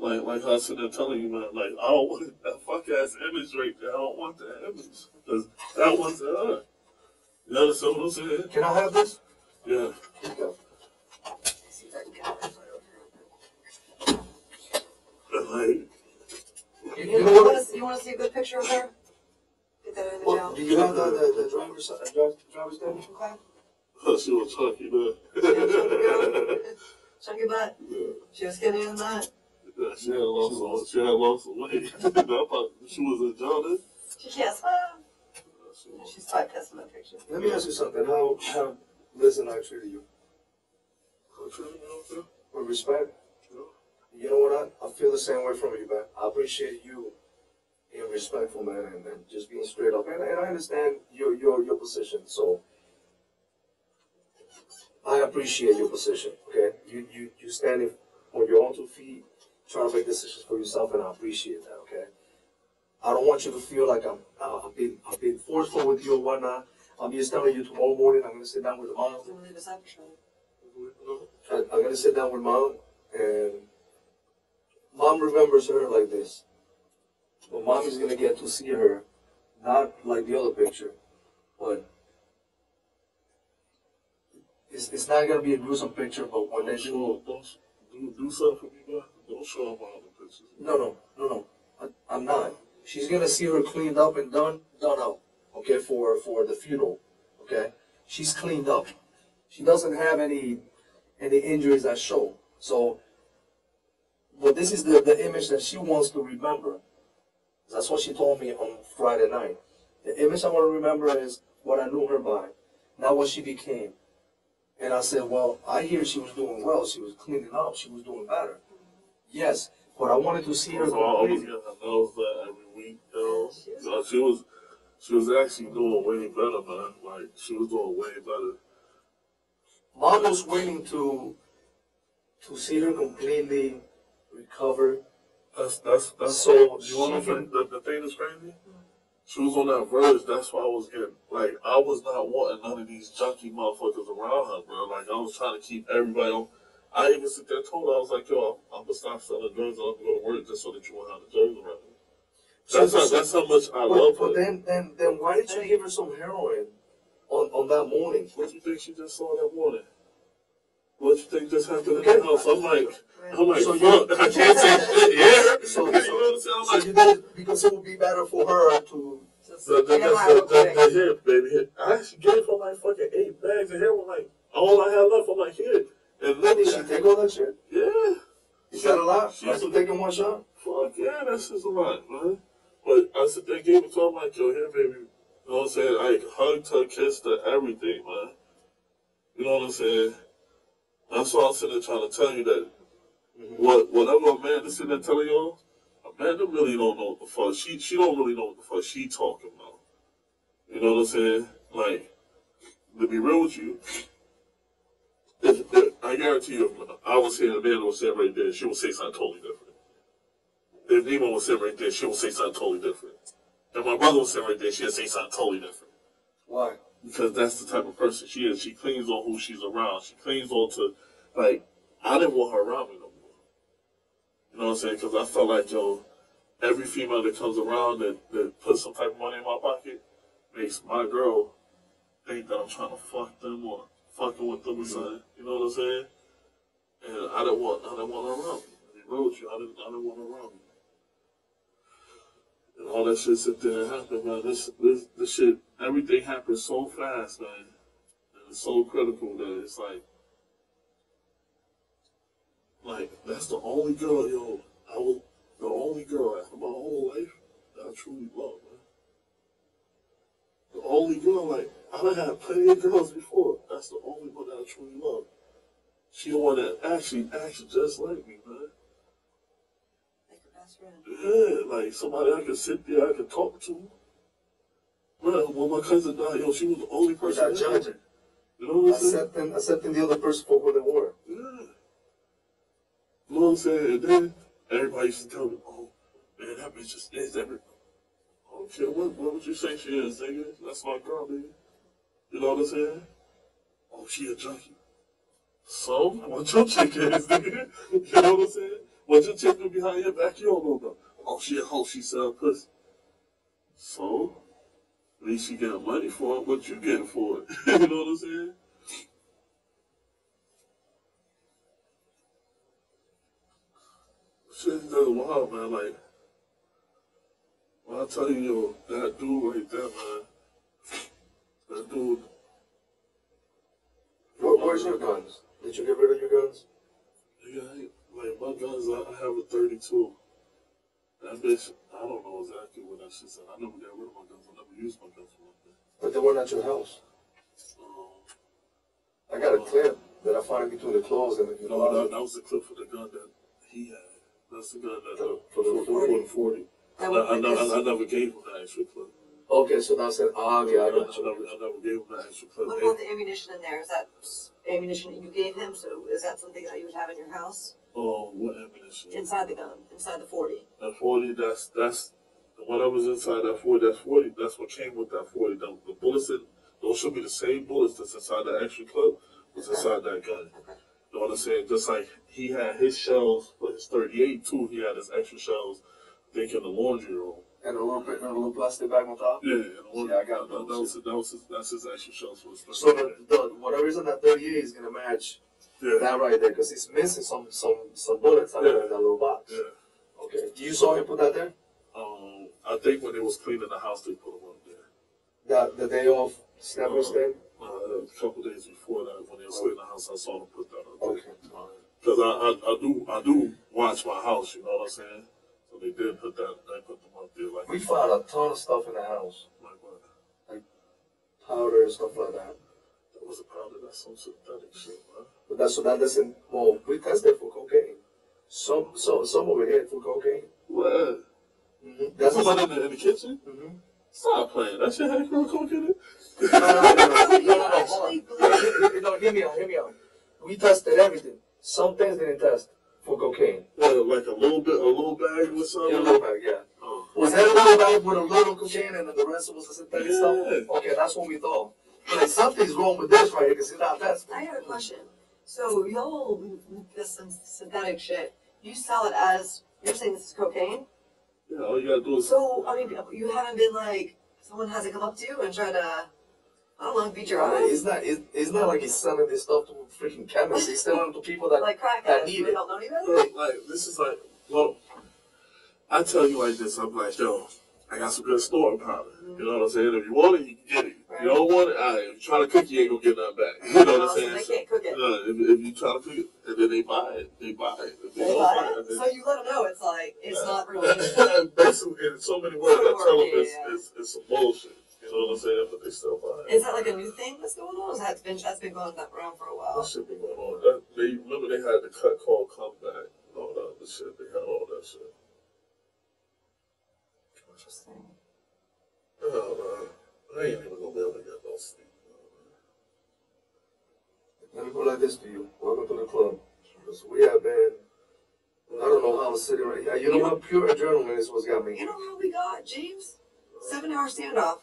like I said, I'm telling you, man, like I don't want that fuck ass image right there. I don't want that image. Cause that wasn't her. You understand what I'm saying? Can I have this? Yeah. Okay. See if I can get it. Like, You know what? You want to see a good picture of her? Get that in the Well, jail. do you have the driver's thing? Okay. she was chunky, man. Chunky butt. Yeah. She was skinny in that. Yeah, she had lost some weight. I thought she was in Jordan. She can't swim. She's typecasting that picture. Let me ask you something. How Liz and I treated you? With respect? You know what? I feel the same way from you, man. I appreciate you being respectful, man, and just being straight up. And I understand your position, so I appreciate your position. Okay, you standing on your own 2 feet, trying to make decisions for yourself, and I appreciate that. Okay, I don't want you to feel like I've been forceful with you or whatnot. I'm just telling you tomorrow morning I'm gonna sit down with mom. I'm gonna sit down with mom, and mom remembers her like this. But mom is gonna get to see her, not like the other picture, but it's not gonna be a gruesome picture. But when they do, do something for me, man. Don't show them all the pictures. No. I'm not. She's gonna see her cleaned up and done up. Okay, for the funeral. Okay, she's cleaned up. She doesn't have any injuries that show. So, but this is the image that she wants to remember. That's what she told me on Friday night. The image I want to remember is what I knew her by, not what she became. And I said, well, I hear she was doing well. She was cleaning up. She was doing better. Yes, but I wanted to see her So I always completely. get her nose that every week, she was actually doing way better, man. Like, she was doing way better. Mom was waiting to see her completely recover. That's So you want to she know the thing that's crazy? She was on that verge. That's why I was getting, like, I was not wanting none of these junky motherfuckers around her, bro. Like, I was trying to keep everybody on. I even sit there and told her, I was like, yo, I'm gonna stop selling drugs and I'm gonna go to work just so that you won't have the drugs around me. That's how much I love her. But then why did you give her some heroin on that morning? What do you think she just saw that morning? What you think just happened in the house? I'm like, So fuck, I can't say shit here. So You know what I'm saying? I'm so like, you did it because it would be better for her to. the hair, baby. I actually gave her like fucking 8 bags of heroin. Like, all I had left, I'm like, here. And Did she take all that shit? yeah. Is that a lot? She After taking one shot? Fuck yeah, that's just a lot, man. But I sit there and gave it to her, I'm like, yo, here, baby. You know what I'm saying? I hugged her, kissed her, everything, man. You know what I'm saying? That's why I'm sitting there trying to tell you that whatever a man is sitting there telling y'all, a man that really don't know what the fuck. She don't really know what the fuck she talking about. You know what I'm saying? Like, to be real with you, if I guarantee you, if I was here, the man was sitting right there, she would say something totally different. If Nemo was sitting right there, she would say something totally different. If my brother was sitting right there, she'd say something totally different. Why? Because that's the type of person she is. She clings on who she's around. She clings on to, like, I didn't want her around me no more. You know what I'm saying? Because I felt like, yo, every female that comes around that puts some type of money in my pocket makes my girl think that I'm trying to fuck them or fucking with them or something. You know what I'm saying? And I didn't want her around me. To be real with you, I didn't want her around me. And all that shit sit there and happen, man. This shit, everything happens so fast, man. And it's so critical that it's like that's the only girl, yo. I was the only girl after my whole life that I truly love, man. The only girl, like, I done had plenty of girls before. That's the only one that I truly love. She the one that actually just like me, man. Yeah, like somebody I could sit there, I could talk to. Well, when my cousin died, yo, she was the only person. Without judging. You know what I'm saying? Accepting the other person for who they were. Yeah. You know what I'm saying? And then everybody used to tell me, oh, man, that bitch just is everything. I don't care what would you say she is, nigga? That's my girl, nigga. You know what I'm saying? Oh, she a junkie. So, what your chick is, nigga? You know what I'm saying? What your chick do behind your back, you don't know about. Oh, she a hoe, she sell pussy. So, At least you get money for it. What you get for it? You know what I'm saying? Shit is wild, man. Like, when I tell you, that dude right there, man. That dude. Where's your guns? Did you get rid of your guns? Yeah, like my guns, I have a 32. That bitch, I don't know exactly what that shit said. I never got rid of my guns. I never used my guns for nothing. But they weren't at your house. I got a clip that I found between the clothes and the that was the clip for the gun that he had. That's the gun that for the 40. I never gave him that extra clip. Okay, so that's it. Ah, yeah, I got you. I never gave him that extra clip. What about the ammunition in there? Is that ammunition that you gave him? So is that something that you would have in your house? Oh, what ammunition? Inside the gun, inside the 40. That 40, that's whatever's inside that 40. That's 40. That's what came with that 40. The bullets, those should be the same bullets that's inside that extra clip was inside that gun. Okay. You know what I'm saying? Just like he had his shells for his 38 too, he had his extra shells, I think, in the laundry room. And a little plastic bag on top? Yeah, I got those. That's his extra shells for his 38. So whatever's in that 38 is gonna match that right there, because it's missing some bullets out of that little box. Yeah. Okay. You saw him put that there? I think when they was cleaning the house, they put them up there. The day off Snapper's Day? A couple days before that, when they was cleaning the house, I saw them put that up there. Okay. Because I do watch my house, you know what I'm saying? So they did put that, they put them up there. Like, We found a ton of stuff in the house. like what? Like powder and stuff like that. That was a powder, that's some synthetic shit, man. But that doesn't, well, we tested for cocaine. Some over here for cocaine. What? Mm-hmm. That's somebody in the kitchen? Mm-hmm. Stop playing. That shit had coke in it? No, hear me out. We tested everything. Some things didn't test for cocaine. Like a little bag with something? Yeah, a little bag, yeah. Oh. Was that a little bag with a little cocaine and then the rest was the synthetic stuff? Yeah. Okay, that's what we thought. But like, something's wrong with this right here because it's not tested. I got a question. So y'all, this synthetic shit, you sell it as, you're saying this is cocaine? Yeah, all you gotta do is... So, I mean, you haven't been like, someone hasn't come up to you and tried to, I don't know, beat your eyes? It's not like he's selling this stuff to freaking chemists. He's selling it to people that, Like crack that addicts, need they it. don't know any better? Like, this is like, well, I tell you like this, I'm like, yo, I got some good storing powder. You know what I'm saying? If you want it, you can get it. Right. You don't want it, all right. If you try to cook it, you ain't gonna get nothing back. You know what I'm saying? They can't cook it. If you try to cook it, and then they buy it. If They don't buy it? then- So you let them know it's like, it's not really. Basically, in so many words, I tell them it's some bullshit. You know what I'm saying? But they still buy it. Is that like a new thing that's going on? That's been going around for a while. That shit been going on. Remember they had the cut called comeback and all that other shit. They had all that shit. Interesting. Oh, man. I ain't even gonna be able to get no sleep. Let me put it like this to you. Welcome to the club. Because we have been, I don't know how I'm sitting right here. You know how pure adrenaline is what's got me. You know how we got, James? 7-hour standoff.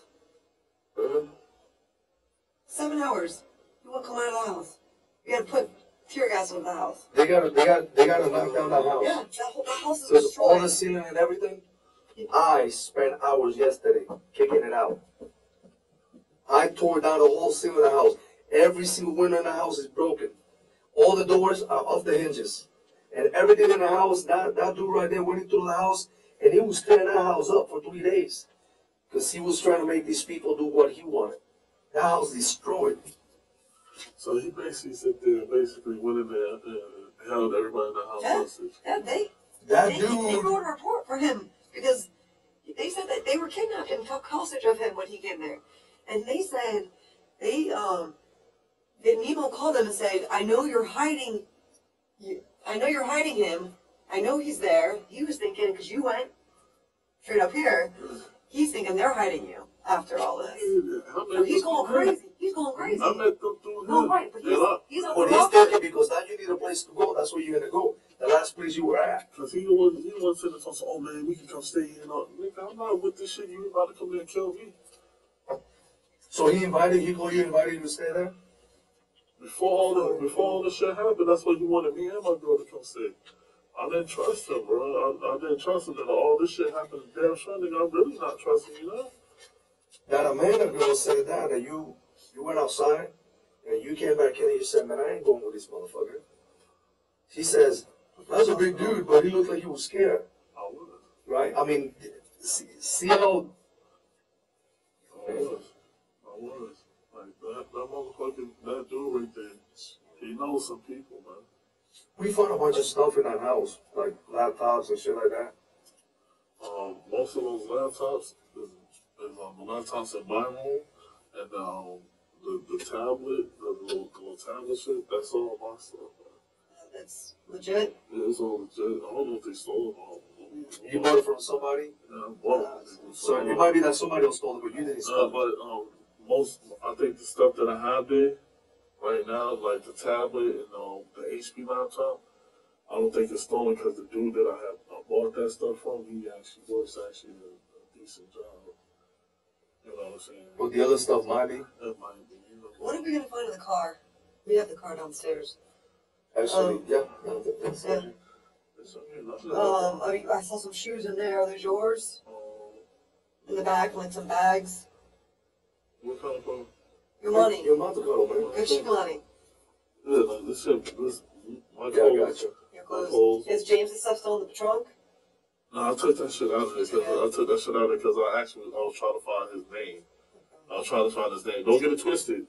7 hours. You won't come out of the house. You had to put tear gas in the house. They gotta knock down that house. Yeah, that house is Because destroyed. all the ceiling and everything, I spent hours yesterday kicking it out. I tore down the whole ceiling of the house. Every single window in the house is broken. All the doors are off the hinges. And everything in the house, that dude right there went into the house, and he was tearing that house up for 3 days. Because he was trying to make these people do what he wanted. That house destroyed. So he basically sit there and basically went in there and held everybody in the house hostage. Yeah, they wrote a report for him because they said that they were kidnapped and took hostage of him when he came there. And they said, then Nemo called them and said, I know you're hiding him. I know he's there. He was thinking, because you went straight up here, he's thinking they're hiding you after all this. So he's going crazy. He's going crazy. I met them through him. No, right, but he's on But the he's thinking because now you need a place to go. That's where you're going to go. The last place you were at. Because he was sitting there talking, oh man, we can come stay here. And all. Nigga, I'm not with this shit. You about to come here and kill me. So he invited you to stay there? Before all the shit happened, that's why you wanted me and my girl to come stay. I didn't trust him, bro. I didn't trust him. And all this shit happened damn sure, nigga. I'm really not trusting you now. That Amanda girl said that you went outside and you came back in and you said, man, I ain't going with this motherfucker. She says, that's a big dude, but he looked like he was scared. I was. Right? I mean, see how... I was. Like, that motherfucker, that dude right there, he knows some people, man. We found a bunch of stuff in that house, like laptops and shit like that. Most of those laptops is the laptops in my room, and the tablet, the little tablet shit, that's all my stuff, man. That's legit. Yeah, it's all legit. I don't know if they stole it or You bought it from somebody? yeah, I bought it. So it might be that somebody else stole it, but you didn't steal it. But I think the stuff that I have there right now, like the tablet and the HP laptop, I don't think it's stolen because the dude that I bought that stuff from, he actually works a decent job. You know what I'm saying? But the other stuff might be? It might be. You know. What are we gonna find in the car? We have the car downstairs. Actually, yeah. It's okay, nothing. I saw some shoes in there. Are those yours? In the back, like some bags. What kind of phone? Your money. Your mother called, man. Good shit money. Yeah, like this shit, my Yeah, I clothes. got you. Your My clothes. clothes. Is James's stuff still in the trunk? No, I took that shit out of there because I was trying to find his name. I was trying to find his name. Don't get it twisted.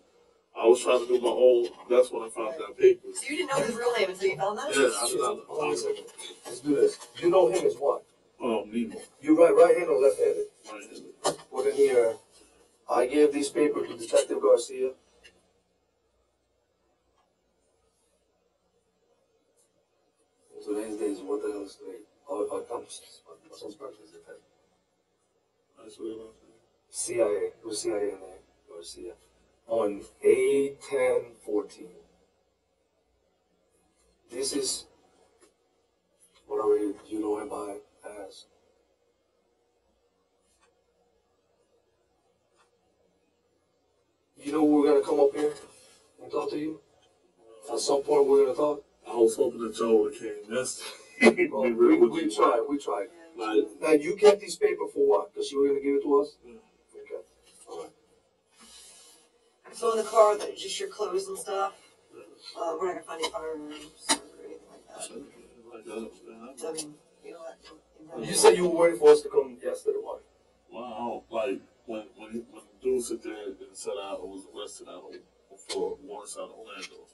I was trying to do my own. That's when I found that paper. So you didn't know his real name until you found that? Yeah, Hold on a second. Let's do this. You know him as what? Nemo. You right-handed or left-handed? Right. Put in here. I gave these papers to Detective Garcia. Today's date, what the hell is today? What's birthday is it? That's what it CIA. It was CIA in there. Garcia. On 8/10/14. This is whatever you know him by as. You know we're gonna come up here and talk to you? At some point we're gonna talk? I was hoping that y'all would have came yesterday. Well, we tried. Like, Now you kept this paper for what? Because you were gonna give it to us? Okay. Alright. So in the car, just your clothes and stuff? We're not gonna find any firearms or anything like that. I mean, you know what? You said you were waiting for us to come yesterday, why? wow, like when the dude sit there and said I was arrested out for Morris out of Orlando,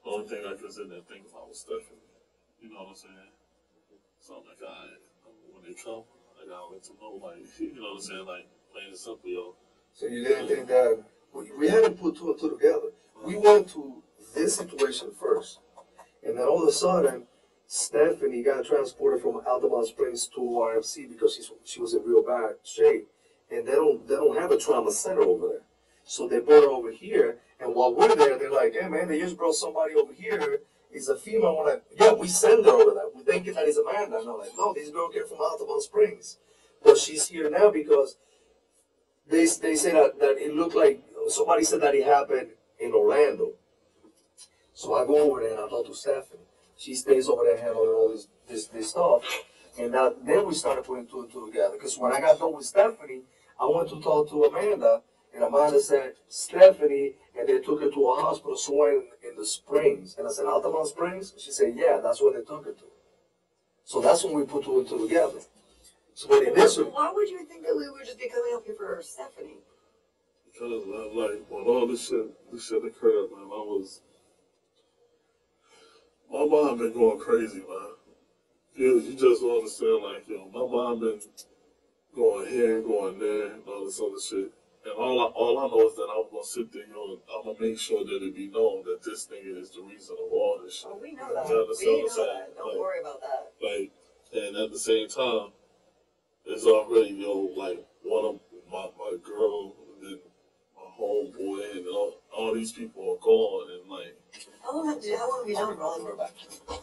the only thing I could sit there and think about was Stephanie. You know what I'm saying? So I'm like, when they come, I gotta let them know, like, you know what I'm saying, like, plain and simple, yo. So you didn't think that we hadn't put two and two together. We went to this situation first, and then all of a sudden, Stephanie got transported from Altamont Springs to RFC because she was in real bad shape, and they don't have a trauma center over there. So they brought her over here, and while we're there, they're like, hey man, they just brought somebody over here. It's a female. We're like, yeah, we send her over there. We think that is Amanda. And I'm like, no, this girl came from Altamont Springs, but she's here now because they say that it looked like somebody said that it happened in Orlando. So I go over there and I talk to Stephanie. She stays over there handling all this stuff. And then we started putting two and two together. Because when I got done with Stephanie, I went to talk to Amanda. And Amanda said, Stephanie, and they took her to a hospital somewhere in the Springs. And I said, Altamont Springs? She said, yeah, that's where they took her to. So that's when we put two and two together. So when initially... Why would you think that we would just be coming up here for Stephanie? Because, like, when all this shit occurred, man, my mind been going crazy, man. You just don't understand, like, my mind been going here and going there and all this other shit. And all I know is that I'm gonna sit there, I'm gonna make sure that it be known that this nigga is the reason of all this shit. Oh, we know that. You understand We what I'm know saying? that. Don't worry about that. Like, and at the same time, it's already, like, one of my girl, and then my homeboy, and all these people are gone, and like. How long have you known Raleigh back?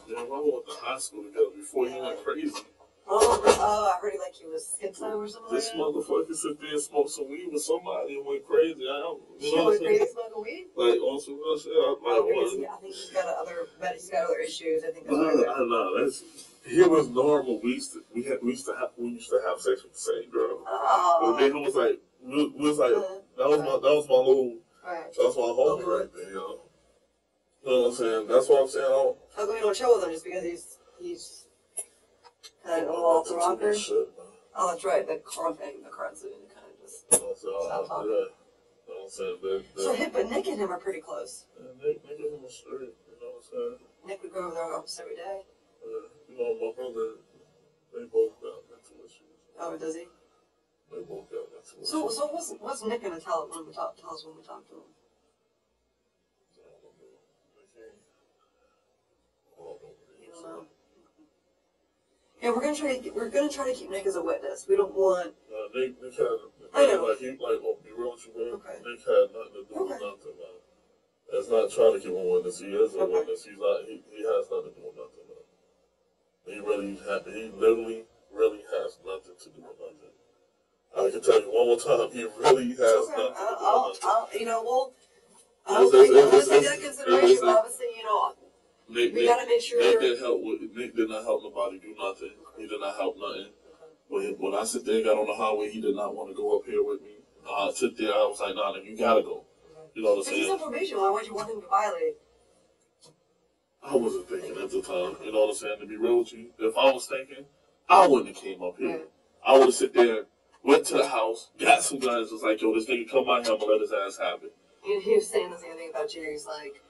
Yeah, I went to high school together before he went crazy. Oh, I heard like he was schizo or something. This motherfucker sit there and smoke some weed with somebody and went crazy. You know what I'm saying? Crazy smoking weed? Like, on some real shit. I think he's got other issues. I think that's no, he was normal. We used to have sex with the same girl. Oh. But then it was like, We was like, that was my little, Right. that's my homie right there, yo. You know what I'm saying? That's what I'm saying. How come you don't chill with him? Just because he's kind of off the rocker? Shit, Oh, that's right. The car thing, the car incident, kind of just stop talking. You know what I'm saying? But Nick and him are pretty close. Yeah, Nick and him are straight, you know what I'm saying? Nick would go over their office every day. You know, my brother, they both got mental issues. Oh, does he? They both got mental issues. So what's Nick gonna tell us when we talk to him? You don't know. Yeah, we're gonna try to keep Nick as a witness. We don't want. Nick had. I know. Like I'll be real with you, man. Okay. Nick had nothing to do with nothing, man. It's not trying to keep him a witness. He is a witness. He's not. He has nothing to do with nothing, man. He literally has nothing to do with nothing. I can tell you one more time, he really has nothing to do with nothing. I'll take that consideration. Obviously, we gotta make sure. Nick did not help nobody do nothing. He did not help nothing. When I sit there and got on the highway, he did not want to go up here with me. I sit there, I was like, nah, you gotta go. You know what I'm saying? He's on probation. Why would you want him to violate? I wasn't thinking at the time. You know what I'm saying? To be real with you, if I was thinking, I wouldn't have came up here. I would have sit there, went to the house, got some guys, was like, yo, this nigga come out here, I'm gonna let his ass have it. And he was saying the same thing about you. He's like,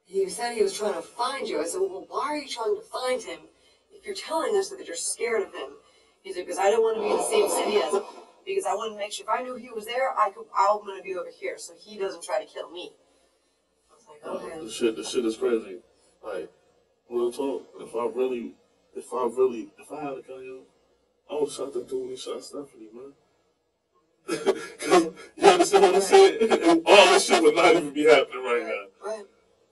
he said he was trying to find you. I said, well, why are you trying to find him if you're telling us that you're scared of him? He said, because I don't want to be in the same city as him. Because I wanted to make sure if I knew he was there, I'm going to be over here, so he doesn't try to kill me. I was like, okay. The shit is crazy. Like, real talk. If I had a gun, yo, I would have shot that dude when he shot Stephanie, man. Cause you understand what I'm saying? And all this shit would not even be happening right now.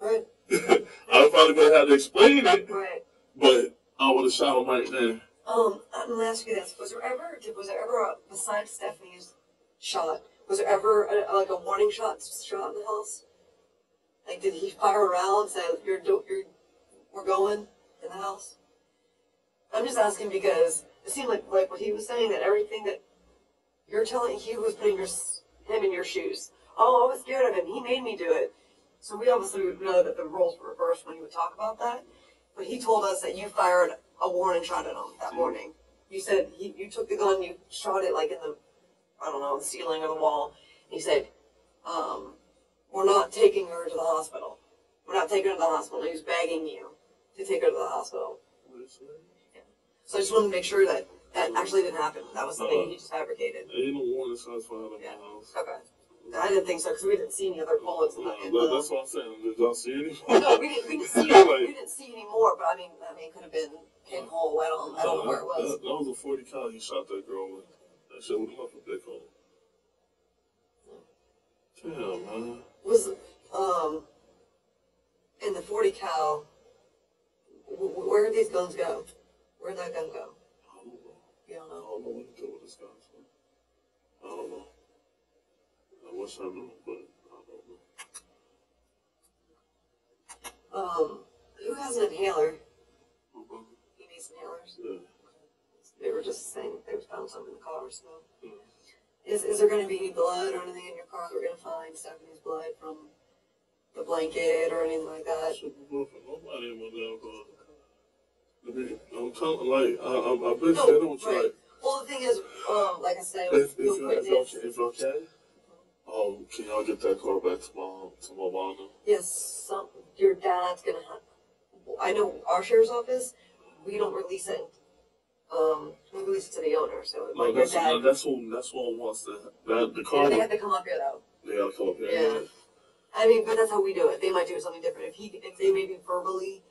Right. I probably would have had to explain it. Right. But I would have shot him right there. I'm gonna ask you this: was there ever besides Stephanie's shot, was there ever a warning shot in the house? Like, did he fire around and say, we're going in the house? I'm just asking because it seemed like what he was saying, that everything that you're telling, he was putting him in your shoes. Oh, I was scared of him. He made me do it. So we obviously would know that the roles were reversed when he would talk about that. But he told us that you fired a warning shot at him that morning. You said you took the gun, you shot it like in the ceiling or the wall. And he said, we're not taking her to the hospital. We're not taking her to the hospital. He was begging you to take her to the hospital. Yeah. So I just wanted to make sure that actually didn't happen. That was something he just fabricated. Ain't no warning shots fired at my house. Okay. I didn't think so because we didn't see any other bullets in the. That's what I'm saying. Did y'all see any? No, we didn't see any. We didn't see any more. But I mean, it could have been pinhole. I don't know where it was. That was a 40 cal he shot that girl with. That shit would have left a big hole. Damn, man. Was in the 40 cal. Where did these guns go? Where'd that gun go? I don't know. You don't know? I don't know what to do with this gun. I don't know. I wish I knew, but I don't know. Who has an inhaler? Mm-hmm. He needs inhalers? Yeah. They were just saying they found some in the car, so. Yeah. Is there going to be any blood or anything in your car that we're going to find Stephanie's blood from the blanket or anything like that? Nobody in my damn car. I'm telling, like, I've been saying what you like. Well, the thing is, like I said, if y'all can y'all get that car back to my mom? Yes, your dad's going to have. I know our sheriff's office, we don't release it. We release it to the owner, so it might that's who wants the car. They have to come up here though. They gotta come up here. Yeah. I mean, but that's how we do it. They might do something different. If they maybe verbally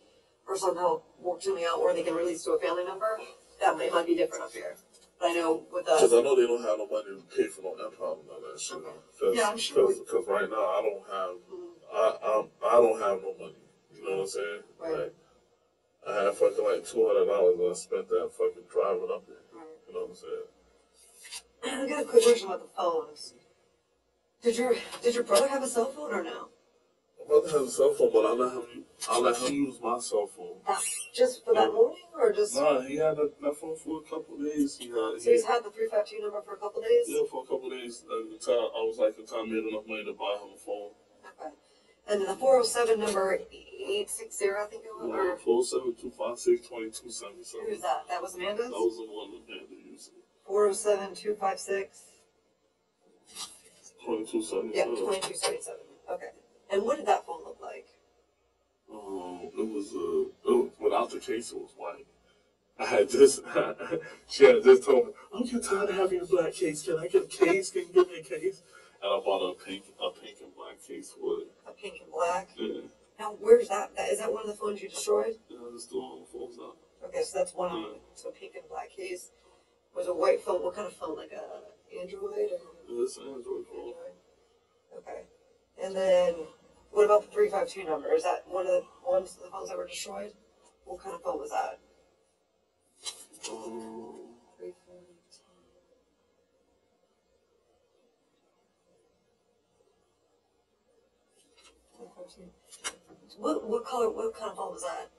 or somehow work something out, or they can release to a family member, it might be different up here. But I know with us. Because I know they don't have no money to pay for no impound and all that shit. Okay. Yeah, I'm sure. Because right now I don't have, I don't have no money. You know what I'm saying? Right. Like, I had fucking like $200 and I spent that fucking driving up here. Right. You know what I'm saying? I got a quick question about the phones. Did your brother have a cell phone or no? My brother has a cell phone, but I let him use my cell phone. That's just for that morning, or just? Nah, he had that phone for a couple of days. So he's had the 352 number for a couple of days? Yeah, for a couple of days. Until I made enough money to buy him a phone. Okay. And then the 407 number 860, I think it was? 407-256-2277. Who's that? That was Amanda's? That was the one that Amanda used. 407-256. 2277. Yeah, 2277. Okay. And what did that phone look like? It was without the case, it was white. She had just told me, I'm getting tired of having a black case. Can I get a case? Can you give me a case? And I bought a pink and black case for it. A pink and black? Yeah. Now, where's that? Is that one of the phones you destroyed? Yeah, it's still on the phones now. Okay, so that's one of them. So pink and black case. Was a white phone. What kind of phone? Like a Android? Or? Yeah, it's an Android phone. Okay. And then, what about the 352 number? Is that one of the phones that were destroyed? What kind of phone was that? 352. What color? What kind of phone was that?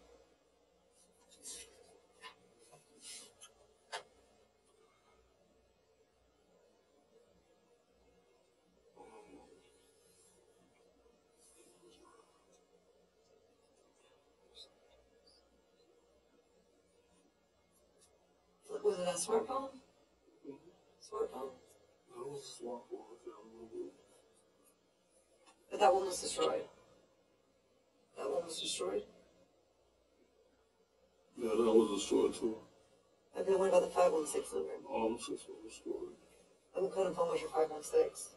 Was it a smartphone? Smartphone? That was a smartphone. I can't remember. But that one was destroyed. That one was destroyed. Yeah, that was destroyed too. And then what about the 516 number? All the six were destroyed. And what kind of phone was your 516?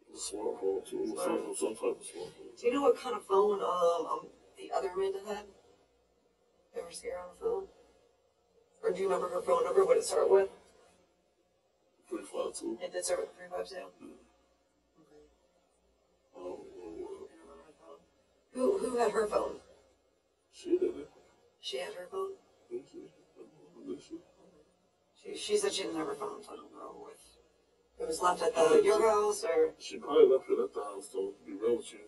A smartphone too. Some type of smartphone. Do you know what kind of phone the other Amanda had? Ever see her on the phone? Or do you remember her phone number? What did it start with? 352. It did start with 352. Okay. Who had her phone? She did it. She had her phone? Did she? She said she didn't have her phone, so I don't know if it was left at your house or... She probably left it at the house, though, to be real with you.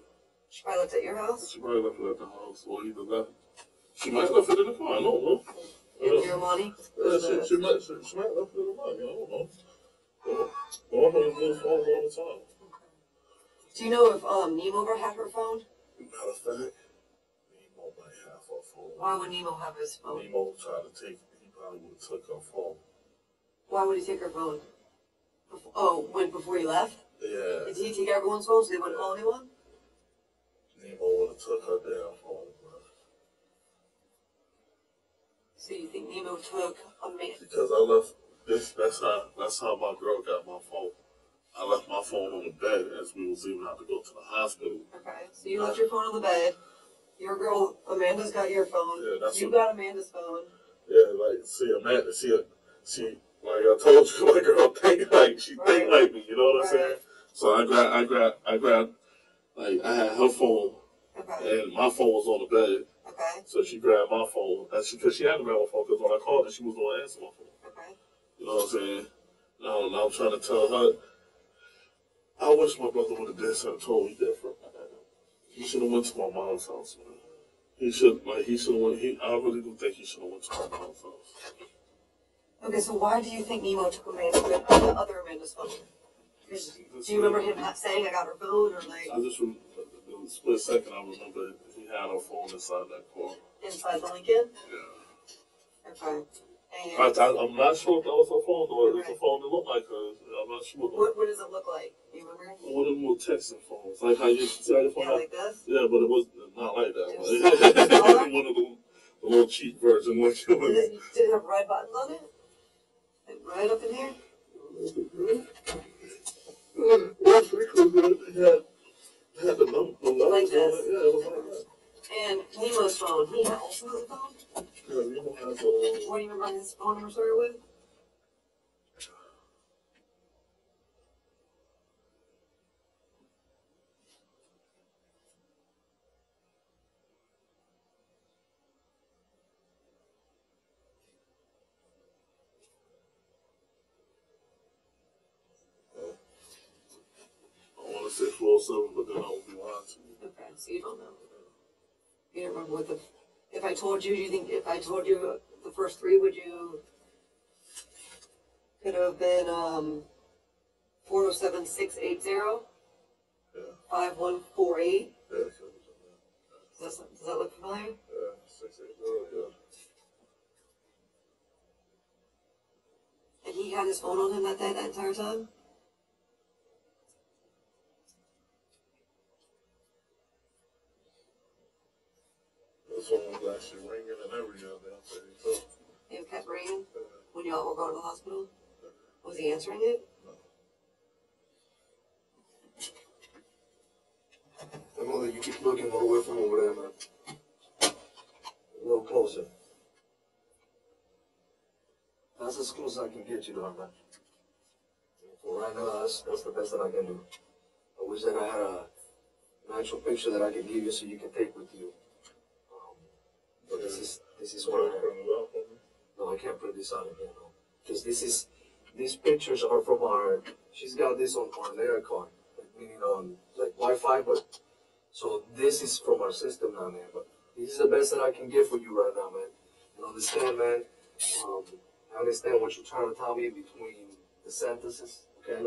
She probably left it at your house? She probably left it at the house, or either that. She might have left it in the car, I don't know. In your money? Yeah, she might have left it in the money, I don't know. All her little phones all the time. Do you know if Nemo ever had her phone? Matter of fact, Nemo might have her phone. Why would Nemo have his phone? Nemo tried to take it, he probably would have took her phone. Why would he take her phone? Before he left? Yeah. Did he take everyone's phone so they wouldn't call anyone? Nemo would have took her damn phone. So you think Nemo took a man? Because I left this. That's how my girl got my phone. I left my phone on the bed as we was even out to go to the hospital. Okay, so you left your phone on the bed. Your girl Amanda's got your phone. Yeah, that's you got Amanda's phone. Yeah, like Amanda, see, like I told you, my girl think like she think like me. You know what I'm saying? So I grabbed, like I had her phone, and my phone was on the bed. Okay. So she grabbed my phone, because she had to grab my phone, because when I called her, she was going to answer my phone. Okay. You know what I'm saying? Now I'm trying to tell her, I wish my brother would have did something totally different. He should have went to my mom's house, man. He should have went, I really do think he should have went to my mom's house. Okay, so why do you think Nemo took the other Amanda's phone? Do you remember him saying, I got her phone, or like? I just remember, in a split second, I remember he had her phone inside that car. Inside the Lincoln? Yeah. Okay. And I'm not sure if that was her phone, or if it's a phone that looked like hers. I'm not sure. What does it look like? Do you remember? One of them little texting phones. Like how you see your phone? Yeah, like this? Yeah, but it was not like that. One of the little cheap version. Did it have red buttons on it? Like right up in here? It had the numbers like this. on it. Yeah, it was like that. And Nemo's phone, he also has a phone? Yeah, Nemo has a... What do you remember his phone number started with? I want to say 407, but then I would be lying. lie to you. Okay, so you don't know. You don't remember what if I told you, do you think if I told you the first three, could have been 407680? Yeah. 5148? Yeah, it could have been that. Does that look familiar? Yeah, 680, yeah. And he had his phone on him that entire time? This one was actually ringing and everything out there. So, It kept ringing when y'all were going to the hospital? Was he answering it? I know that you keep looking all the way from over there, man. A little closer. That's as close as I can get you to her, man. For right now, that's the best that I can do. I wish that I had an actual picture that I could give you so you can take with you. But this is what I have. No, I can't print this out again, no. Because these pictures are from she's got this on their card, meaning on like Wi-Fi, but so this is from our system now, man. But this is the best that I can get for you right now, man. You understand, man? I understand what you're trying to tell me between the sentences, okay?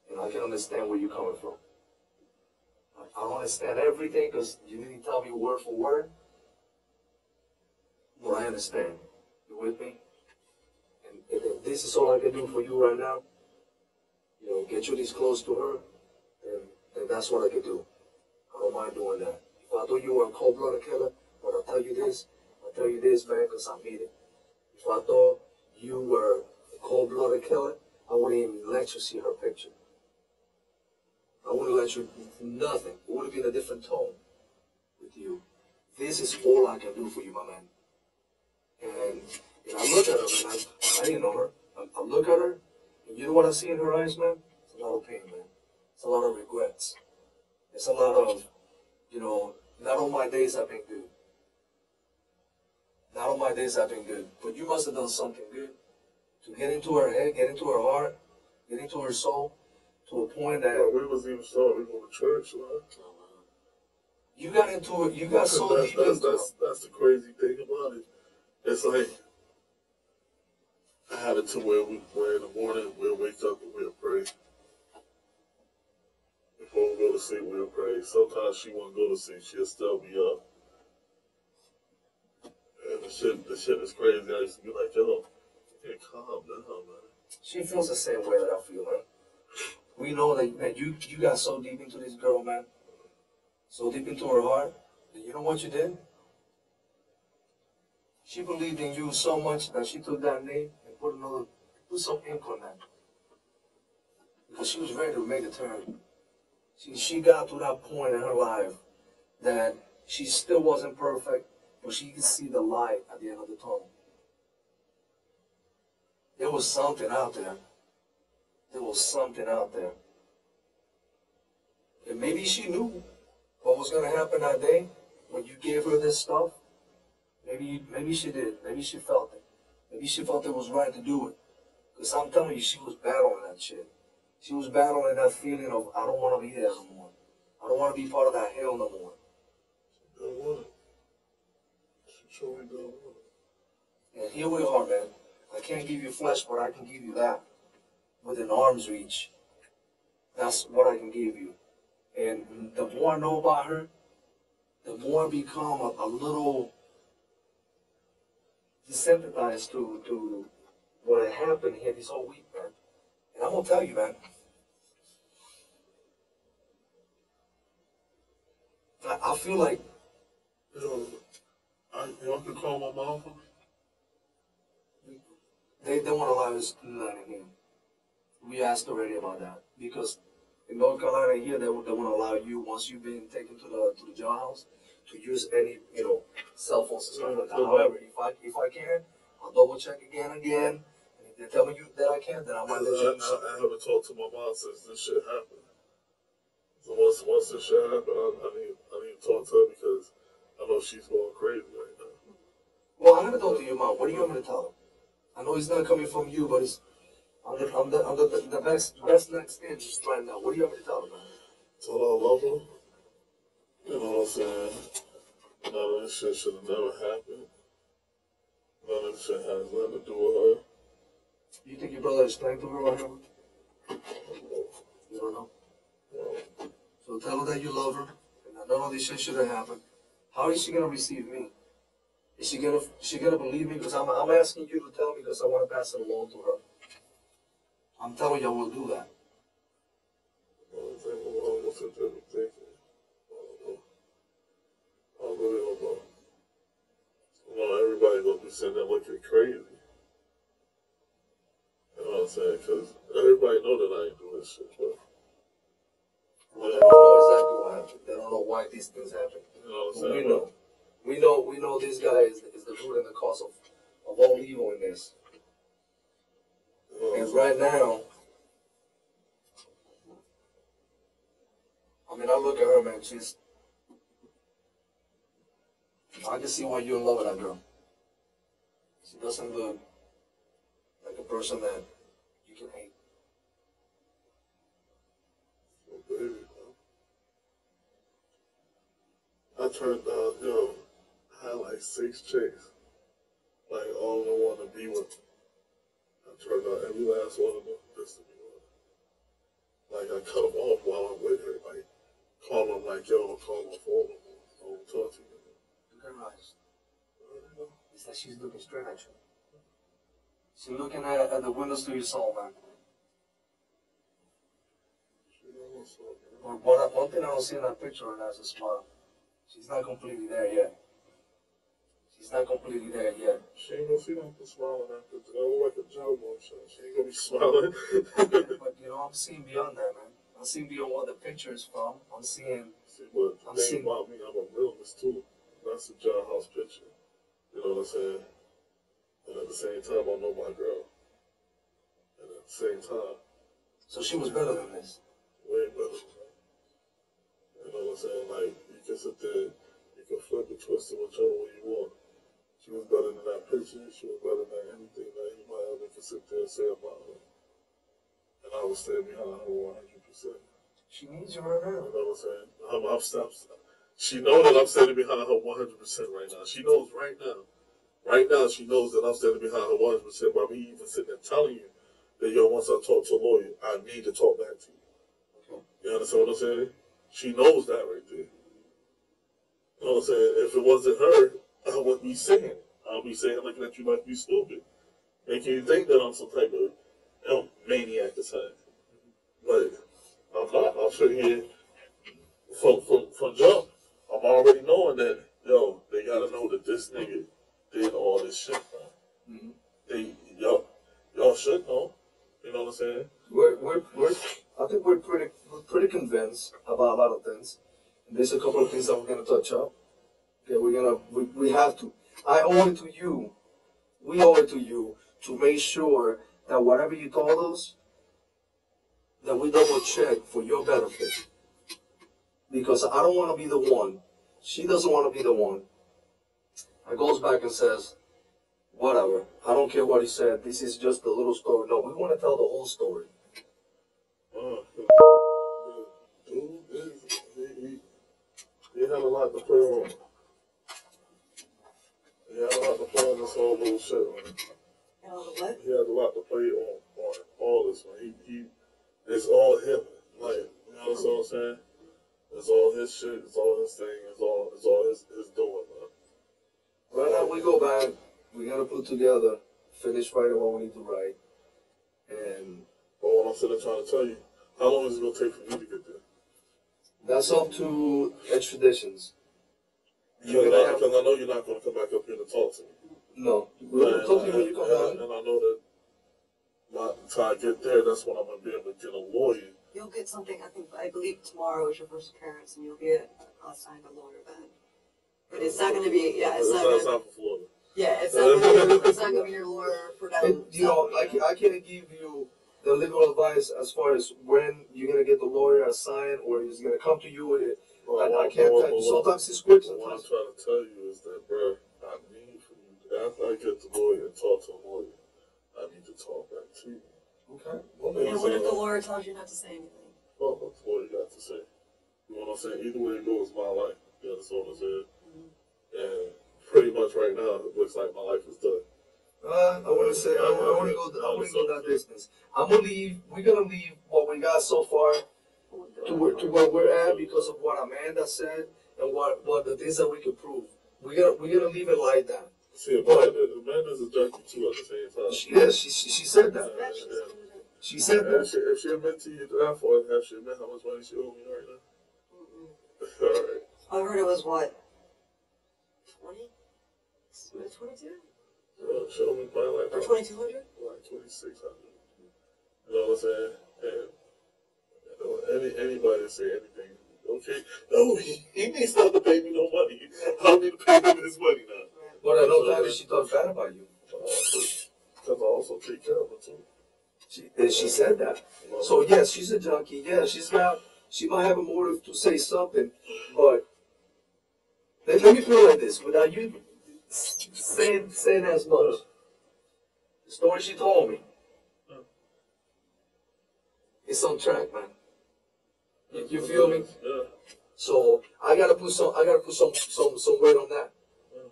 And I can understand where you're coming from. I don't understand everything because you didn't tell me word for word. But I understand. You with me? And if this is all I can do for you right now, get you this close to her, then that's what I can do. I don't mind doing that. If I thought you were a cold-blooded killer, but I'll tell you this, man, because I mean it. If I thought you were a cold-blooded killer, I wouldn't even let you see her picture. I wouldn't let you, nothing. It would have been a different tone with you. This is all I can do for you, my man. And I look at her, man. I didn't know her. I look at her, and you know what I see in her eyes, man? It's a lot of pain, man. It's a lot of regrets. It's a lot of, not all my days have been good. Not all my days have been good. But you must have done something good to get into her head, get into her heart, get into her soul, to a point that... Well, we was even starting to go to church, right? You got into it, you got so deep into it. That's the crazy thing about it. It's like, I had it to where in the morning we'll wake up and we'll pray. Before we go to sleep, we'll pray. Sometimes she won't go to sleep, she'll still be up. And the shit is crazy. I used to be like, yo, calm down, man. She feels the same way that I feel, man. We know that you got so deep into this girl, man. So deep into her heart. And you know what you did? She believed in you so much that she took that name and put some ink on that. Because she was ready to make a turn. She got to that point in her life that she still wasn't perfect, but she could see the light at the end of the tunnel. There was something out there. There was something out there. And maybe she knew what was going to happen that day when you gave her this stuff. Maybe she did. Maybe she felt it. Maybe she felt it was right to do it. Because I'm telling you, she was battling that shit. She was battling that feeling of, I don't want to be there no more. I don't want to be part of that hell no more. She don't want it. She truly don't want it. And here we are, man. I can't give you flesh, but I can give you that. Within arm's reach. That's what I can give you. And the more I know about her, the more I become a little desensitized to what had happened here this whole week, man. And I'm going to tell you, man. I feel like... Y'all can call my mom for me? They won't allow us to do that in here. We asked already about that. Because in North Carolina here, they won't allow you, once you've been taken to the jailhouse, to use any, cell phones and stuff like that. However, if I can, I'll double check again. And if they tell me that I can, then I might let you use it. I haven't talked to my mom since this shit happened. So once this shit happened, I need to talk to her because I know she's going crazy right now. Well, I'm gonna talk to your mom. What do you want me to tell her? I know it's not coming from you, but I'm the best next thing right now. What do you want me to tell her, man? Told her I love her. You know what I'm saying? None of this shit should have never happened. None of this shit has nothing to do with her. You think your brother explained to her what happened? You don't know? No. So tell her that you love her, and that none of this shit should have happened. How is she gonna receive me? Is she gonna believe me? Because I'm asking you to tell me because I want to pass it along to her. I'm telling you I will do that. What's the difference? I really don't know. You know, everybody gonna be sitting there looking crazy. You know what I'm saying? Because everybody know that I ain't doing this shit, but Well, they don't know exactly what happened. They don't know why these things happen. you know what I'm But saying? we know this guy is the root and the cause of all evil in this. You know what I'm And saying? right now, I mean, I look at her, man. I can see why you're in love with that girl. She doesn't look like a person that you can hate. Oh, baby, I turned down, I had like 6 chicks. Like, all I want to be with. I turned down every last one of them just to be with. Like, I cut them off while I'm with her. Like, call them like, yo, call my phone. I don't talk to you. Look at her eyes. It's like she's looking straight at you. She's looking at the windows to your soul, man. But one thing I don't see in that picture right now is a smile. She's not completely there yet. She's not completely there yet. She ain't gonna see nothing smiling after. I look like a job motion. She ain't gonna be smiling. But you know, I'm seeing beyond that, man. I'm seeing beyond what the picture is from. I'm seeing. See, but the thing about me, I'm a realist too. That's a jailhouse picture. You know what I'm saying? And at the same time, I know my girl. And at the same time, So she was better than this. way better than that. You know what I'm saying? Like, you can sit there, you can flip and twist it whichever way you want. She was better than that picture. She was better than anything that anybody ever could sit there and say about her. And I would stand behind her 100%. She needs you right now. You know what I'm saying? I'm stopped. She knows that I'm standing behind her 100% right now. She knows right now. Right now, she knows that I'm standing behind her 100% by me even sitting there telling you that, yo, once I talk to a lawyer, I need to talk back to you. Okay. You understand what I'm saying? She knows that right there. You know what I'm saying? If it wasn't her, I wouldn't be saying it. I'll be saying, looking at you like you stupid. Making you think that I'm some type of maniac or something. But I'm not. I'm sitting here from jump. I'm already knowing that, yo, they gotta know that this nigga did all this shit, man. Mm-hmm. Y'all should know. You know what I'm saying? I think we're pretty convinced about a lot of things. And there's a couple of things that we're gonna touch up. Okay, we have to. I owe it to you. We owe it to you to make sure that whatever you told us, that we double check for your benefit. Because I don't want to be the one. She doesn't want to be the one. I goes back and says, whatever. I don't care what he said. This is just a little story. No, we want to tell the whole story. Dude, he had a lot to play on. He had a lot to play on this whole little shit, man. What? He had a lot to play on all this, man. It's all him. Like, you know what I'm saying? It's all his shit. It's all his thing. It's all his doing, man. Right now, we go back. We got to put together, finish writing what we need to write. And But what I'm sitting trying to tell you, how long is it going to take for you to get there? that's up to extraditions. Because I know you're not going to come back up here to talk to me. No. We'll talk to you when you come down. And I know that until I get there, that's when I'm going to be able to get a lawyer. You'll get something, I believe tomorrow is your first appearance, and you'll get assigned a lawyer then. But it's not going to be, it's not for Florida. it's not going to be your lawyer for that. You know, I can't give you the legal advice as far as when you're going to get the lawyer assigned or he's going to come to you. I can't tell you. Sometimes it's quick, What I'm sometimes. trying to tell you is that, bro, I need for you, after I get the lawyer and talk to a lawyer, I need to talk back to you. Okay. And what if the lawyer tells you not to say anything? Well, what the lawyer got to say? what I'm saying? Either way it goes, my life. You understand what I'm saying? And pretty much right now, it looks like my life is done. I wouldn't say I wouldn't go that distance. We're gonna leave what we got so far to where we're at because of what Amanda said and what the things that we can prove. We're gonna leave it like that. See, Amanda's a junkie too at the same time. She said that. She said that. If she admit to you that far, have she admit how much money she owes me right now? All right. I heard it was what? 20? 22? Show me my life. Or 2,200? Like 2,600. You know what I'm saying? And anybody say anything, okay? No, he needs not to pay me no money. I don't need to pay him his money now. But I know that she thought bad about you. Because I also take care of her too. She said that. So yes, she's a junkie. Yeah, she might have a motive to say something, but let me put it like this, without you saying as much. The story she told me, it's on track, man. You feel me? Yeah. So I gotta put some weight on that.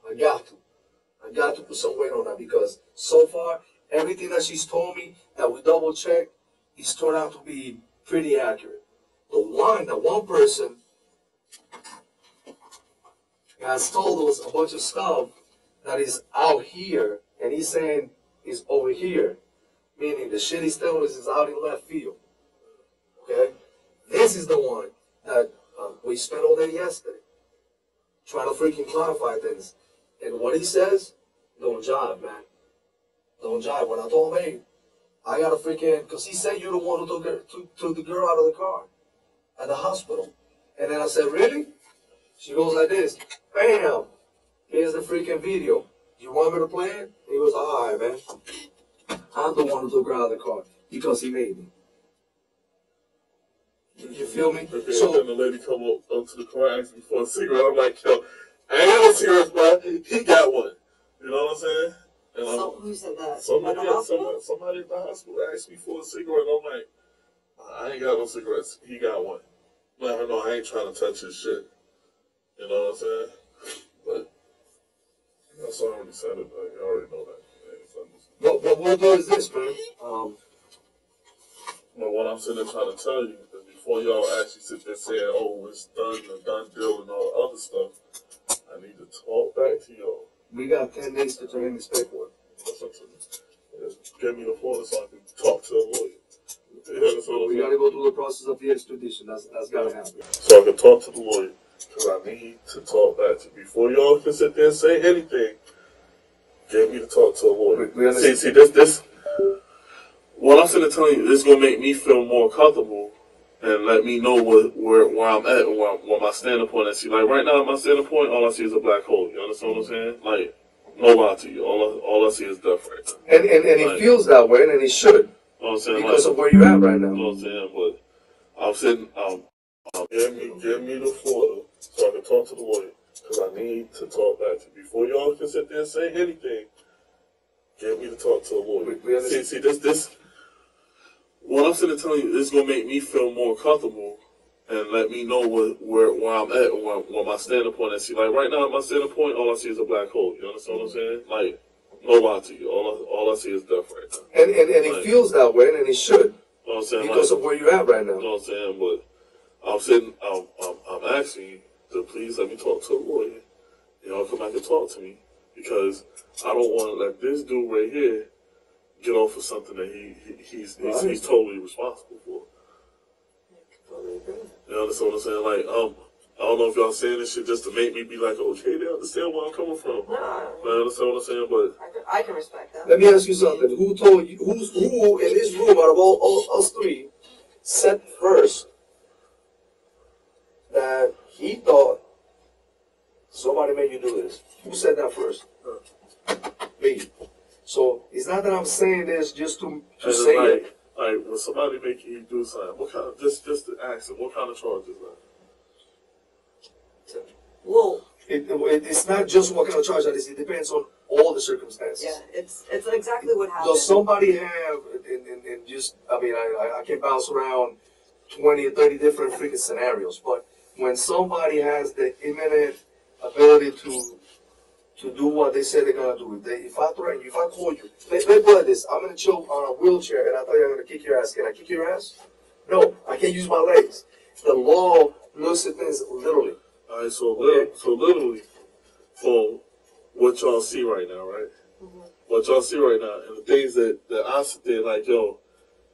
I got to put some weight on that because so far everything that she's told me that we double checked, it's turned out to be pretty accurate. The one person has told us a bunch of stuff that is out here, and he's saying is over here, meaning the shit he's telling us is out in left field. Okay, this is the one that we spent all day yesterday trying to freaking clarify things, and what he says don't jive, man. Don't jive. When I told him, hey, I gotta freaking, because he said you're the one who took the girl out of the car at the hospital. And then I said, really? She goes like this, bam, here's the freaking video. You want me to play it? He goes, all right, man. I'm the one who took her out of the car because he made me. You feel me? Okay, So then the lady come up to the car and asked me for a cigarette. I'm like, yo, I ain't got no cigarettes, but he got one. You know what I'm saying? And Who said that? somebody At the hospital? at the hospital asked me for a cigarette. I'm like, I ain't got no cigarettes. He got one. Let her know I ain't trying to touch his shit. You know what I'm saying? But that's already said it. Like, I already know that. what we'll do is this, man. But what I'm sitting there trying to tell you is before y'all actually sit there saying, oh, it's done, a done deal, and all the other stuff, I need to talk back to y'all. We got 10 days to turn in this paperwork. That's up to me. Just give me the phone so I can talk to a lawyer. Yeah, so We gotta go through the process of the extradition. That's gotta happen. so I can talk to the lawyer. Because I need to talk back to you. Before y'all can sit there and say anything, get me to talk to a lawyer. We understand. See, this, what I'm sitting there telling you, this is going to make me feel more comfortable and let me know where I'm at and where my standing point is. See, like right now, my standing point, all I see is a black hole. You understand what I'm saying? Like, no lie to you. All I see is death right now. And it feels that way, and it should. You know what I'm saying? Because of where you're at right now. You know what I'm saying? But I'm sitting, give me the photo so I can talk to the lawyer. Because I need to talk back to you. Before y'all can sit there and say anything, get me to talk to a lawyer. See, this, what I'm sitting there telling you, this is going to make me feel more comfortable and let me know where I'm at and where my standing point is. See, like right now, my standing point, all I see is a black hole. You understand what I'm saying? Like, no lie to you. All I see is death right now. And it feels that way, and it should. You know what I'm saying? Because of where you're at right now. You know what I'm saying? But I'm asking you to please let me talk to a lawyer. Y'all come back and talk to me. Because I don't want to let this dude right here get off for something that he's totally responsible for. You understand what I'm saying? Like, I don't know if y'all saying this shit just to make me be like, okay, they understand where I'm coming from. You understand what I'm saying? But I can respect that. Let me ask you something. Who told you? Who in this room out of all us three said first that he thought somebody made you do this? Who said that first? Me. So it's not that I'm saying this just to say it. Like when somebody make you do something, what kind of just to ask them, what kind of charge is that? Well, it's not just what kind of charge that is. It depends on all the circumstances. yeah, it's exactly what happened. Does somebody have, and just, I mean, I can bounce around 20 or 30 different freaking scenarios, but when somebody has the imminent ability to do what they say they're gonna do. If I threaten you, if I call you, let's put it like this: I'm gonna chill on a wheelchair, and I tell you I'm gonna kick your ass. Can I kick your ass? No, I can't use my legs. The law looks at things literally. All right, so literally, for what y'all see right now, right? Mm-hmm. What y'all see right now, and the things that I sit there like, yo,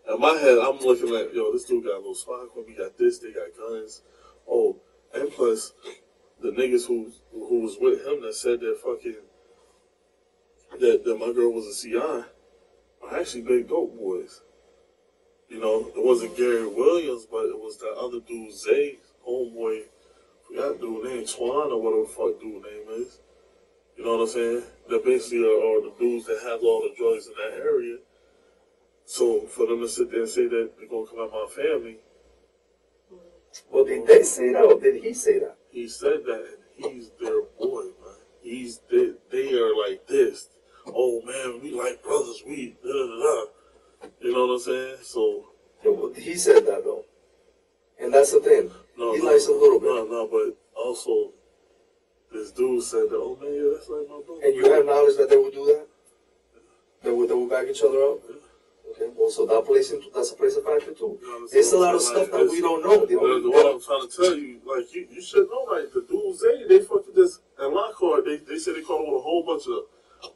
in my head, I'm looking at, yo, this dude got a little spot equipment, we got this, they got guns. Oh, and plus, the niggas who was with him that said that fucking, that my girl was a CI, are actually big dope boys. You know, it wasn't Gary Williams, but it was that other dude, Zay, homeboy, forgot dude name, Twan or whatever the fuck dude name is. You know what I'm saying? That basically are the dudes that have all the drugs in that area. So for them to sit there and say that they're gonna come out my family. Well, did they say that or did he say that? He said that, and he's their boy, man. They are like this. Oh man, we like brothers. We da da da. You know what I'm saying? So yeah, well, he said that though, and that's the thing. He likes a little bit. No, but also this dude said that. Oh man, yeah, that's like my brother. And you have knowledge that they would do that? They would back each other up. Yeah. Okay, well, so that's a place of factor too. You know, it's a lot of stuff that we don't know. What I'm trying to tell you, like you should know, like the dudes they fucking just in Lockhart, they said they called him with a whole bunch of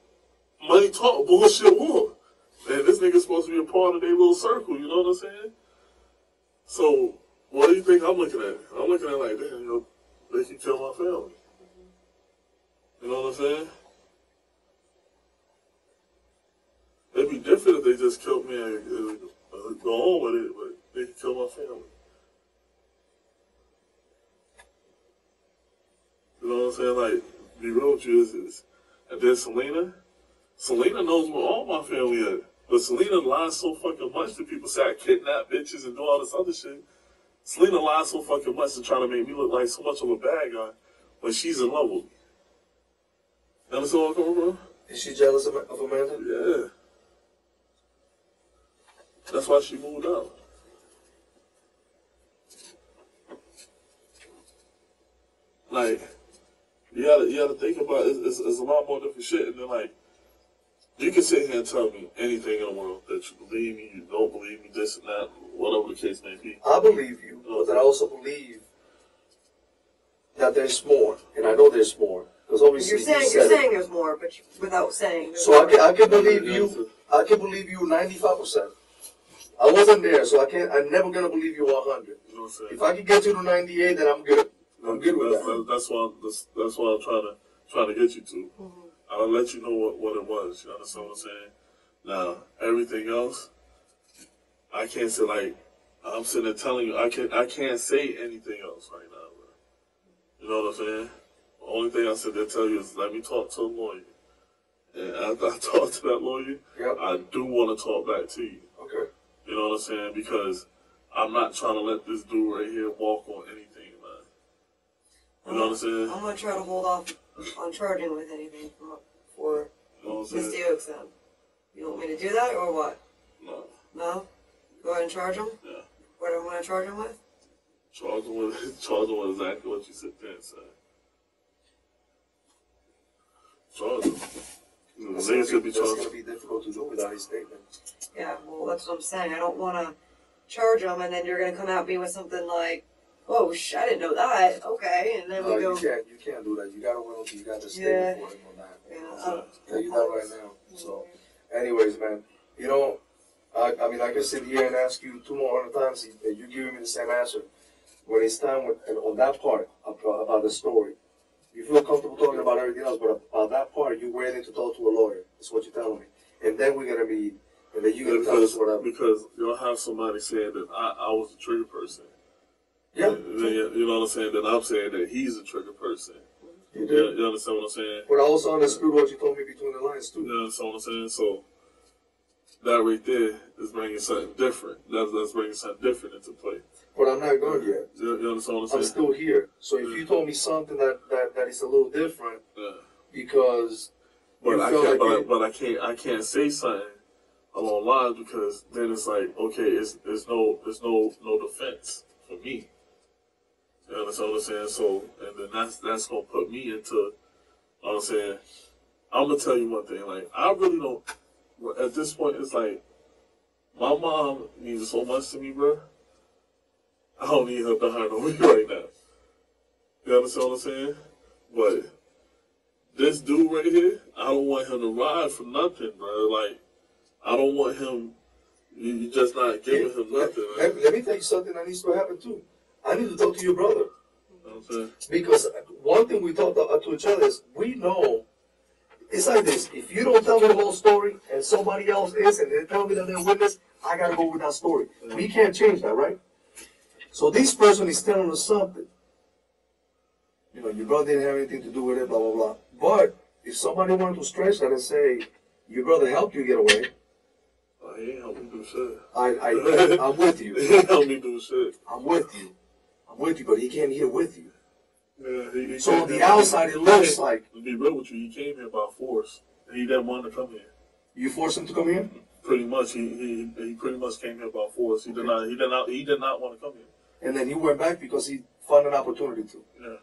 money talk bullshit war. And this nigga's supposed to be a part of their little circle, you know what I'm saying? So what do you think I'm looking at? I'm looking at like, damn, yo, they can kill my family. You know what I'm saying? It'd be different if they just killed me and go on with it, but they can kill my family. You know what I'm saying? Like, be real with you is and then Selena knows where all my family is. But Selena lies so fucking much that people say I kidnap bitches and do all this other shit. Selena lies so fucking much to try to make me look like so much of a bad guy when she's in love with me. You understand where I'm coming from? Is she jealous of Amanda? Yeah. That's why she moved out. Like, you gotta think about it. It's a lot more different shit. And then, like, you can sit here and tell me anything in the world that you believe me, you don't believe me, this and that, whatever the case may be. I believe you, but I also believe that there's more, and I know there's more. Because obviously you're saying there's more, but without saying. So I can believe you. I can believe you 95%. I wasn't there, so I'm never gonna believe you 100. You know what I'm saying? If I can get you to 98, then I'm good. I'm good with that. That's what I'm trying to get you to. Mm-hmm. I'll let you know what it was. You understand what I'm saying? Now everything else, I can't say like I'm sitting there telling you. I can't say anything else right now, bro. You know what I'm saying? The only thing I sit there tell you is let me talk to a lawyer. And after I talk to that lawyer, yep. I do want to talk back to you. Okay. You know what I'm saying? Because I'm not trying to let this dude right here walk on anything, man. You know what I'm saying? I'm going to try to hold off on charging with anything for Miss Dukes then. You want me to do that or what? No. No? Go ahead and charge him? Yeah. What am I going to charge him with? Charge him with exactly what you said there and said. Charge him. That's going to be difficult to do without his statement. Yeah, well, that's what I'm saying. I don't want to charge him, and then you're going to come out and be with something like, oh, I didn't know that. Okay, and then we go. You can't do that. You got to wait until you got the statement for him on that. Yeah, tell you that right now. So, anyways, man, you know, I mean, I can sit here and ask you 200 times, and you're giving me the same answer. When it's time on that part about the story, you feel comfortable talking about everything else, but about that part, you're waiting to talk to a lawyer. That's what you're telling me. And then we're going to meet, and then you're going to tell us whatever. Because you'll have somebody saying that I was a trigger person. Yeah. You know what I'm saying? Then I'm saying that he's a trigger person. You understand what I'm saying? But I also understood what you told me between the lines, too. You understand what I'm saying? So, that right there is bringing something different. That's bringing something different into play. But I'm not gone yet. You understand what I'm saying? I'm still here. So if you told me something that is a little different, because I can't say something along lines because then it's like, okay, there's no defense for me. You understand what I'm saying? So, and then that's gonna put me into, you know what I'm saying? I'm gonna tell you one thing, like, I really don't, at this point, it's like, my mom means so much to me, bro. I don't need her behind on me right now. You understand what I'm saying? But this dude right here, I don't want him to ride for nothing, bro. Like, I don't want him, you just not giving him nothing. Let me tell you something that needs to happen too. I need to talk to your brother. You know what I'm saying? Because one thing we talk to each other is we know, it's like this, if you don't tell me the whole story and somebody else is and they tell me that they're witness, I gotta go with that story. We can't change that, right? So this person is telling us something. You know, your brother didn't have anything to do with it, blah, blah, blah. But if somebody wanted to stretch that and say, your brother helped you get away, He ain't help me do shit. I'm with you. He ain't help me do shit. I'm with you, but he came here with you. Yeah, he So on the outside, it looks like... To be real with you, he came here by force. He didn't want to come here. You forced him to come here? Pretty much, he pretty much came here by force. He did not want to come here. And then he went back because he found an opportunity to. Yeah.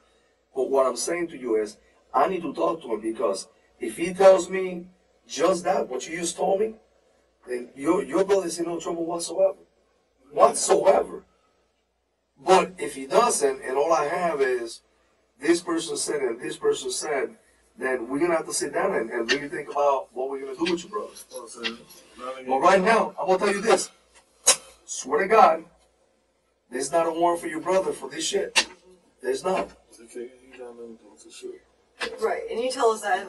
But what I'm saying to you is, I need to talk to him because if he tells me just that, what you just told me, then your brother's in no trouble whatsoever. Whatsoever. But if he doesn't, and all I have is this person said and this person said, then we're going to have to sit down and really think about what we're going to do with your brother. But right now, I'm going to tell you this. Swear to God, there's not a warrant for your brother for this shit. There's not. Right, and you tell us that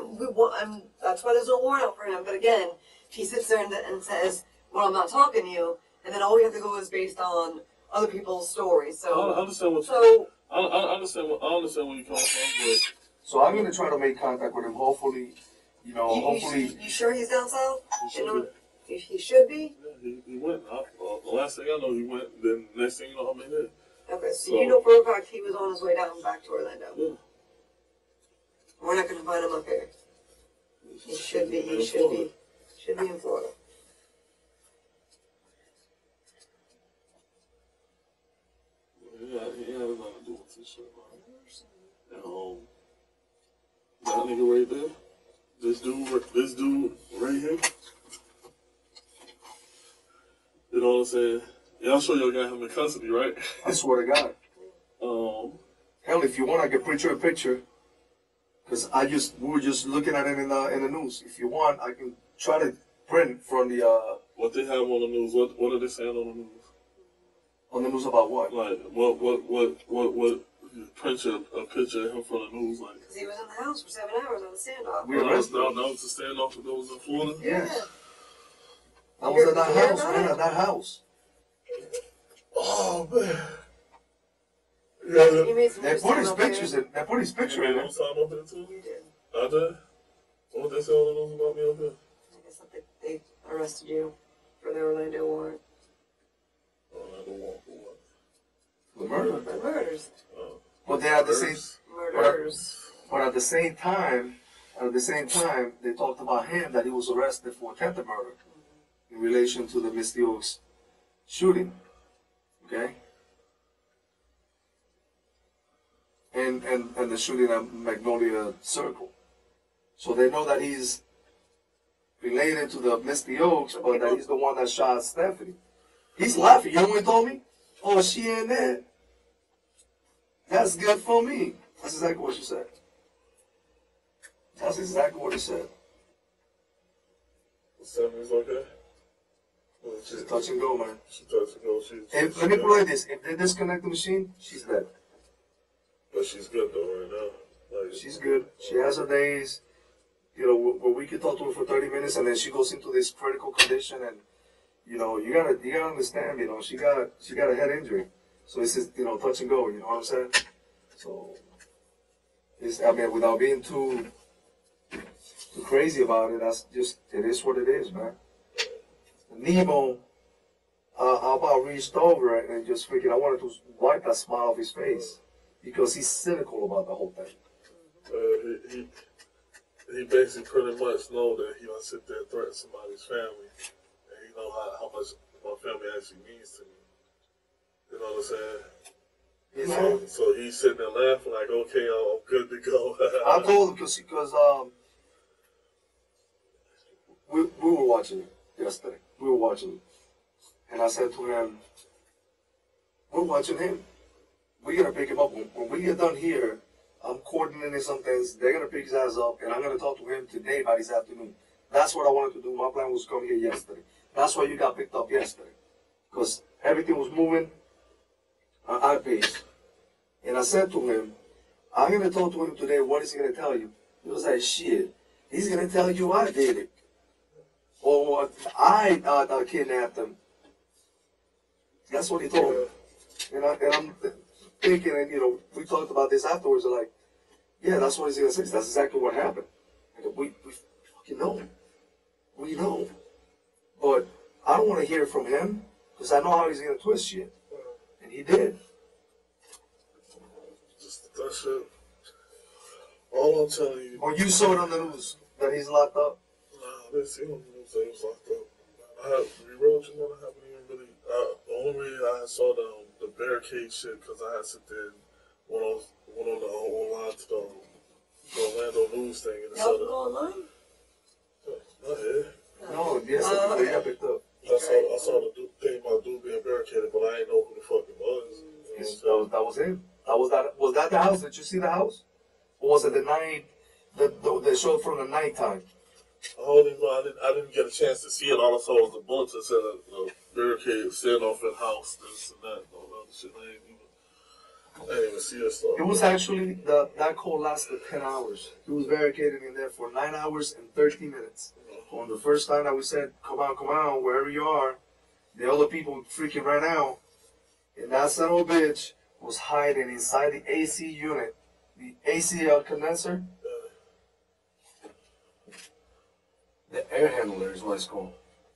that's why there's no warrant out for him. But again, he sits there and says, "Well, I'm not talking to you," and then all we have to go is based on other people's stories. So I understand what I understand where you're coming from, but so I'm gonna try to make contact with him. Hopefully, hopefully. You sure he's down south? he should be. He should be. Yeah, he went. The last thing I know, he went. Then next thing you know, I'm in there. Okay, so you know for a fact he was on his way down back to Orlando. Yeah. We're not gonna find him up here. He should be. He should be. Should be in Florida. Yeah, he had nothing to do with this shit, man. That nigga right there, this dude right here. You know what I'm saying? Yeah, I'm sure y'all got him in custody, right? I swear to God. Hell, if you want, I can print you a picture. Cause we were just looking at it in the news. If you want, I can try to print from the. What they have on the news? What are they saying on the news? On the news about what? Like what? Print a picture of him from the news, like. Because he was in the house for 7 hours on the standoff. We arrested him. That was the standoff that was in Florida. Yes. I was at that house, man. At that house. Oh man. Yeah. You made some They put his pictures in. They put his picture in You there. made time up there too? You did. I did. What they say on the news about me up here? I guess that they arrested you for the Orlando warrant. Orlando warrant for what? The murder. For murders. But they at the same. Murders. But at the same time, they talked about him that he was arrested for attempted murder in relation to the Misty Oaks shooting. Okay. And the shooting at Magnolia Circle. So they know that he's related to the Misty Oaks, but that he's the one that shot Stephanie. He's laughing. You know what he told me? Oh, she ain't there. That's good for me. That's exactly what she said. That's exactly what he said. Stephanie's okay? She's touch and go, man. She touch and go. Let me put it like this. If they disconnect the machine, she's dead. But she's good though right now. Like, She's good. She has her days, where we can talk to her for 30 minutes and then she goes into this critical condition and, you gotta understand, she got a head injury. So it's just, touch and go, you know what I'm saying? So, without being too crazy about it, it is what it is, man. Nemo, I about reached over and just freaking, I wanted to wipe that smile off his face because he's cynical about the whole thing. He basically pretty much know that he don't sit there and threaten somebody's family, and he know how much my family actually means to me. You know what I'm saying? So he's sitting there laughing like, okay, I'm good to go. I told him because we were watching it yesterday. We were watching it. And I said to him, we're watching him. We're going to pick him up. When we get done here, I'm coordinating some things. They're going to pick his ass up, and I'm going to talk to him today by this afternoon. That's what I wanted to do. My plan was to come here yesterday. That's why you got picked up yesterday. Because everything was moving at pace. And I said to him, I'm going to talk to him today. What is he going to tell you? He was like, shit. He's going to tell you I did it. Or I kidnapped him. That's what he told me. And I'm thinking, and we talked about this afterwards. Like, yeah, that's what he's going to say. That's exactly what happened. We fucking know. We know. But I don't want to hear it from him because I know how he's going to twist shit. And he did. Just that shit. All I'm telling you. Or you saw it on the news that he's locked up? Nah, I didn't see him on the news that he was locked up. I haven't even really. The only way I saw the barricade shit because I had to sit there and went on the online to the Orlando news thing. And Y'all go online? Not here. No, yes, they got picked up. I saw the thing about dude being barricaded, but I didn't know who the fuck it was. That was him. Was that the house? Did you see the house? Or was it the night? The show from the nighttime? I didn't get a chance to see it. All I saw was the bullets that said a barricade standoff in house, this and that, all that shit. I didn't even see that stuff. It was actually that call lasted 10 hours. He was barricaded in there for 9 hours and 13 minutes. On the first time that we said, come on, wherever you are, the other people freaking ran out. And that son of a bitch was hiding inside the AC unit, the AC condenser. The air handler is what it's called.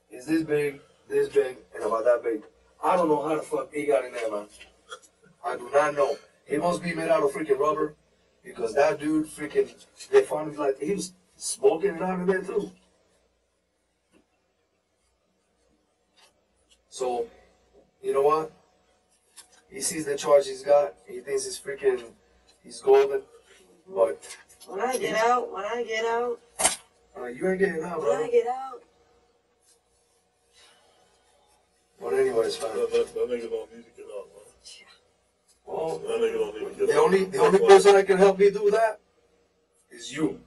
It's this big, and about that big. I don't know how the fuck he got in there, man. I do not know. He must be made out of freaking rubber because that dude freaking, they found him like, he was smoking it out in there too. So, you know what? He sees the charge he's got. He thinks he's golden. But When I get out, you ain't getting out, bro. when I get out. But anyways, man. That nigga don't need to get out, man. Well, That nigga don't need to get out. the only person that can help me do that is you.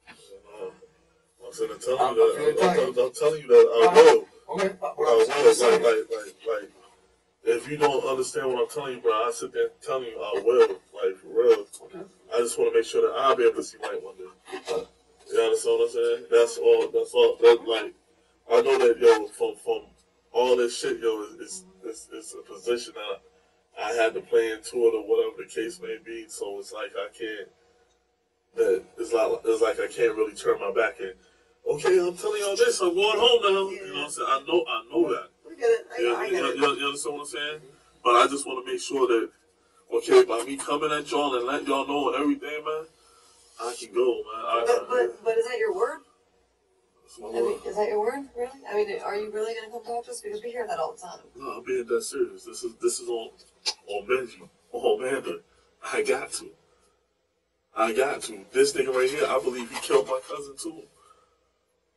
I'm telling you that. I'm telling you that I will. Okay. Like, if you don't understand what I'm telling you, bro, I sit there telling you I will, like for real. Okay. I just want to make sure that I'll be able to see light one day. You understand what I'm saying? That's all. That like, I know that from all this shit, it's a position that I had to play into it or whatever the case may be. So it's like I can't. It's like I can't really turn my back and. Okay, I'm telling y'all this. I'm going home now. You know what I'm saying? I know that. We get it. I get it. You understand what I'm saying? But I just want to make sure that, okay, by me coming at y'all and letting y'all know everything, man, I can go, man. But is that your word? That's my I word. mean, is that your word? Really? I mean, are you really gonna come talk to us? Because we hear that all the time. No, I'm being that serious. This is on Benji, on Amanda. I got to. This nigga right here, I believe he killed my cousin too.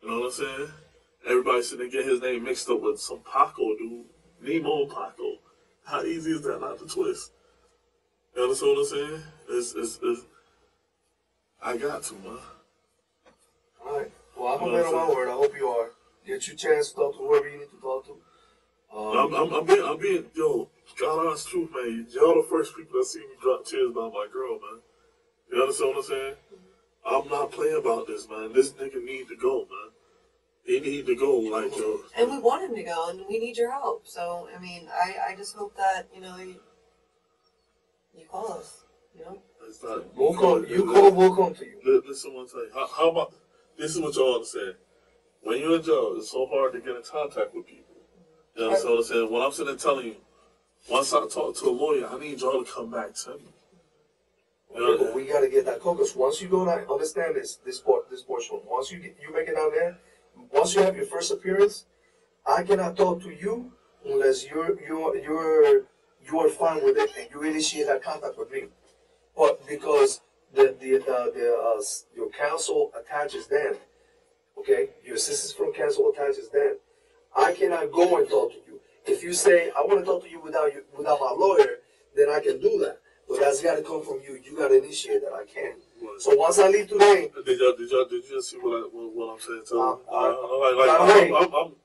You know what I'm saying? Everybody sitting there getting his name mixed up with some Paco, dude. Nemo Paco. How easy is that not to twist? You understand what I'm saying? It's I got to, man. Alright. Well, I'm a man of my word. I hope you are. Get your chance to talk to whoever you need to talk to. I'm being, God honest truth, man. Y'all the first people that see me drop tears about my girl, man. You understand what I'm saying? I'm not playing about this, man. This nigga need to go, man. He need to go, like, yo. And we want him to go, and we need your help. So, I mean, I just hope that, you call us, It's not, We'll come to you. Listen, one thing. How about, this is what y'all understand. When you're in jail, it's so hard to get in contact with people. You understand what I'm saying? When I'm sitting there telling you, once I talk to a lawyer, I need y'all to come back to me. Okay, but we gotta get that focus. Once you go down, understand this portion. Once you make it down there, once you have your first appearance, I cannot talk to you unless you you are fine with it and you initiate that contact with me. But because your counsel attaches then, okay, your assistance from counsel attaches then, I cannot go and talk to you. If you say I want to talk to you without my lawyer, then I can do that. But that's got to come from you. You got to initiate that. I can't. Right. So once I leave today, did you see what I'm saying to you?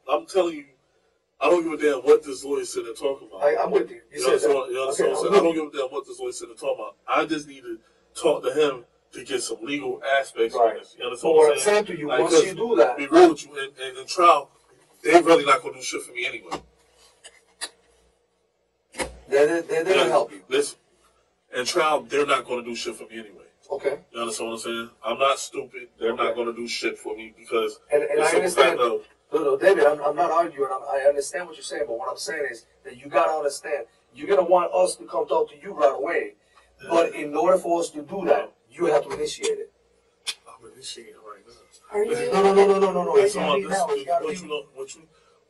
I'm telling you, I don't give a damn what this lawyer said and talking about. I'm with you. You said that. You understand what I'm saying? I don't give a damn what this lawyer said and talking about. I just need to talk to him to get some legal aspects on this. You understand what I'm saying to you? Like, once you do that, be real with you, and in trial, they're really not going to do shit for me anyway. They're going to help you. Listen, in trial, they're not going to do shit for me anyway. Okay. You understand what I'm saying? I'm not stupid. They're not going to do shit for me because... And I understand. No, David, I'm not arguing. I understand what you're saying, but what I'm saying is that you got to understand, you're going to want us to come talk to you right away. Yeah. But in order for us to do that, you have to initiate it. I'm initiating right now. Are you? No. It's all this.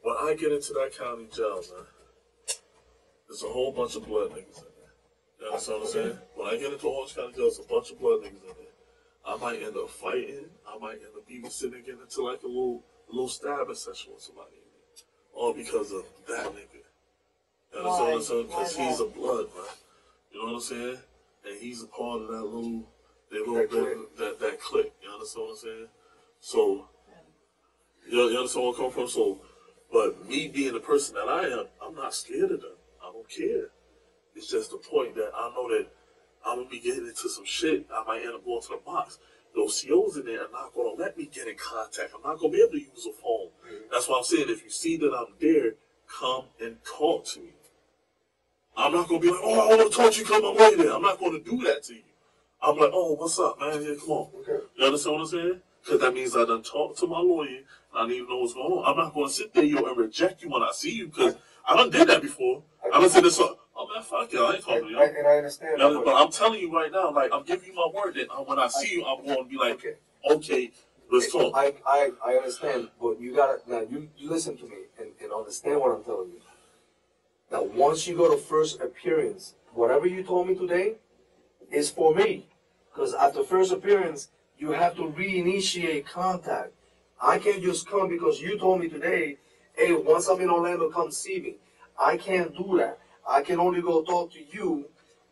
When I get into that county jail, man, there's a whole bunch of blood niggas in there. You understand what I'm saying? When I get into Orange County jail, there's a bunch of blood niggas in there. I might end up fighting. I might end up even sitting and getting into like a little stabbing session with somebody. All because of that nigga. You understand what I'm saying? Because he's a blood, man. You know what I'm saying? And he's a part of that that clique. You understand what I'm saying? So, you understand where I come from? So, but me being the person that I am, I'm not scared of them. I don't care. It's just the point that I know that I'm going to be getting into some shit. I might end up going to the box. Those COs in there are not going to let me get in contact. I'm not going to be able to use a phone. That's why I'm saying if you see that I'm there, come and talk to me. I'm not going to be like, oh, I want to talk to you, come on way there. I'm not going to do that to you. I'm like, oh, what's up, man? Yeah, come on. Okay. You understand what I'm saying? Because that means I done talked to my lawyer. I need to know what's going on. I'm not going to sit there and reject you when I see you because I done did that before. I done said this up. Oh, man, fuck you. I ain't talking to you. And I understand. But I'm telling you right now, like, I'm giving you my word that when I see you, I'm going to be like, okay, let's talk. I understand, but you got to, now you listen to me and understand what I'm telling you. Now, once you go to first appearance, whatever you told me today is for me. Because after first appearance, you have to reinitiate contact. I can't just come because you told me today, hey, once I'm in Orlando, come see me. I can't do that. I can only go talk to you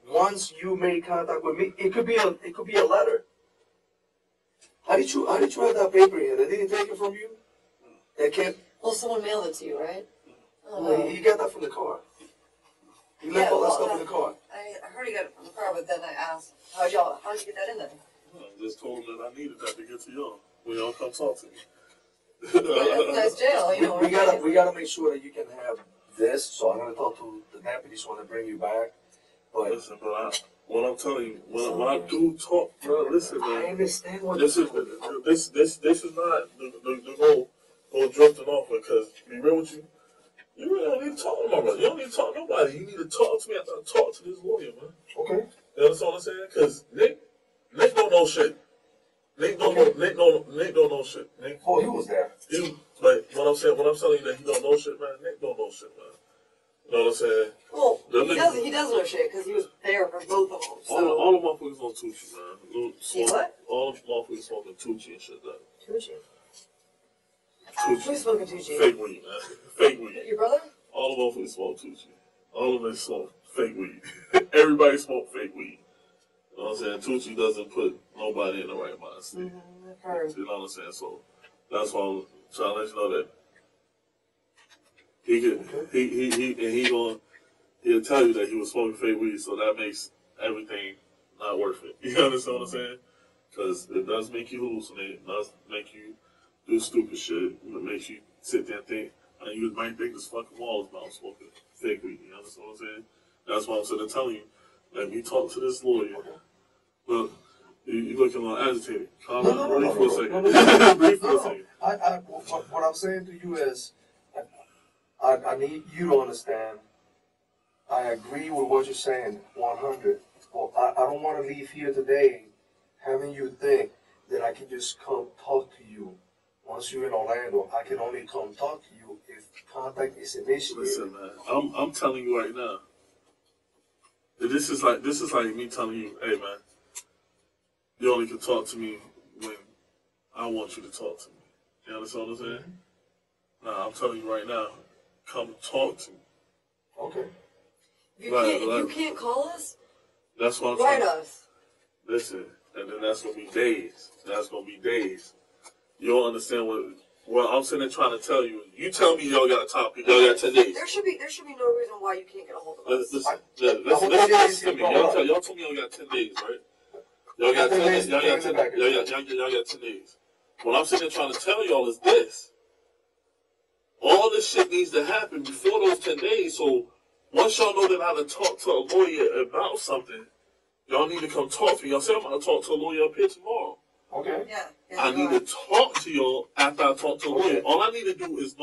once you make contact with me. It could be a letter. How did you have that paper here? They didn't take it from you? They can't. Well, someone mailed it to you, right? Well, you got that from the car. You left all that stuff in the car. I heard he got it from the car, but then I asked, how did you get that in there? I just told them that I needed that to get to y'all. When y'all come talk to me. That's a nice jail, you know. We gotta make sure that you can have this. So I'm gonna talk to the deputies when they bring you back. But listen, bro, what I'm telling you, when I do talk, bro, listen, man. I understand what this is not the go drifting off because be real with you. You really don't need to talk to my brother. You don't need to talk to nobody. You need to talk to me after I talk to this lawyer, man. Okay. You understand what I'm saying? Because Nick don't know shit. Nick don't know shit. Nick, oh, he was there. But when I'm telling you that he don't know shit, man, Nick don't know shit, man. You know what I'm saying? Well, he does know shit because he was there for both of them. So. All the motherfuckers on Tucci, man. What? All the motherfuckers smoking Tucci and shit, though. Tucci? Tucci. Who's smoking Tucci? Fake weed, man. Fake weed. Your brother? All the motherfuckers smoke Tucci. All of them smoke fake weed. Everybody smoke fake weed. You know what I'm saying? Tucci doesn't put nobody in the right mind state. I've heard. You know what I'm saying? So that's why I'm trying to let you know that he'll tell you that he was smoking fake weed, so that makes everything not worth it. You understand what I'm saying? Because it does make you hallucinate. It does make you do stupid shit. It makes you sit there and think, and you might think this fucking wall is about smoking fake weed. You understand what I'm saying? That's why I'm sitting there telling you, let me talk to this lawyer. Look, you're looking a little agitated. Calm down. Breathe for a second. Breathe for a second. What I'm saying to you is, I need you to understand. I agree with what you're saying, 100. But I don't want to leave here today having you think that I can just come talk to you. Once you're in Orlando, I can only come talk to you if contact is initiated. Listen, man, I'm telling you right now, this is like me telling you, hey man, you only can talk to me when I want you to talk to me. You understand what I'm saying? Nah, I'm telling you right now, come talk to me. Okay. You can't call us? That's what I'm Write saying. us. Listen, and then that's gonna be days. That's gonna be days. You don't understand what I'm sitting there trying to tell you. You tell me y'all got a topic. Y'all got 10 days. There should be no reason why you can't get a hold of us. Listen to me. Y'all told me y'all got 10 days, right? Y'all got 10 days. Y'all got 10 days. What I'm sitting there trying to tell y'all is this. All this shit needs to happen before those 10 days. So once y'all know that I done talk to a lawyer about something, y'all need to come talk to me. Y'all say I'm going to talk to a lawyer up here tomorrow. Okay. Yeah. I need to talk to y'all after I talk to a lawyer. All I need to do is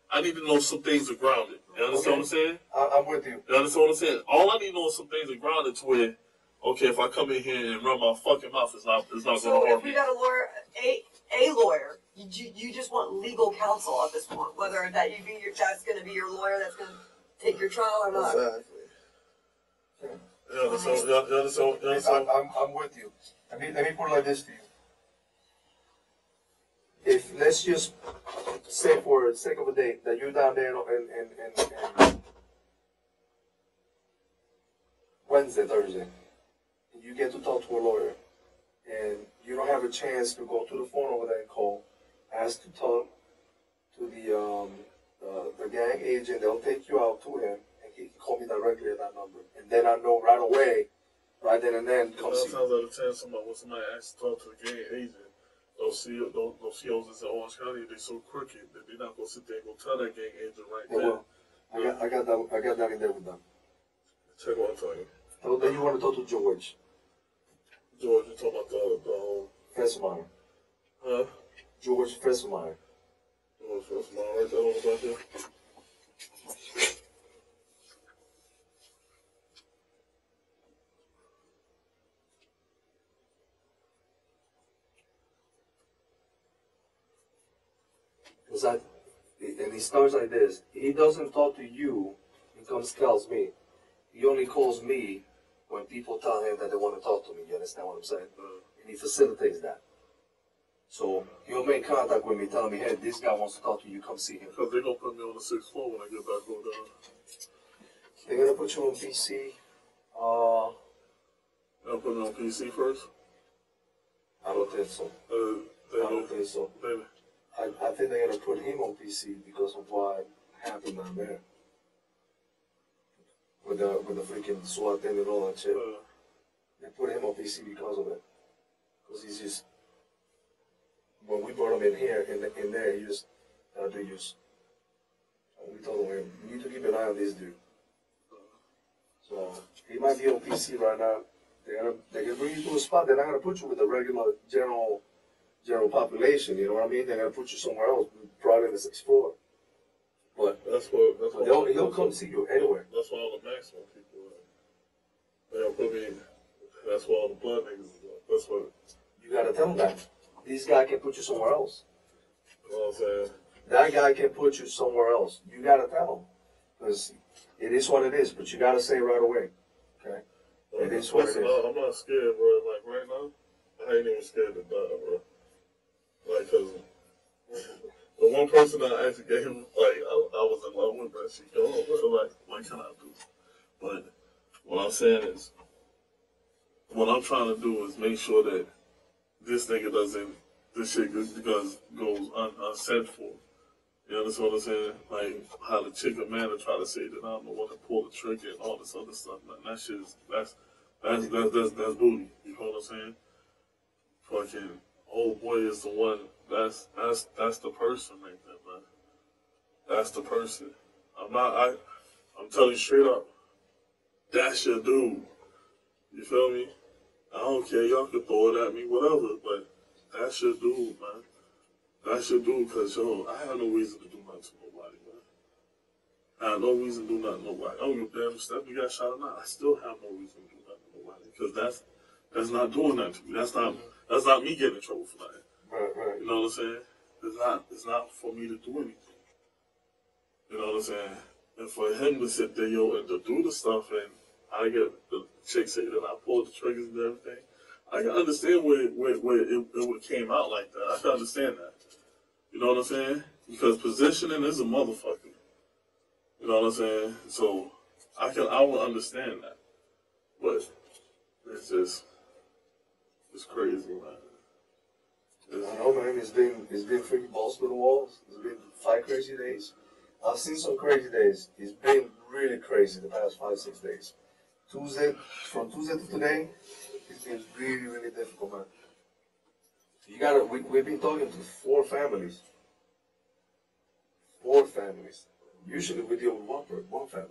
I need to know some things are grounded. You understand what I'm saying? I'm with you. You understand what I'm saying? All I need to know is some things are grounded to where, okay, if I come in here and run my fucking mouth, it's not going to harm me. So if we got a lawyer, a lawyer, you just want legal counsel at this point, whether that's going to be your lawyer that's going to take your trial or not. Exactly. You understand? I'm with you. Let me put it like this to you. If let's just say for the sake of a day that you're down there and Wednesday, Thursday, and you get to talk to a lawyer, and you don't have a chance to go to the phone over there and call, ask to talk to the gang agent. They'll take you out to him, and he can call me directly at that number, and then I know right away, right then and then. Come see. 9 times out of 10, somebody asks to talk to the gang agent. Those COs in Orange County, they're so crooked that they're not gonna sit there and go tell that gang agent right now. I got that in there with them. Check what I'm telling you. So then you want to talk to George. George, you talking about the whole Fesmeyer. huh? George Fesmeyer. George Fesmeyer, right there on the back there. And he starts like this. He doesn't talk to you. He tells me. He only calls me when people tell him that they want to talk to me. You understand what I'm saying? And he facilitates that. So he'll make contact with me, telling me, hey, this guy wants to talk to you. Come see him. Because they're going to put me on the 6th floor when I get back over there. They're going to put you on PC. They'll put me on PC first? I don't think so. I don't think so. Maybe. I think they're going to put him on PC because of what happened down there. With the freaking SWAT thing and all that shit. They put him on PC because of it. Because he's just, when we brought him in here, in there, he just do use. And we told him, you need to keep an eye on this dude. So he might be on PC right now. They're gonna bring you to a spot. They're not gonna put you with the regular general population. You know what I mean? They're gonna put you somewhere else, probably in the 6th floor. But he'll come see you anywhere. That's why all the maximum people are. They'll put me. That's why all the blood niggas are. That's what. You gotta tell them that. This guy can put you somewhere else. You know what I'm saying? That guy can put you somewhere else. You gotta tell him. Because it is what it is, but you gotta say right away. Okay? It is what it is. I'm not scared, bro. Like, right now, I ain't even scared to die, bro. Like, because the one person that I actually gave, like, I was in love with, but she gone, bro. Like, what can I do? But what I'm saying is, what I'm trying to do is make sure that this nigga this shit goes unsaid for. You understand what I'm saying? Like, how the chick Amanda tried to say that I don't know what to pull the trigger and all this other stuff. Man, that shit is, that's booty. You know what I'm saying? Fucking old boy is the one. That's the person right there, man. That's the person. I'm telling you straight up. That's your dude. You feel me? I don't care. Y'all can throw it at me, whatever. But that's your dude, man. That's your dude, because, yo, I have no reason to do nothing to nobody, man. I have no reason to do nothing to nobody. I don't give a damn if Stephanie got shot or not. I still have no reason to do nothing to nobody, because that's not doing that to me. That's not me getting in trouble for nothing. Right. You know what I'm saying? It's not for me to do anything. You know what I'm saying? And for him to sit there, yo, and to do the stuff, and I get the chick say that I pulled the triggers and everything. I can understand where it would came out like that. I can understand that. You know what I'm saying? Because positioning is a motherfucker. You know what I'm saying? So I will understand that. But it's crazy, man. I know, man. It's been freaking balls to the walls. It's been 5 crazy days. I've seen some crazy days. It's been really crazy the past 5-6 days. From Tuesday to today, it's been really, really difficult, man. We've been talking to 4 families. 4 families. Usually we deal with one family.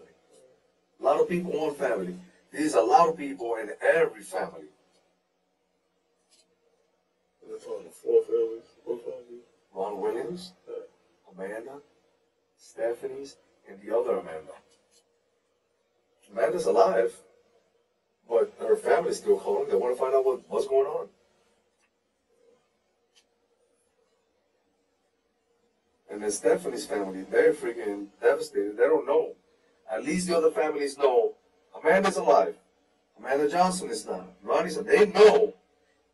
A lot of people, one family. There's a lot of people in every family. We're talking 4 families. What families? Ron Williams, Amanda, Stephanie's, and the other Amanda. Amanda's alive, but her family's still calling. They want to find out what's going on. And then Stephanie's family, they're freaking devastated. They don't know. At least the other families know Amanda's alive. Amanda Johnson is not. Ronnie's alive. They know.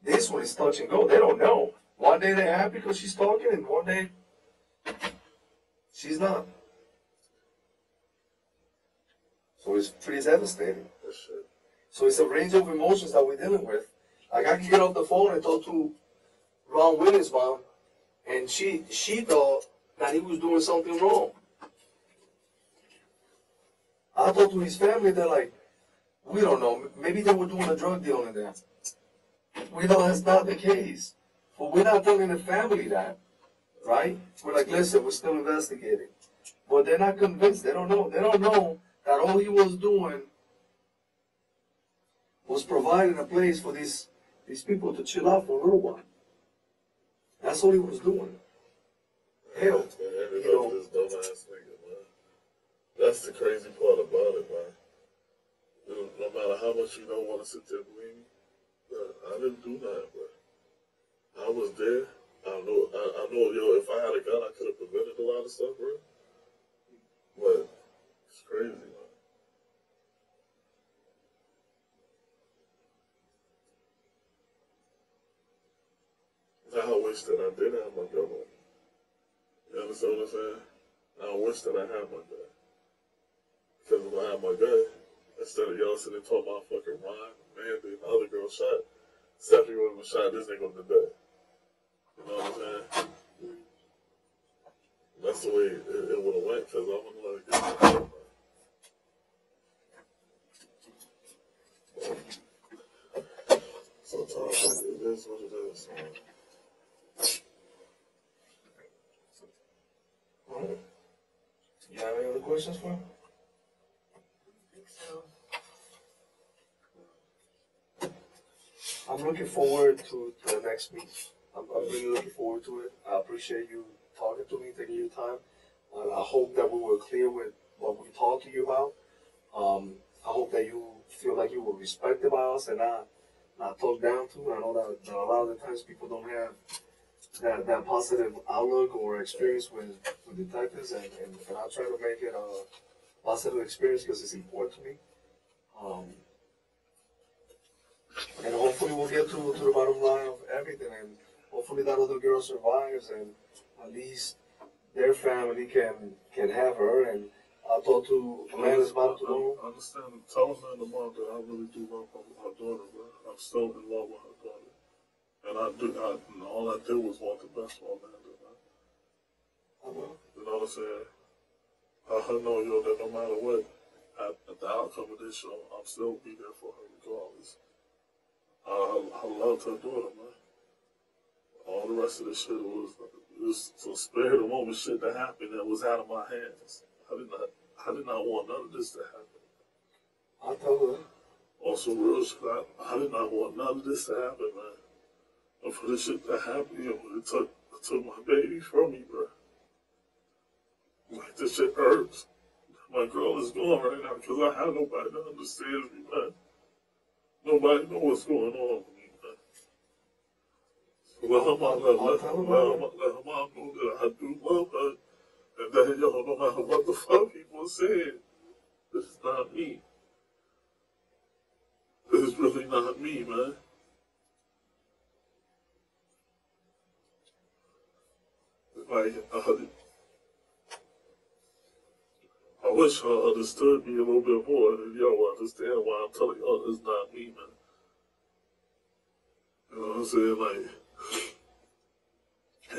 This one is touch and go. They don't know. One day they're happy because she's talking, and one day she's not. So it's pretty devastating. So it's a range of emotions that we're dealing with. Like I can get off the phone and talk to Ron Williams' mom, and she thought that he was doing something wrong. I talked to his family, they're like, we don't know. Maybe they were doing a drug deal in there. We know that's not the case. But we're not telling the family that, right? We're like, listen, we're still investigating. But they're not convinced. They don't know. They don't know that all he was doing was providing a place for these people to chill out for a little while. That's all he was doing. Hell, this dumbass nigga, man. That's the crazy part about it, man. No matter how much you don't want to sit there and believe me, I didn't do nothing, bro. I was there. I know, yo, if I had a gun, I could have prevented a lot of stuff, bro. But it's crazy, man. I wish that I did have my gun on. You understand what I'm saying? I wish that I had my gun. Because if I had my gun, instead of y'all sitting and talking about fucking Ryan, man, the other girl shot, Stephanie would have shot this nigga today. You know what I'm saying? That's the way it would have went, because I wouldn't let it get my gun, man. Sometimes it is what it is, man. You have any other questions for him? I think so. I'm looking forward to the next meet. I'm really looking forward to it. I appreciate you talking to me, taking your time. I hope that we were clear with what we talked to you about. I hope that you feel like you were respected by us and not talked down to. I know that a lot of the times people don't have that positive outlook or experience with detectives, and I try to make it a positive experience because it's important to me. And hopefully we'll get to the bottom line of everything, and hopefully that other girl survives, and at least their family can have her. And I'll talk to Amanda's mom tomorrow. I understand. Tell Amanda mom that I really do love her daughter, bro. I'm still in love with her daughter. And all I did was want the best for Amanda, man. You know what I'm saying? I her know, yo, that no matter what, at the outcome of this show, I'm still be there for her regardless. I loved her daughter, man. All the rest of the shit was some spirit of the moment shit that happened that was out of my hands. I did not want none of this to happen. I'll tell her. Also, real shit, I did not want none of this to happen, man. And for this shit to happen, yo, it took my baby from me, bro. Like, this shit hurts. My girl is gone right now because I have nobody that understands me, man. Nobody knows what's going on with me, man. So let her mom know that I do love her. And that, yo, no matter what the fuck people say, this is not me. really not me, man. Like, I wish y'all understood me a little bit more. And y'all will understand why I'm telling y'all it's not me, man. You know what I'm saying? Like,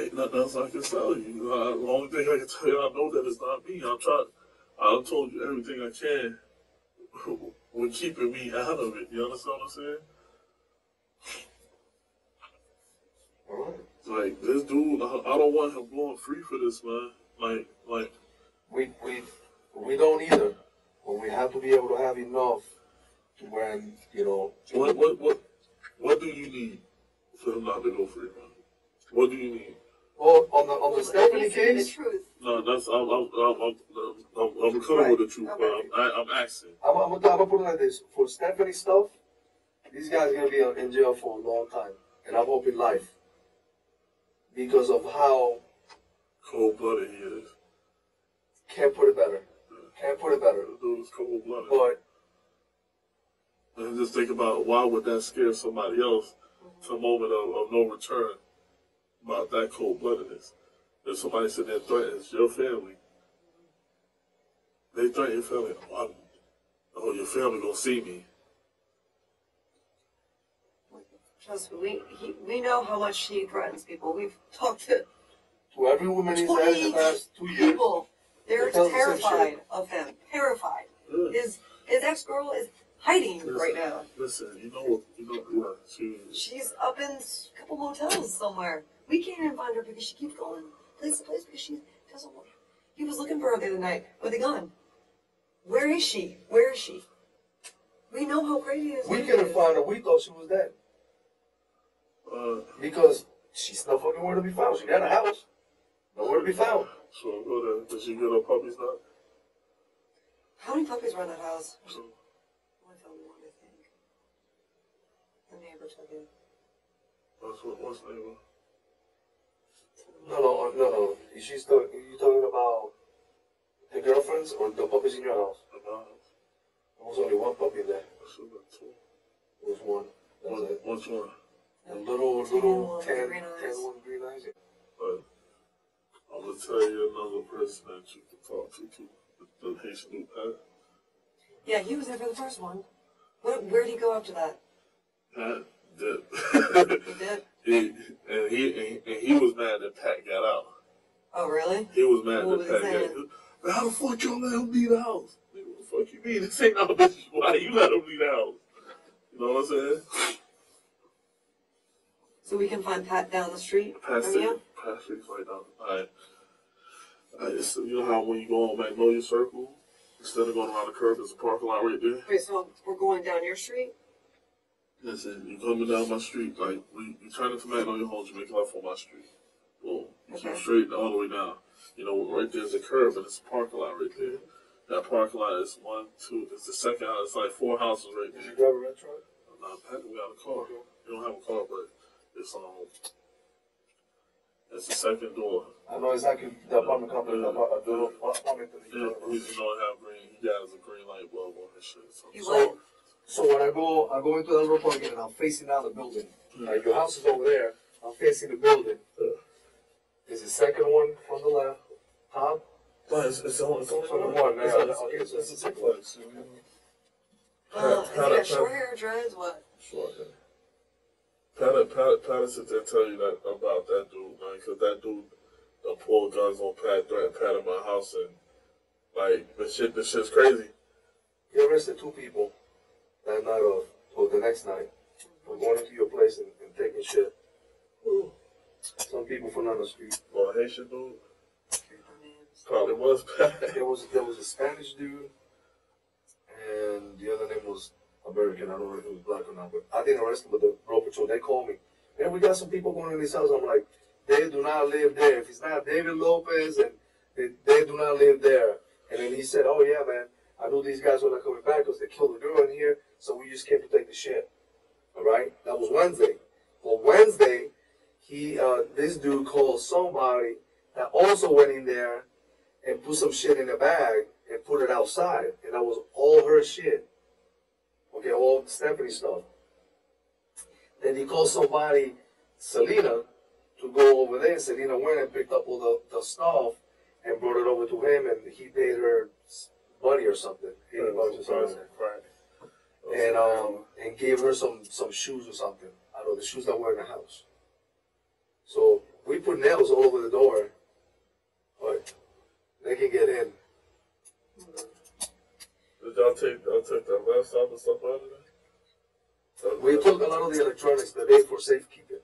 ain't nothing else I can tell you. The only thing I can tell you, I know that it's not me. I've told you everything I can with keeping me out of it. You understand what I'm saying? Alright. Like, this dude, I don't want him going free for this, man. Like. We don't either. But we have to be able to have enough when, you know. What do you need for him not to go free, man? What do you need? Well, on the Stephanie case. The truth. No, that's I'm coming with the truth, Okay. but I'm asking. I'm gonna put it like this. For Stephanie stuff, these guys are gonna be in jail for a long time, and I'm hoping life because of how Cold-blooded he is. can't put it better. Can't put it better. The dude is cold-blooded. But and just think about why would that scare somebody else to a moment of no return about that cold-bloodedness. If somebody sitting there threatens your family, they threaten your family. Oh, your family gonna see me. Trust me, we know how much he threatens people. We've talked to every woman he's had in the past 2 years, people. They're They tell us the same terrified shit. of him. Terrified. Yeah. His ex-girl is hiding right now. Listen, yeah, She's up in a couple motels somewhere. We can't even find her because she keeps going place to place because she doesn't want. He was looking for her the other night with a gun. Where is she? Where is she? We know how crazy it is. we couldn't find her. We thought she was dead because she's not fucking where to be found. She got a house, nowhere to be found. So good. Did she get her puppies now? How many puppies were in that house? So, Only found one, I think. The neighbor took it. what's the name? No. She's you talking about the girlfriends or the puppies in your house? There was only one puppy there. Two. It was one. That's it. Which one? A little one, 10 green eyes. one green eyes. But I'm gonna tell you another person that you can talk to too. The Haitian dude, Pat. Yeah, he was there for the first one. Where'd he go after that? Pat did. He did? he was mad that Pat got out. Oh, really? He was mad What that was he Pat got saying? out. How the fuck y'all let him leave the house? What the fuck you mean? This ain't our business. Why you let him leave the house? You know what I'm saying? So we can find Pat down the street Pat from you? Street's right down. I just, you know how when you go on Magnolia Circle, instead of going around the curve, there's a parking lot right there. Wait, so we're going down your street? Listen, you coming down my street, like, you turn into Magnolia Homes, you make left on my street. Boom. You keep Okay. straight all the way down. You know, right there's a curve and it's a parking lot right there. That parking lot is 1, 2, it's the second house, it's like 4 houses right Did there. you grab a red truck? No, Pat, we got a car. You don't have a car, but it's the second door. I know exactly the apartment company, the apartment that Yeah, you you know have green. He got a green light bulb on his shit. You So, what? so when I go into that little parking and I'm facing down the building. Like your house is over there, I'm facing the building. There's the second one from the left, top. But it's only one. It's a six-legs. Is he got short hair, dreads, what? Short hair. Pat sit there and tell you that about that dude, man, because that dude pulled guns on Pat, threatened Pat in my house, and like the shit's crazy. He arrested 2 people that night or the next night for going into your place and taking shit. Some people from down the street. Well, Haitian dude probably was Pat. There was a Spanish dude, and the other name was American. I don't know if it was black or not, but I didn't arrest him. But the road patrol, they called me. And we got some people going in this house. I'm like, they do not live there. If it's not David Lopez, and they do not live there. And then he said, oh yeah, man, I knew these guys were not coming back because they killed a girl in here, so we just came to take the shit. All right, that was Wednesday. On Wednesday, this dude called somebody that also went in there and put some shit in a bag and put it outside, and that was all her shit. Okay, all Stephanie stuff. Then he called somebody, Selena, to go over there. Selena went and picked up all the stuff and brought it over to him, and he paid her money or something, $80 or something. And gave her some shoes or something. I don't know, the shoes that were in the house. So we put nails all over the door, but they can get in. Did y'all take the laptop and stuff out of there? We took a lot of the electronics that they for safekeeping.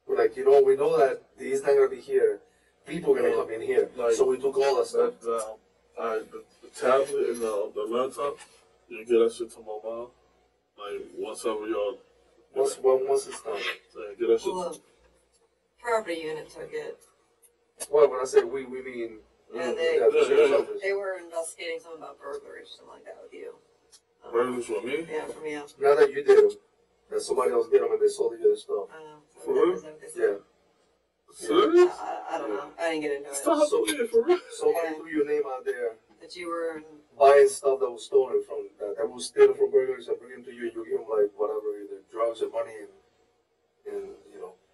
We're like, we know that he's not gonna be here. People are gonna come in here, so we took all that stuff. The tablet and the laptop, you get that shit to my mom. Like once every y'all. Once it's done. Get that shit. Well, the property unit took it. Well, when I say we mean. And Yeah, they were investigating something about burglary or something like that with you. Burglars for me? Yeah, from you. Not that you did them, that somebody else did them and they sold you the stuff. For real? Yeah. Serious? I don't know. I didn't get into it. Stop it, for real? Somebody threw your name out there That you were. buying stuff that was stolen from that was stolen from burglars and bring them to you. You give them like whatever, either drugs or money, and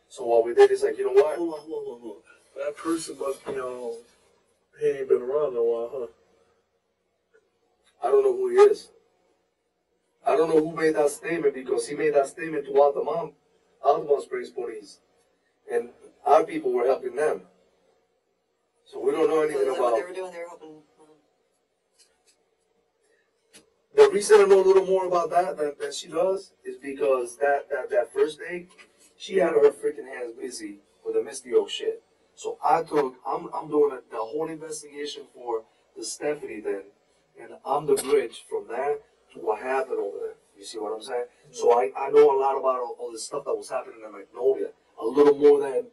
So what we did is like, you know what? Hold on. That person must be on. He ain't been around in a while, huh? I don't know who he is. I don't know who made that statement because he made that statement to Altamont Springs Police, and our people were helping them. So we don't know anything about. What they were doing, they were helping. The reason I know a little more about that she does is because that first day, she had her freaking hands busy with the Misty Oak shit. So I'm doing the whole investigation for the Stephanie then, and I'm the bridge from that to what happened over there. You see what I'm saying? So I know a lot about all the stuff that was happening in Magnolia, a little more than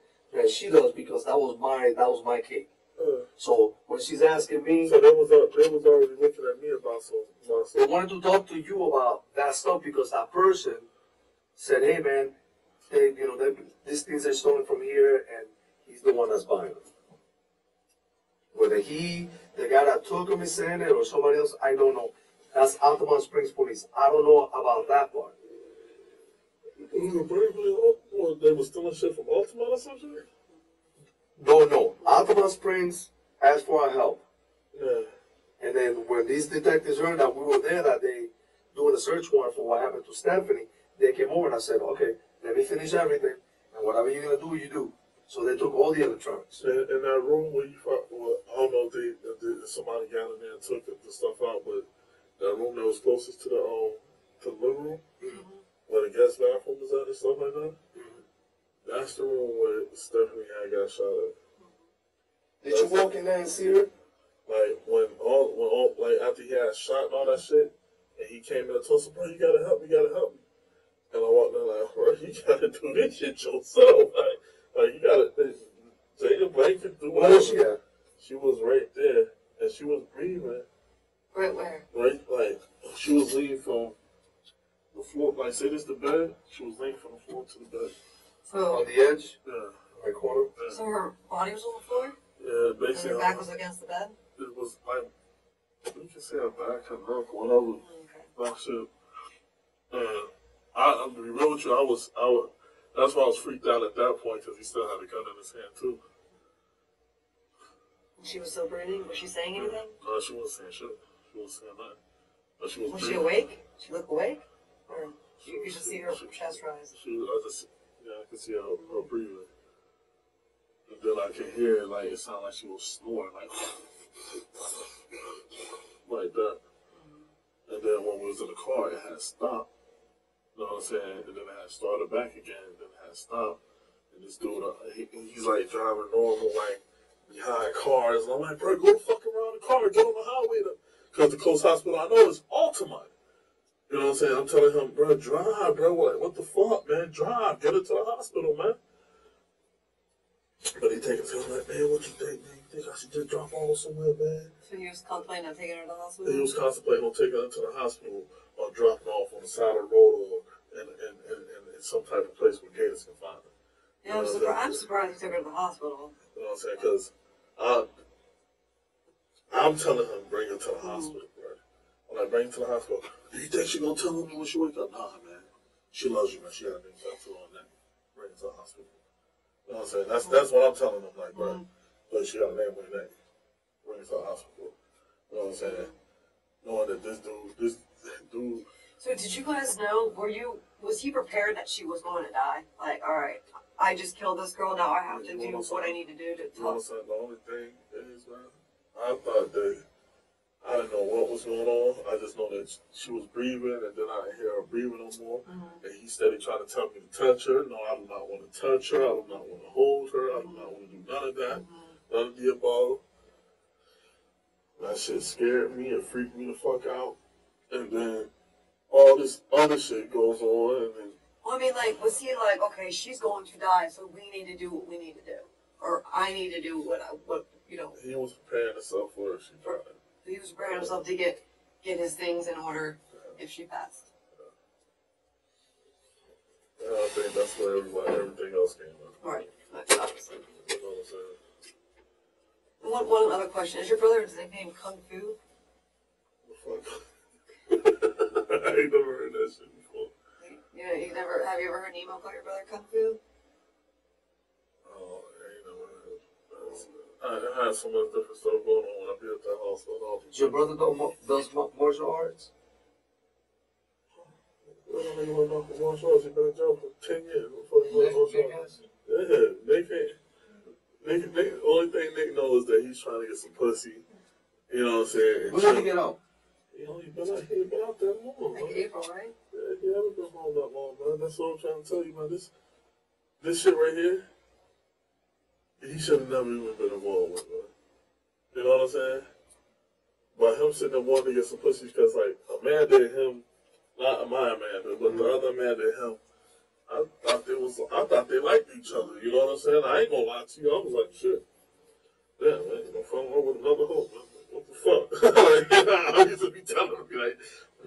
she does because that was my cake. So when she's asking me, so they was already looking at me about some. they wanted to talk to you about that stuff because that person said, "Hey man, these things are stolen from here, and he's the one that's buying them." Whether the guy that took them is saying it or somebody else, I don't know. That's Altamont Springs Police. I don't know about that part. They were stealing shit from Altamont or something? No. Altamont Springs asked for our help. Yeah. And then when these detectives heard that we were there that day doing a search warrant for what happened to Stephanie, they came over and I said, okay, let me finish everything. And whatever you're going to do, you do. So they took all the electronics. In that room where you fought, I don't know if somebody got in there and took the stuff out, but that room that was closest to the living room, where the guest bathroom was at and stuff like that, that's the room where Stephanie had got shot at. Did you walk in there and see her? Like when after he had shot and all that shit, and he came in and told us, bro, you gotta help me. And I walked in like, bro, you gotta do this shit yourself. Like you gotta take a blanket, do Where was she at? She was right there, and she was breathing. Right where? Right, like she was leaning from the floor. Like say this the bed, she was leaning from the floor to the bed. So on the edge? Yeah. Right corner? Yeah. So her body was on the floor? Yeah, And basically. her back was against the bed? It was like, you can say her back, her neck, whatever. Okay. That shit. And I'm to be real with you, that's why I was freaked out at that point because he still had a gun in his hand too. She was still breathing? Was she saying anything? No, she wasn't saying shit. She wasn't saying nothing. But she was Was breathing. she awake? She looked awake? Or you could see her chest rise? I could see her breathing. And then I could hear, like, it sounded like she was snoring, like, like that. And then when we was in the car, it had stopped. You know what I'm saying? And then it had started back again, and then it had stopped. And this dude, he's like driving normal, like, behind cars. And I'm like, bro, go the fuck around the car, get on the highway. Because the close hospital I know is Altamont. You know what I'm saying? I'm telling him, bro, drive, bro. What the fuck, man? Drive. Get her to the hospital, man. But he taking to him like, man, what you think, man? You think I should just drop her somewhere, man? So he was contemplating on taking her to the hospital? He was contemplating on taking her to the hospital or dropping her off on the side of the road or in some type of place where gators can find her. Yeah, I'm surprised he took her to the hospital. You know what I'm saying? Because I'm telling him, bring her to the hospital, bro. When I bring her to the hospital, do you think she gonna tell me when she wake up? Nah, man. She loves you, man. She got to make that to her on that. to the hospital. You know what I'm saying? That's what I'm telling them. Like, bro, but she got a name on your neck. Bring her to the hospital. You know what I'm saying? Knowing that this dude. So did you guys know, was he prepared that she was going to die? Like, all right, I just killed this girl, now I have to do what I need to do to You know what I'm saying? The only thing is, man, I thought that I didn't know what was going on. I just know that she was breathing, and then I didn't hear her breathing no more. And he steady trying to tell me to touch her. No, I do not want to touch her. I do not want to hold her. I do not want to do none of that. None of the above. That shit scared me and freaked me the fuck out. And then all this other shit goes on. And then, well, I mean, like, was he like, okay, she's going to die, so we need to do what we need to do, or I need to do what you know? he was preparing himself for her. She died. He was preparing himself to get his things in order if she passed. And I think that's where everything else came up. Right. That's obviously. You know what I'm saying? One other question: is your brother's nickname Kung Fu? The fuck? I ain't never heard that shit before. You know, have you ever heard Nemo call your brother Kung Fu? Oh, I ain't never heard that. I had so much different stuff going on when I be at that hospital. Does your brother does martial arts? I don't even want to know for martial arts. He's been in jail for 10 years. What the fuck you want to martial arts? Yeah, they can't. The only thing Nick knows is that he's trying to get some pussy. You know what I'm saying? When did he get out? He ain't been out that long, Like man. April, right? Yeah, he haven't been home that long, man. That's what I'm trying to tell you, man. This shit right here, he should have never even been involved with, man. You know what I'm saying? But him sitting there wanting to get some pussy because, like, Amanda and him, not my Amanda, but the other Amanda and him, I thought they liked each other. You know what I'm saying? I ain't gonna lie to you. I was like, shit. Yeah, man, you gonna fall in love with another hoe, man. What the fuck? I used to be telling him, like,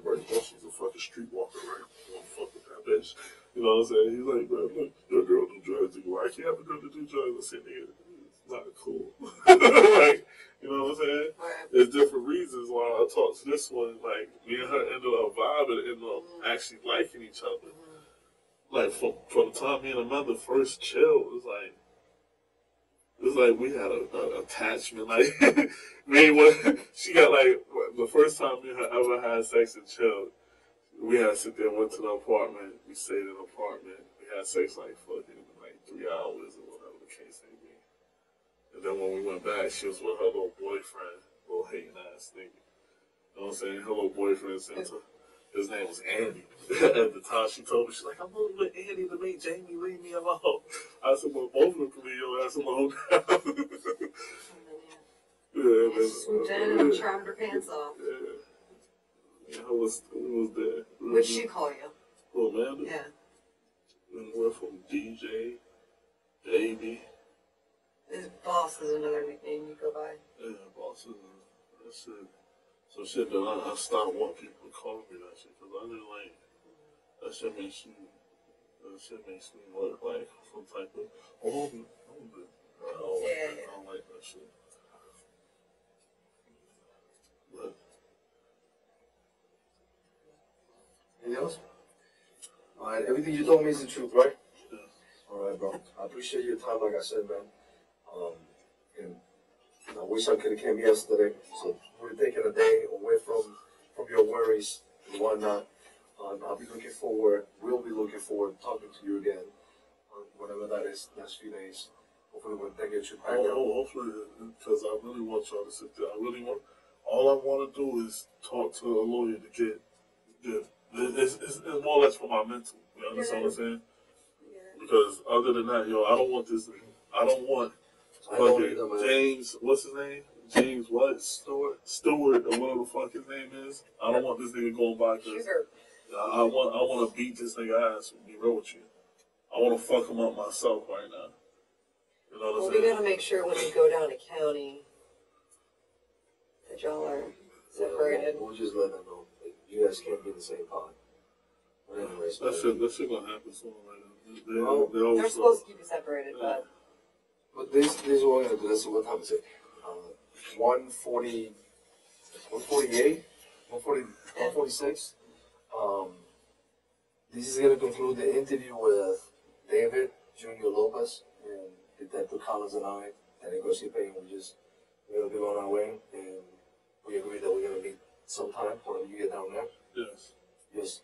bro, you know she's a fucking streetwalker, right? You don't fuck with that bitch. You know what I'm saying? He's like, bro, look, your girl do drugs. Why can't have a girl to do drugs? I said, nigga, it's not cool. Like, you know what I'm saying? There's different reasons why I talked to this one. Like, me and her ended up vibing and ended up actually liking each other. Like, from the time me and Amanda first chilled, it's like we had an attachment. Like, she got like, the first time me and her ever had sex and chilled, we had to sit there, went to the apartment, we stayed in the apartment, we had sex like fucking like 3 hours or whatever the case may be. And then when we went back, she was with her little boyfriend, little hating ass nigga. You know what I'm saying? Her little boyfriend sent her. His name was Andy. At the time, she told me, she's like, I'm only with Andy to make Jamie leave me alone. I said, well, both of them can leave your ass alone now. Yeah, swooped in and charmed her pants off. Yeah, I was there. What'd she call you? Oh, Amanda? Yeah. We went from DJ, Baby. His boss is another nickname you go by. Yeah, boss is that's it. So shit that I stopped wanting people to call me that shit because I didn't like that shit makes me look like some type of I don't like that shit. But Anything else? Alright, everything you told me is the truth, right? yeah. Alright, bro. I appreciate your time, like I said, man. And I wish I could have came yesterday. So we're taking a day away from your worries and whatnot. We'll be looking forward to talking to you again. Whatever that is, next few days. Hopefully we'll get you back out. Hopefully, because I really want y'all to sit there. All I want to do is talk to a lawyer to get it's more or less for my mental. You understand what I'm saying? Yeah. Because other than that, I don't want either, man. James, what's his name? James what? Stewart, or whatever the fuck his name is. I don't want this nigga going by because I want to beat this nigga ass. Be real with you. I want to fuck him up myself right now. You know what I'm saying? We gotta make sure when you go down to county that y'all are separated. We'll just let them know. You guys can't be in the same pod. But anyways, that shit gonna happen soon right now. They're supposed to keep you separated, but this is what we're gonna do. This is what time is it? 1:40, 1:48, 1:46. This is gonna conclude the interview with David Junior Lopez and Detective Collins and I, and Negotiate Pay, we're gonna be on our way, and we agree that we're gonna meet sometime whenever you get down there. Yes. Just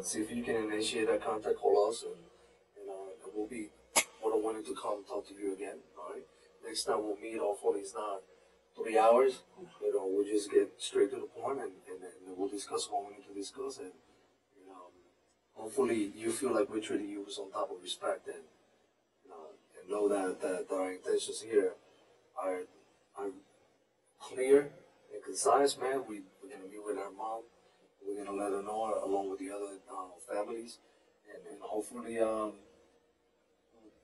see if you can initiate that contact, call us, and we'll be more than willing to come talk to you again. All right. Next time we'll meet. Hopefully it's not 3 hours. We'll just get straight to the point, and we'll discuss what we need to discuss, and hopefully you feel like we're treating you with some type of respect, and know that our intentions here are clear and concise, man. We're gonna meet with our mom. We're gonna let her know, along with the other families, and hopefully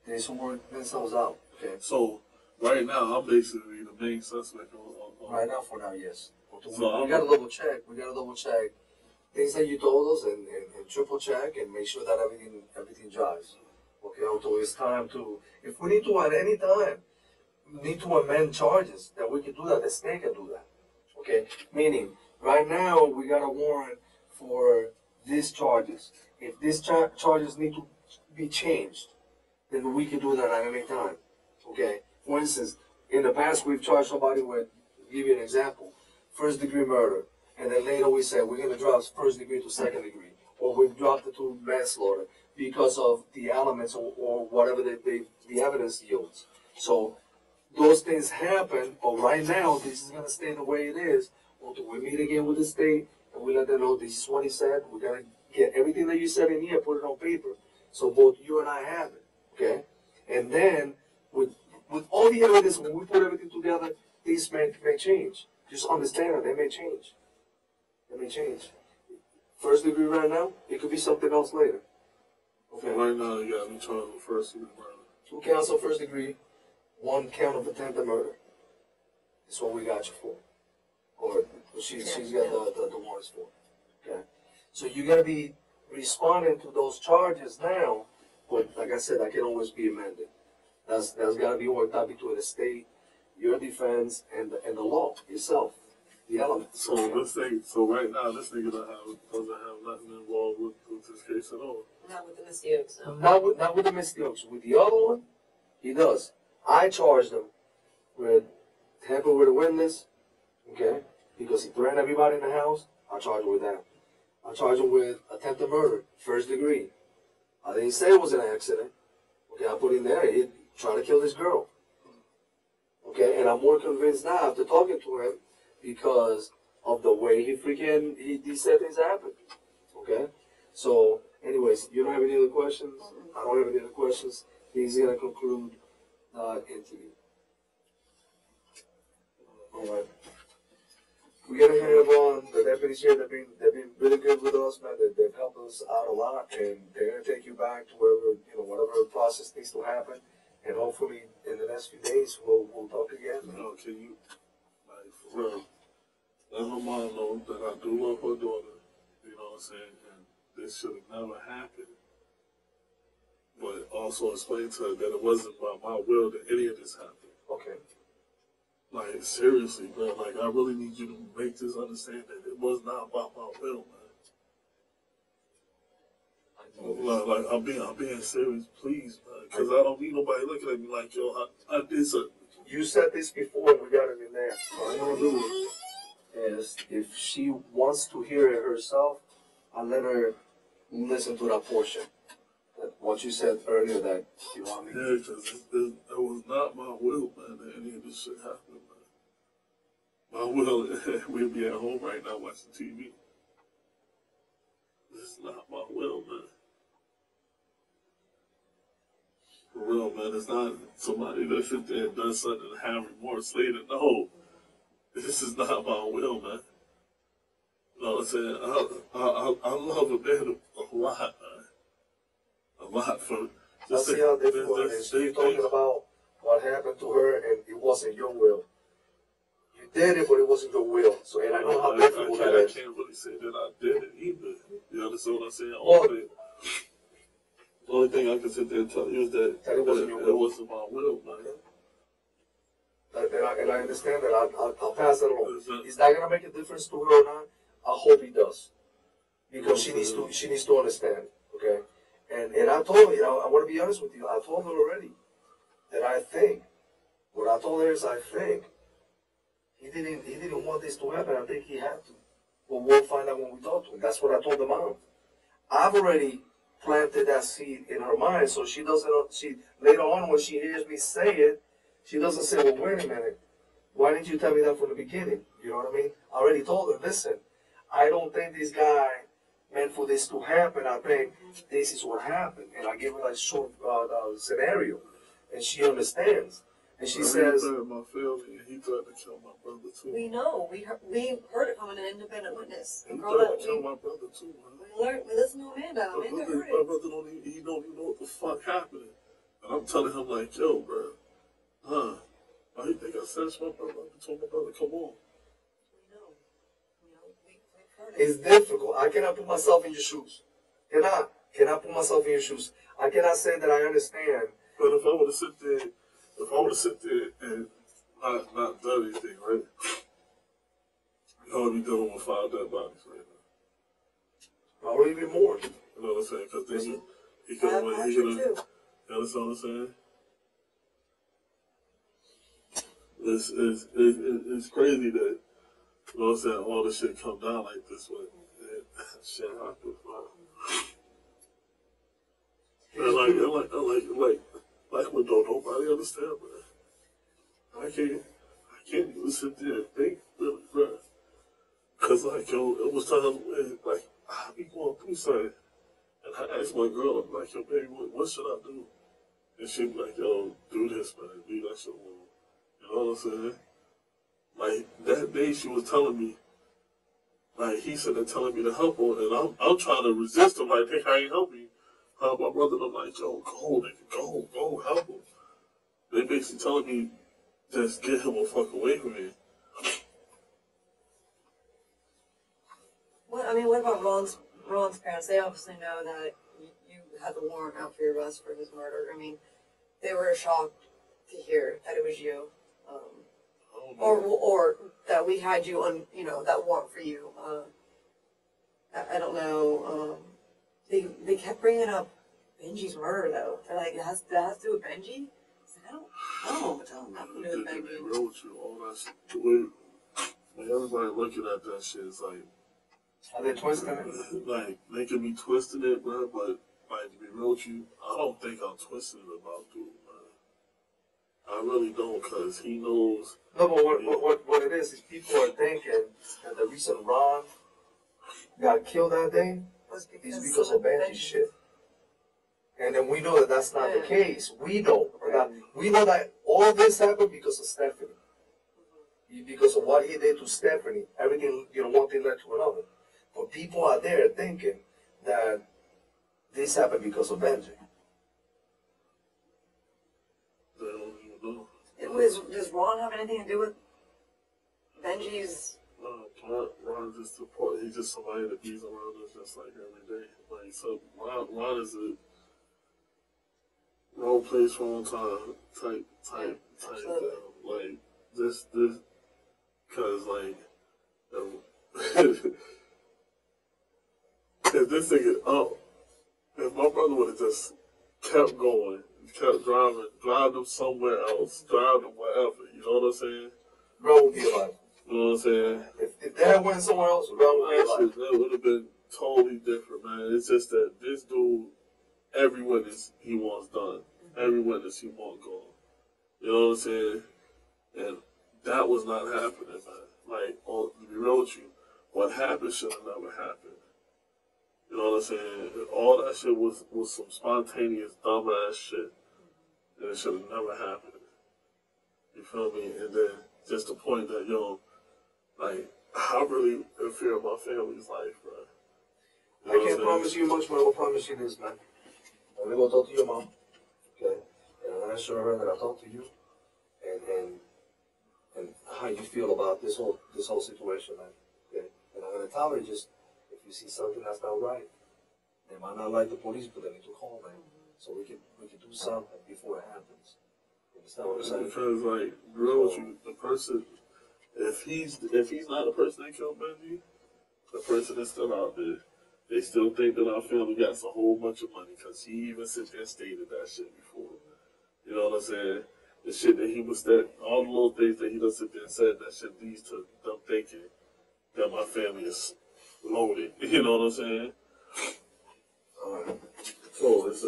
this will work themselves out. Okay. So right now, I'm basically the main suspect on Right now, for now, yes. So we gotta double check. We gotta double check things that you told us, and triple check, and make sure that everything jives. Okay. Until it's time to, if we need to at any time, need to amend charges, then we can do that. The state can do that. Okay. Meaning, right now we got a warrant for these charges. If these charges need to be changed, then we can do that at any time. Okay. For instance, in the past we've charged somebody with, I'll give you an example, first-degree murder, and then later we said we're gonna drop first degree to second degree, or we've dropped it to manslaughter because of the elements or whatever the evidence yields. So those things happen, but right now this is gonna stay the way it is until we meet again with the state and we let them know this is what he said. We're gonna get everything that you said in here, put it on paper, so both you and I have it. Okay, and then with all the evidence, when we put everything together, these may change. Just understand that they may change. They may change. First degree right now, it could be something else later. Okay. Right now, you got me charged with first degree murder. 2 counts of first degree, 1 count of attempted murder. That's what we got you for. Or she's got the warrants for. Okay. So you're gonna be responding to those charges now, but like I said, that can always be amended. That's gotta be worked out between the state, your defense, and the law itself, the elements. So right now, this nigga doesn't have nothing involved with this case at all. Not with the Misty Oaks, no. Not with the Misty Oaks. With the other one, he does. I charged him with tampering with a witness, okay, because he threatened everybody in the house. I charged him with that. I charged him with attempted murder, first degree. I didn't say it was an accident. Okay, I put in there, he tried to kill this girl. Okay, and I'm more convinced now after talking to him because of the way he said things happen. Okay, so anyways, you don't have any other questions? I don't have any other questions. He's gonna conclude the interview. All right. We gotta have on the deputies here. They've been really good with us, man. They've helped us out a lot, and they're gonna take you back to whatever process needs to happen, and hopefully in the next few days we'll talk again. Can you, like, for real, let my mom know that I do love her daughter. You know what I'm saying? And this should have never happened. But also explain to her that it wasn't by my will that any of this happened. Okay. Like, seriously, man. Like, I really need you to make this understand that it was not by my will, man. Like I'm being serious, please, man. Because I don't need nobody looking at me like, yo, I did something. You said this before, and we got it in there. What I'm gonna do is, if she wants to hear it herself, I'll let her listen to that portion. What you said earlier, that you want me. Yeah, because it was not my will, man, that any of this shit happened, man. My will, we'd be at home right now watching TV. This is not my will, man. For real, man, it's not somebody that sit there and does something and have remorse later. No, this is not my will, man. You know what I'm saying? I love a man a lot, man. A lot for. I see how difficult it is. You're talking about what happened to her, and it wasn't your will. You did it, but it wasn't your will. So, and I know how difficult that is. I can't really say that I did it either. You understand what I'm saying? The only thing I can sit there and tell you is that it wasn't my will, man. And I understand that. I'll pass that along. Is that gonna make a difference to her or not? I hope he does, because she needs to understand. Okay, And I told her, you know, I want to be honest with you. I told her already that I think. What I told her is I think he didn't want this to happen. I think he had to. But we'll find out when we talk to him. That's what I told the mom. I've already planted that seed in her mind, so she doesn't. She later on when she hears me say it, she doesn't say, "Well, wait a minute. Why didn't you tell me that from the beginning?" You know what I mean? I already told her, listen, I don't think this guy meant for this to happen. I think this is what happened. And I give her a short scenario. And she understands. And she says, he threatened my family, and he threatened to kill my brother too. We know. We heard it from an independent witness. He threatened to kill my brother too, man. We listened to Amanda. Amanda heard My it. brother don't even know what the fuck happened. And I'm telling him like, yo, bro, why you think I snatched my brother? I told my brother, come on. We know. We've heard it. it's difficult. I cannot put myself in your shoes. Cannot put myself in your shoes. I cannot say that I understand. But if I would have sit there and not done anything, right? I would be dealing with 5 dead bodies right now. Or even more. You know what I'm saying? Because then he I could have have, passion too. you understand what I'm saying? It's crazy that, you know what I'm saying, all this shit come down like this way. Shit happens, man. Like when don't nobody understand, man. I can't even sit there and think, really, bro. Cause like, yo, it was times when, like, I be going through something, and I asked my girl, I'm like, yo, baby, what should I do? And she be like, yo, do this, man, leave that shit alone. You know what I'm saying? Like, that day she was telling me, like, he said they're telling me to help her, and I'm trying to resist him, like, think I ain't helping you. My brother, I'm like, yo, go, nigga, go, help him. They basically telling me, just get him the fuck away from me. What about Ron's parents? They obviously know that you had the warrant out for your arrest for his murder. I mean, they were shocked to hear that it was you, or that we had you on, that warrant for you. I don't know. They kept bringing up Benji's murder though. They're like, that has to do with Benji. I said, I don't know, nothing to do with To be Benji. real with you, all that shit, the way everybody looking at that shit is like, Are they twisting it? like, they can be twisting it, bro, but, like, to be real with you, I don't think I'm twisting it about dude, man. I really don't, because he knows. No, but what it is people are thinking that the reason Ron got killed that day is because of Benji's shit. And then we know that that's not the case. We know that all this happened because of Stephanie. Because of what he did to Stephanie. Everything, one thing led to another. But people are there thinking that this happened because of Benji. They don't even know. Does Ron have anything to do with Benji's? Ron just support. He's just somebody that bees around us just like every day. Like, so Ron is a wrong place, wrong time type thing. Like this, cause like if this nigga if my brother would have just kept going, kept drive him somewhere else, drive him wherever, you know what I'm saying? Bro would be alive. You know what I'm saying? If Dad went somewhere else, Bro would be alive. That would have been totally different, man. It's just that this dude, every witness he wants done, every witness he wants gone. You know what I'm saying? And that was not happening, man. Like, to be real with you, what happened should have never happened. You know what I'm saying? All that shit was some spontaneous, dumbass shit. And it should have never happened. You feel me? And then just the point that, like, I really fear my family's life, bro. I can't promise you much, but I will promise you this, man. I'm gonna go talk to your mom, okay? And I'm gonna show her that I talked to you, and how you feel about this whole situation, man. Okay? And I'm gonna tell her just if you see something that's not right, they might not like the police, but they need to call them, so we can do something before it happens. You understand what I'm saying? Because, like, real with you, the person, if he's not the person that killed Benji, the person is still out there. They still think that our family got a whole bunch of money because he even sit there and stated that shit before. You know what I'm saying? The shit that he was that all the little things that he done sit there and said that shit leads to them thinking that my family is loaded. You know what I'm saying? So it's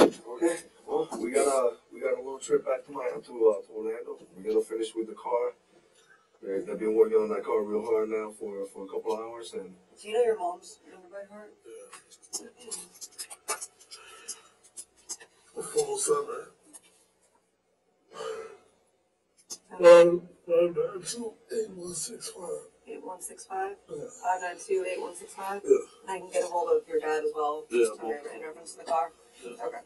Okay. Well, we got a little trip back to Orlando. We're gonna finish with the car. They've been working on that car real hard now for a couple of hours, and Do you know your mom's number by heart? the full summer. 592-8165. 8165? Yeah. 592-8165? Yeah. And I can get a hold of your dad as well, Yeah, just in reference to the car? Yeah. Okay.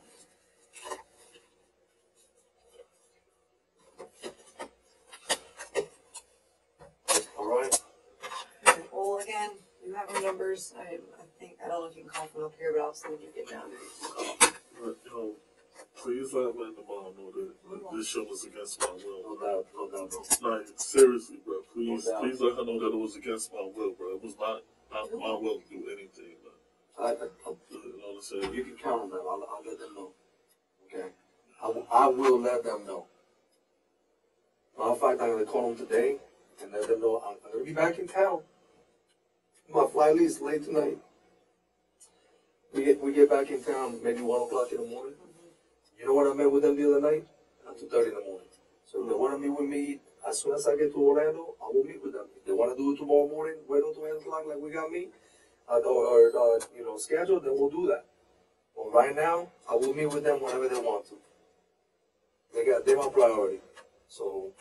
alright. Well, again, you have our numbers. I think, I don't know if you can call from up here, but obviously when you get down there, you can call. But, you know, please let the mom know that this show was against my will. No doubt, bro. Like, seriously, bro. Please, No doubt. please let her know that it was against my will, bro. It was not my will to do anything, bro. You know what I'm saying? You can count on them. I'll let them know. Okay. I will let them know. Matter of fact, I'm gonna call them today and let them know I'm gonna be back in town. My flight leaves late tonight. We get back in town maybe 1 o'clock in the morning. You know what I met with them the other night? At 2:30 in the morning. So if they want to meet with me as soon as I get to Orlando, I will meet with them. If they want to do it tomorrow morning, wait until 8 o'clock like we got me, or scheduled, then we'll do that. But right now, I will meet with them whenever they want to. They're my priority. So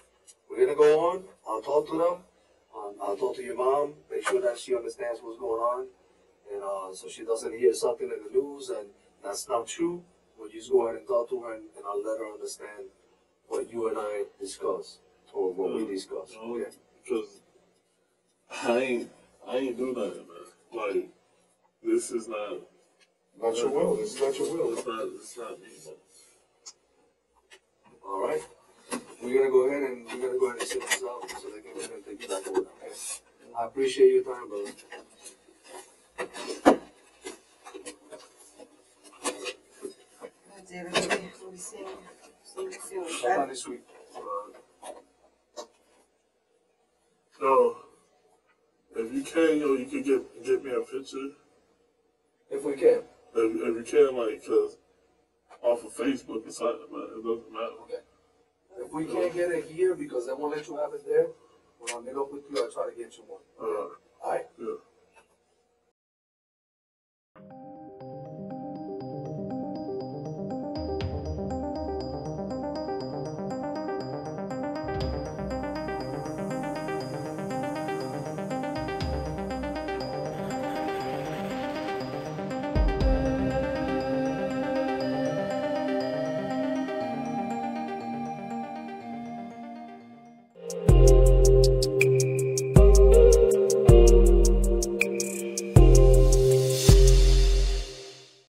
we're gonna go on. I'll talk to them. I'll talk to your mom. Make sure that she understands what's going on, and so she doesn't hear something in the news and that's not true. We'll just go ahead and talk to her, and I'll let her understand what you and I discussed or what we discussed. Okay. Because I ain't do nothing, man. Like, this is not Not your will. This is not your will. It's not me, man. All right. We're gonna go ahead and sit this out so they can go ahead and take you back over. Okay. I appreciate your time, brother. David, we'll be seeing you soon. Sometime this week. No, if you can, you can get me a picture. If we can. If you can, like, cause off of Facebook or something, man, it doesn't matter. Okay. If we can't get it here because they won't let you have it there, when I meet up with you, I'll try to get you one.